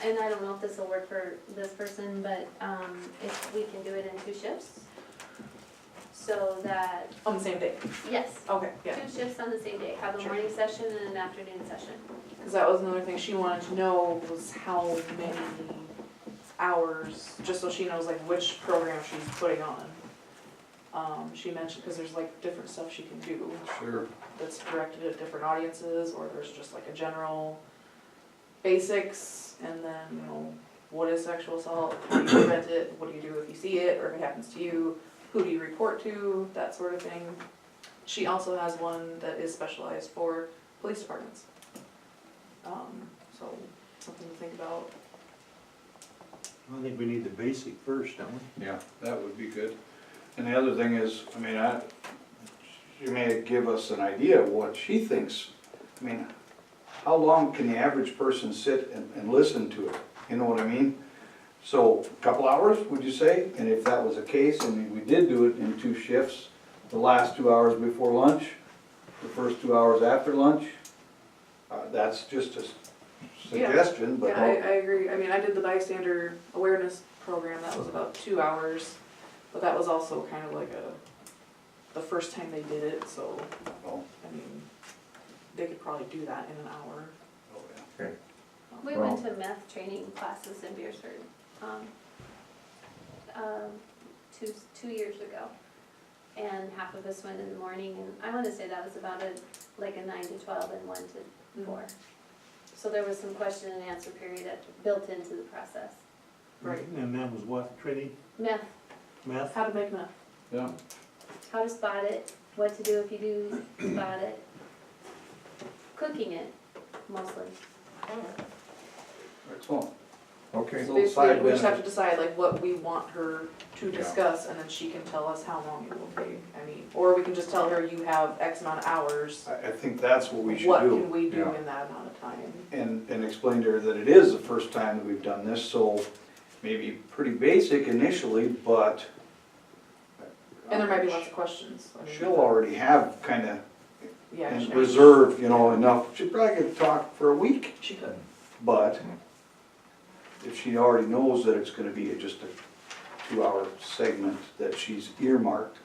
and I don't know if this will work for this person, but if we can do it in 2 shifts. So that, On the same day? yes, Okay, yeah. 2 shifts on the same day, have a Sure. morning session and an afternoon session. Because that was another thing she wanted to know was how many hours, just so she knows like which program she's putting on. She mentioned, because there's like different stuff she can do Sure. that's directed at different audiences, or there's just like a general basics, and then, you know, what is sexual assault, how do you prevent it, what do you do if you see it, or if it happens to you, who do you report to, that sort of thing. She also has one that is specialized for police departments. So, something to think about. I think we need the basic first, don't we? Yeah, that would be good. And the other thing is, I mean, she may give us an idea of what she thinks. I mean, how long can the average person sit and listen to it? You know what I mean? So, a couple hours, would you say? And if that was the case, and we did do it in 2 shifts, the last 2 hours before lunch, the first 2 hours after lunch, that's just a suggestion, but. Yeah, I agree. I mean, I did the bystander awareness program, that was about 2 hours, but that was also kind of like the first time they did it, so, Oh, I mean, they could probably do that in an hour. oh, yeah. okay. We went to meth training classes in Beersford, 2 years ago. And half of us went in the morning, and I wanna say that was about like a 9 to 12 and 1 to 4. So there was some question and answer period built into the process. Right. And that was what, training, Meth, meth? How to make meth. Yeah, how to spot it, what to do if you do spot it. Cooking it, mostly. excellent. Okay, So Little side basically, we just have to benefit. decide like what we want her to Yeah. discuss, and then she can tell us how long it will take. I mean, or we can just tell her you have X amount of hours. I think that's what we should What do. can we do Yeah. in that amount of time? And explain to her that it is the first time that we've done this, so maybe pretty basic initially, but. And there might be lots of questions. I mean, She'll already have kinda Yeah, in she- reserve, you know, enough, she probably could talk for a week, She could. but if she already knows that it's gonna be just a 2-hour segment that she's earmarked.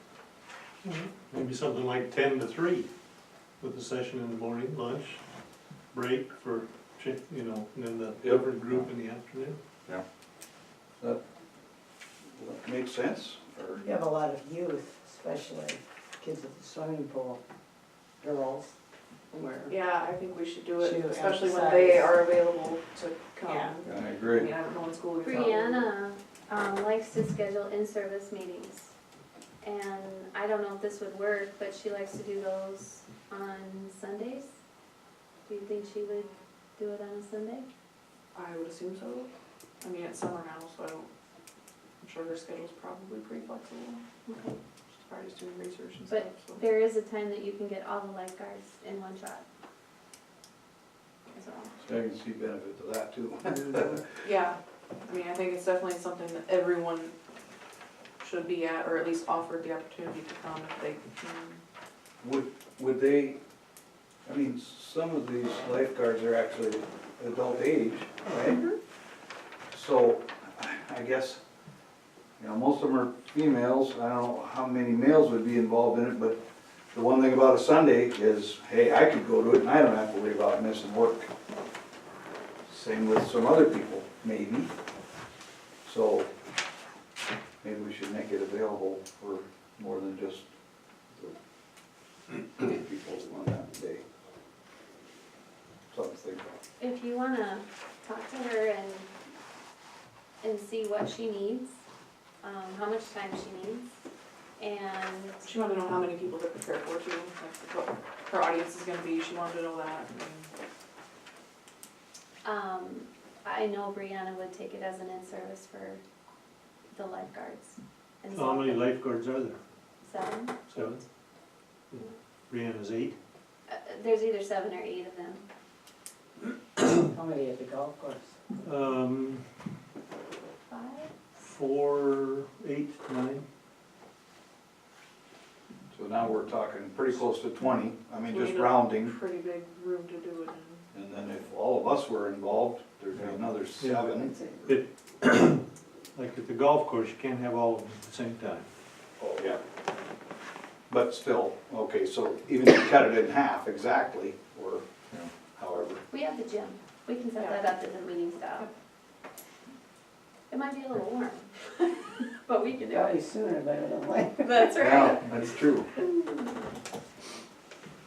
Maybe something like 10 to 3, with a session in the morning, lunch, break for, you know, and then the different group in the afternoon. That makes sense, or? You have a lot of youth, especially kids at the swimming pool, girls, where. Yeah, I think we should do it, To especially when emphasize. they are available to come. Yeah. I I agree. mean, I don't know when school gets out. Brianna likes to schedule in-service meetings. And I don't know if this would work, but she likes to do those on Sundays. Do you think she would do it on a Sunday? I would assume so. I mean, it's summer now, so I'm sure her schedule's probably pretty flexible. Okay. She's probably just doing research and stuff, But so. there is a time that you can get all the lifeguards in one shot. So, I can see benefit to that too. Yeah, I mean, I think it's definitely something that everyone should be at, or at least offered the opportunity to come if they can. Would they, I mean, some of these lifeguards are actually adult age, right? So, I guess, you know, most of them are females, I don't know how many males would be involved in it, but the one thing about a Sunday is, hey, I could go to it and I don't have to worry about missing work. Same with some other people, maybe. So maybe we should make it available for more than just the people on that day. Something to think about. If you wanna talk to her and see what she needs, how much time she needs, and. She wanted to know how many people to prepare for too, like what her audience is gonna be, she wanted to know that. I know Brianna would take it as an in-service for the lifeguards. And How many so- lifeguards are there? 7? 7? Brianna's 8? There's either 7 or 8 of them. How many at the golf course? 5? 4, 8, 9. So now we're talking pretty close to 20, I mean, We just need a rounding. Pretty big room to do it in. And then if all of us were involved, there'd be another 7. Like at the golf course, you can't have all of them at the same time. Oh, yeah. But still, okay, so even if you cut it in half exactly, or however. We have the gym. We can set that up as a meeting style. It might be a little warm, but we can do Probably it. sooner better than later. That's right. Yeah, that's true.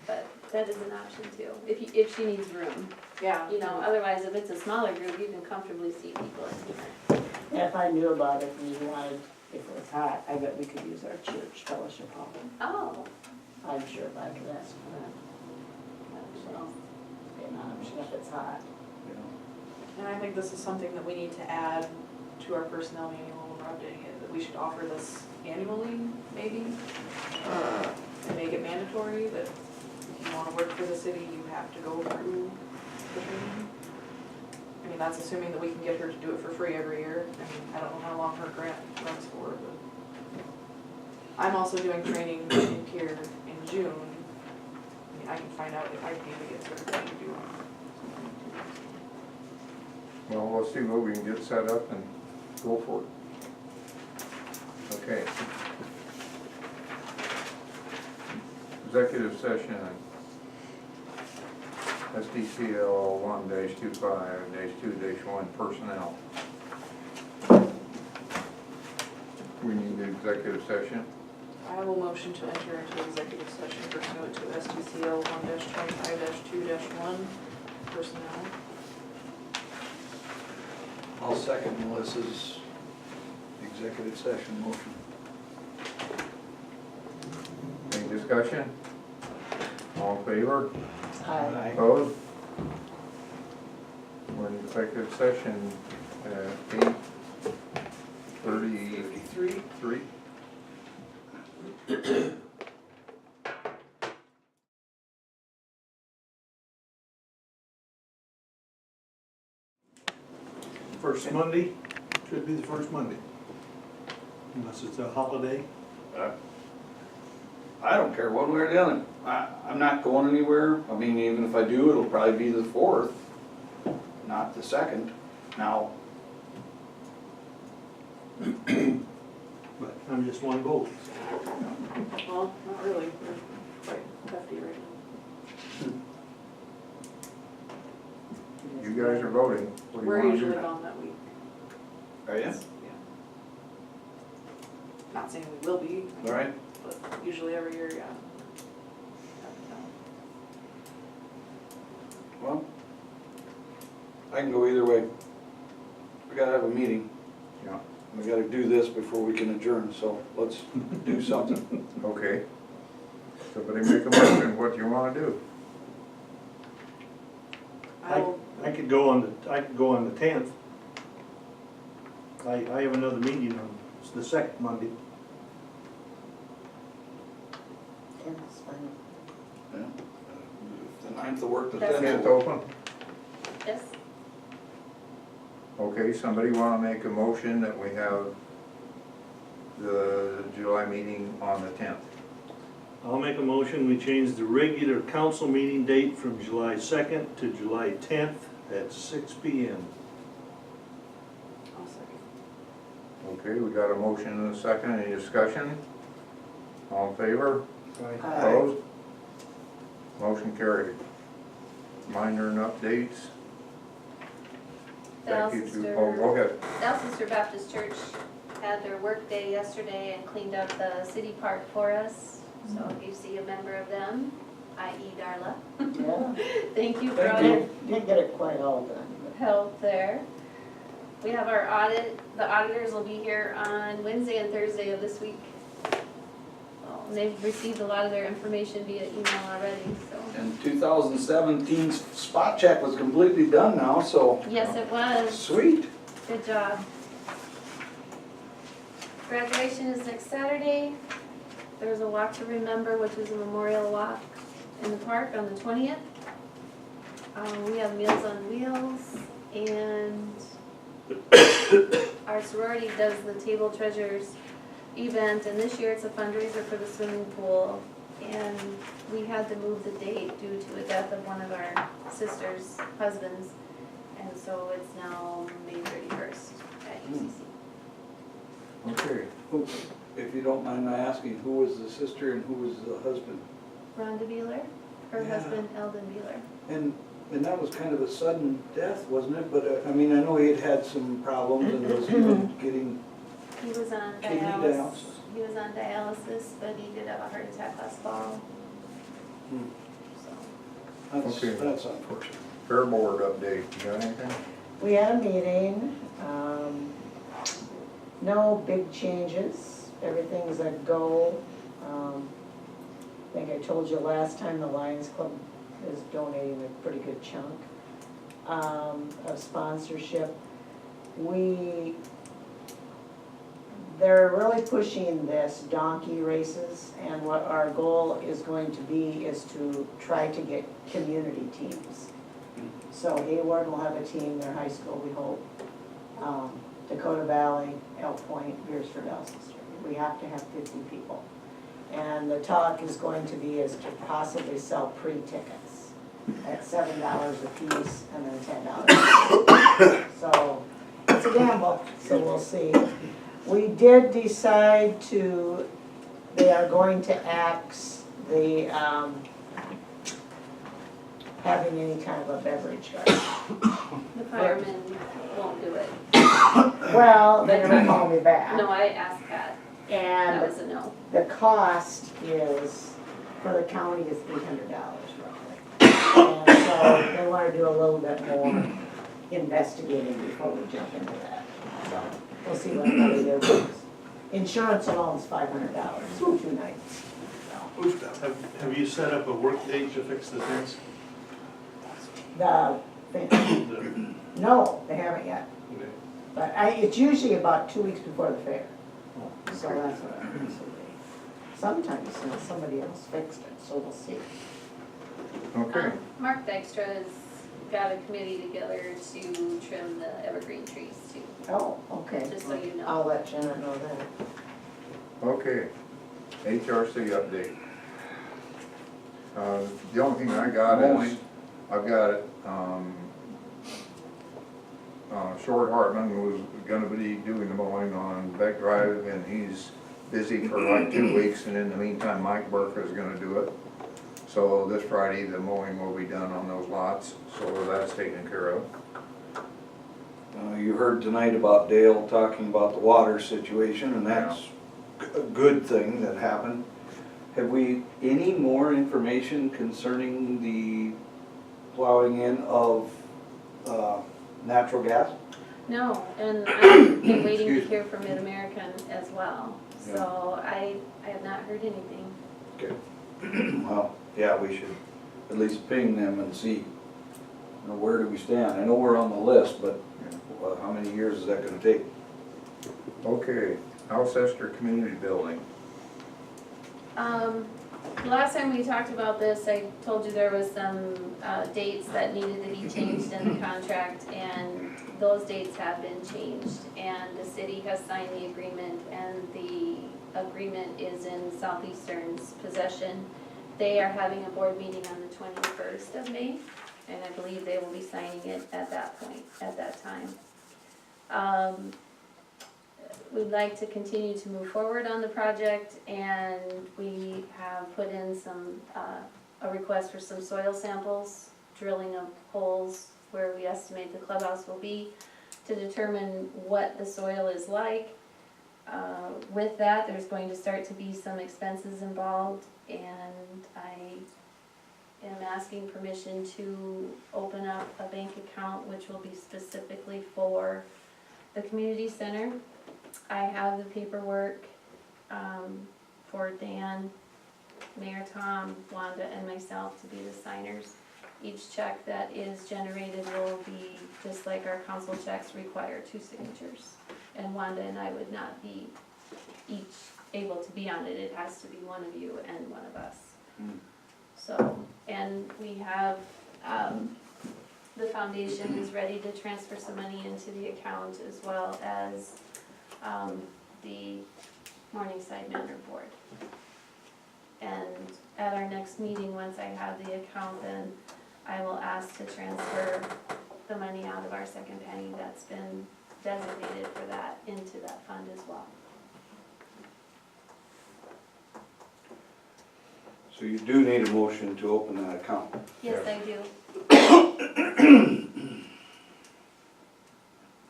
But that is an option too, if she needs room. Yeah. You know, otherwise if it's a smaller group, you can comfortably see people in here. If I knew about it and you wanted, if it was hot, I bet we could use our church fellowship hall. Oh, I'm sure if I could ask for that. So, get an option if it's hot. And I think this is something that we need to add to our personnel manual when we're updating it, that we should offer this annually, maybe? And make it mandatory, that if you wanna work for the city, you have to go through the training. I mean, that's assuming that we can get her to do it for free every year. I mean, I don't know how long her grant runs for, but. I'm also doing training in here in June. I mean, I can find out if I can even get certified to do it. Well, we'll see what we can get set up and go for it. Okay. Executive session, SDCL 1-25-2-1 personnel. We need the executive session. I will motion to enter into executive session pursuant to SDCL 1-25-2-1 personnel. I'll second Melissa's executive session motion. Any discussion? All in favor? Aye. Opposed? We're in executive session at 8:33. First Monday, should be the first Monday. Unless it's a holiday. I don't care one way or the other. I'm not going anywhere. I mean, even if I do, it'll probably be the 4th, not the 2nd. Now, But I'm just one vote. Well, not really, we're quite hefty right now. You guys are voting. What do you We're want to usually do? gone that week. are you? Yeah. Not saying we will be. All right. But usually every year, yeah. Well, I can go either way. We gotta have a meeting. Yeah. We gotta do this before we can adjourn, so let's do something. Okay. Somebody make a motion, what do you want to do? I could go on the 10th. I have another meeting on the 2nd Monday. Yeah, that's fine. Yeah. The 9th will work, the That's 10th Tenth will work. open? yes, Okay, somebody want to make a motion that we have the July meeting on the 10th? I'll make a motion, we change the regular council meeting date from July 2nd to July 10th at 6 p.m. I'll second. Okay, we got a motion and a second, any discussion? All in favor? Opposed? Motion carried. Minor updates. The Thank you to, Alcester- oh, go ahead. The Alcester Baptist Church had their work day yesterday and cleaned up the city park for us. So if you see a member of them, i.e. Darla, Yeah. thank you for all Thank your you. Didn't get it quite all done. help there. We have our audit, the auditors will be here on Wednesday and Thursday of this week. And they've received a lot of their information via email already, so. And 2017's spot check was completely done now, so Yes, it was. sweet. Good job. Graduation is next Saturday. There's a walk to remember, which is a memorial walk in the park on the 20th. We have Meals on Wheels, and our sorority does the Table Treasures event, and this year it's a fundraiser for the swimming pool. And we had to move the date due to a death of one of our sister's husbands, and so it's now May 31st at UCC. Okay. Who, if you don't mind my asking, who was the sister and who was the husband? Rhonda Beeler, her Yeah. husband Eldon Beeler. And that was kind of a sudden death, wasn't it? But, I mean, I know he had had some problems and was even getting He was on kidney dialysis. dialysis. He was on dialysis, but he did have a heart attack last fall. Hmm. So, Okay. That's unfortunate. Fair board update, you got anything? We had a meeting, no big changes, everything's a go. I think I told you last time, the Lions Club is donating a pretty good chunk of sponsorship. They're really pushing this donkey races, and what our goal is going to be is to try to get community teams. So Hayward will have a team, their high school, we hope. Dakota Valley, Elk Point, Beersford, Alcester. We have to have 50 people. And the talk is going to be is to possibly sell pre-tickets at $7 a piece and then $10. So it's a gamble, so we'll see. We did decide they are going to axe the, having any kind of a beverage garden. the firemen won't do it. Well, they never call me back. No, I asked Pat. That And was a no. the cost is, for the county, is $300 roughly. And so they want to do a little bit more investigating before we jump into that. So we'll see what everybody does. Insurance alone is $500 for 2 nights. So Have you set up a work date to fix the fence? the, no, they haven't yet. Okay. But it's usually about 2 weeks before the fair. So that's what I'm going to say. Sometimes somebody else fixed it, so we'll see. Okay. Mark Dykstra has got a committee together to trim the evergreen trees too, Oh, okay. just so you know. I'll let Janet know that. Okay. HRC update. The only thing I got is, I've got it, Short Hartman was gonna be doing the mowing on Beck Drive, and he's busy for like 2 weeks, and in the meantime, Mike Burke is gonna do it. So this Friday, the mowing will be done on those lots, so that's taken care of. You heard tonight about Dale talking about the water situation, and that's a good thing that happened. Have we any more information concerning the plowing in of natural gas? No, and I've been waiting to Excuse me. hear from Mid-American as well, so I have not heard anything. Okay. Well, yeah, we should at least ping them and see, you know, where do we stand? I know we're on the list, but how many years is that gonna take? Okay, Alcester Community Building. Last time we talked about this, I told you there was some dates that needed to be changed in the contract, and those dates have been changed, and the city has signed the agreement, and the agreement is in Southeastern's possession. They are having a board meeting on the 21st of May, and I believe they will be signing it at that point, at that time. we'd like to continue to move forward on the project, and we have put in some, a request for some soil samples, drilling of holes where we estimate the clubhouse will be, to determine what the soil is like. With that, there's going to start to be some expenses involved, and I am asking permission to open up a bank account which will be specifically for the community center. I have the paperwork for Dan, Mayor Tom, Wanda, and myself to be the signers. Each check that is generated will be, just like our council checks, require 2 signatures. And Wanda and I would not be each able to be on it. It has to be one of you and one of us. So, and we have, the foundation is ready to transfer some money into the account, as well as the Morningside Manor Board. And at our next meeting, once I have the account, then I will ask to transfer the money out of our second penny that's been designated for that into that fund as well. So you do need a motion to open that account. Yes, I do. I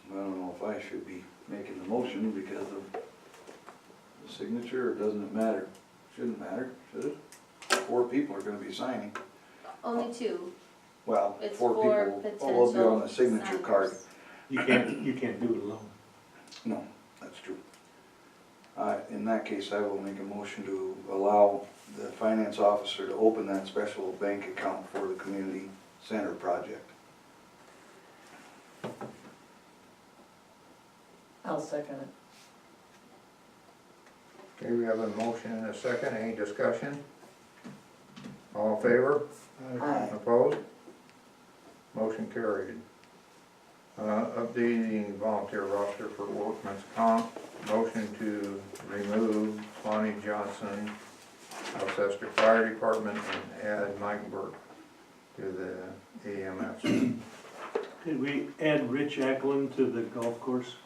don't know if I should be making the motion because of the signature, or doesn't it matter? Shouldn't matter, should it? 4 people are gonna be signing. Only 2. Well, It's 4 for people, oh, they'll be on the potential signature card. signers. You can't do it alone. No, that's true. In that case, I will make a motion to allow the finance officer to open that special bank account for the community center project. I'll second it. Okay, we have a motion and a second, any discussion? All in favor? Aye. Opposed? Motion carried. Updating volunteer roster for workman's comp, motion to remove Bonnie Johnson, Alcester Fire Department, and add Mike Burke to the EMS. Did we add Rich Eklund to the golf course?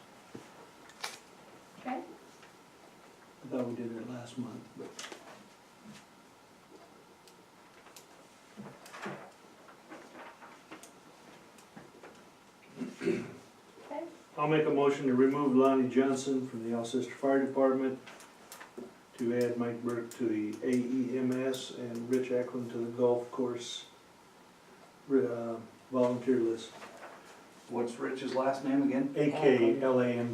Okay. I thought we did it last month, but. Okay. I'll make a motion to remove Lonnie Johnson from the Alcester Fire Department, to add Mike Burke to the AEMS, and Rich Eklund to the golf course volunteer list. What's Rich's last name again? AKLAND.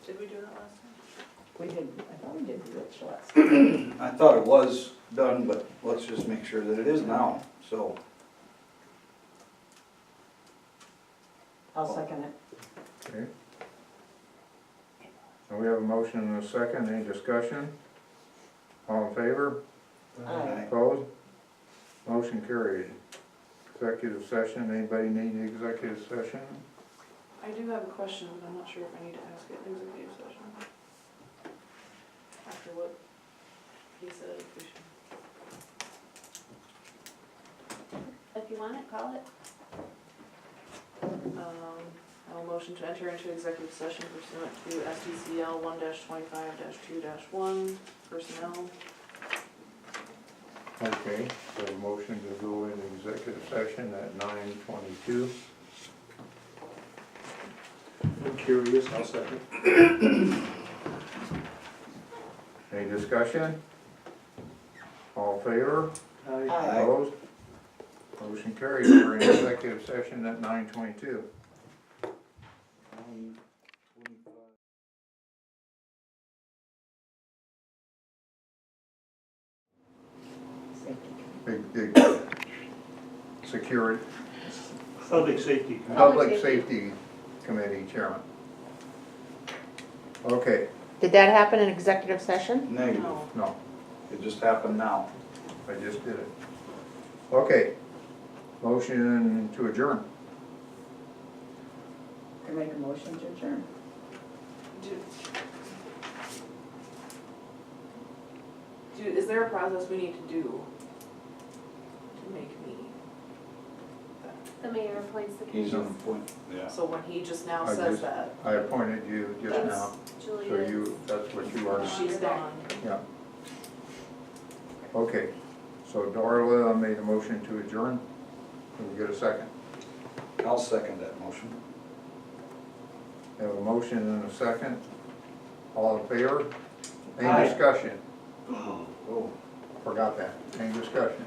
Did we do that last time? We did, I thought we did Rich last time. I thought it was done, but let's just make sure that it is now, so. I'll second it. Okay. So we have a motion and a second, any discussion? All in favor? Aye. Opposed? Motion carried. Executive session, anybody need the executive session? I do have a question, but I'm not sure if I need to ask it in executive session. After what he said, if we should. If you want it, call it. I will motion to enter into executive session pursuant to SDCL 1-25-2-1 personnel. Okay, so a motion to go into executive session at 9:22. I'm curious, I'll second. Any discussion? All in favor? Aye. Aye. Opposed? Motion carried, we're in executive session at 9:22. Big security, Public safety. Public Safety Committee Chairman. Okay, Did that happen in executive session? Negative, No. no, it just happened now. I just did it. Okay, motion to adjourn. I make a motion to adjourn. Is there a process we need to do to make me The mayor appoints the He's on committees. the point, yeah. So when he just now I says just- that, I appointed you just That's- now, so Julia. you, that's what you are now. she's gone. Yeah. Okay, so Darla made a motion to adjourn. Can we get a second? I'll second that motion. Have a motion and a second. All in favor? Any Aye. discussion? Oh. Forgot that. Any discussion?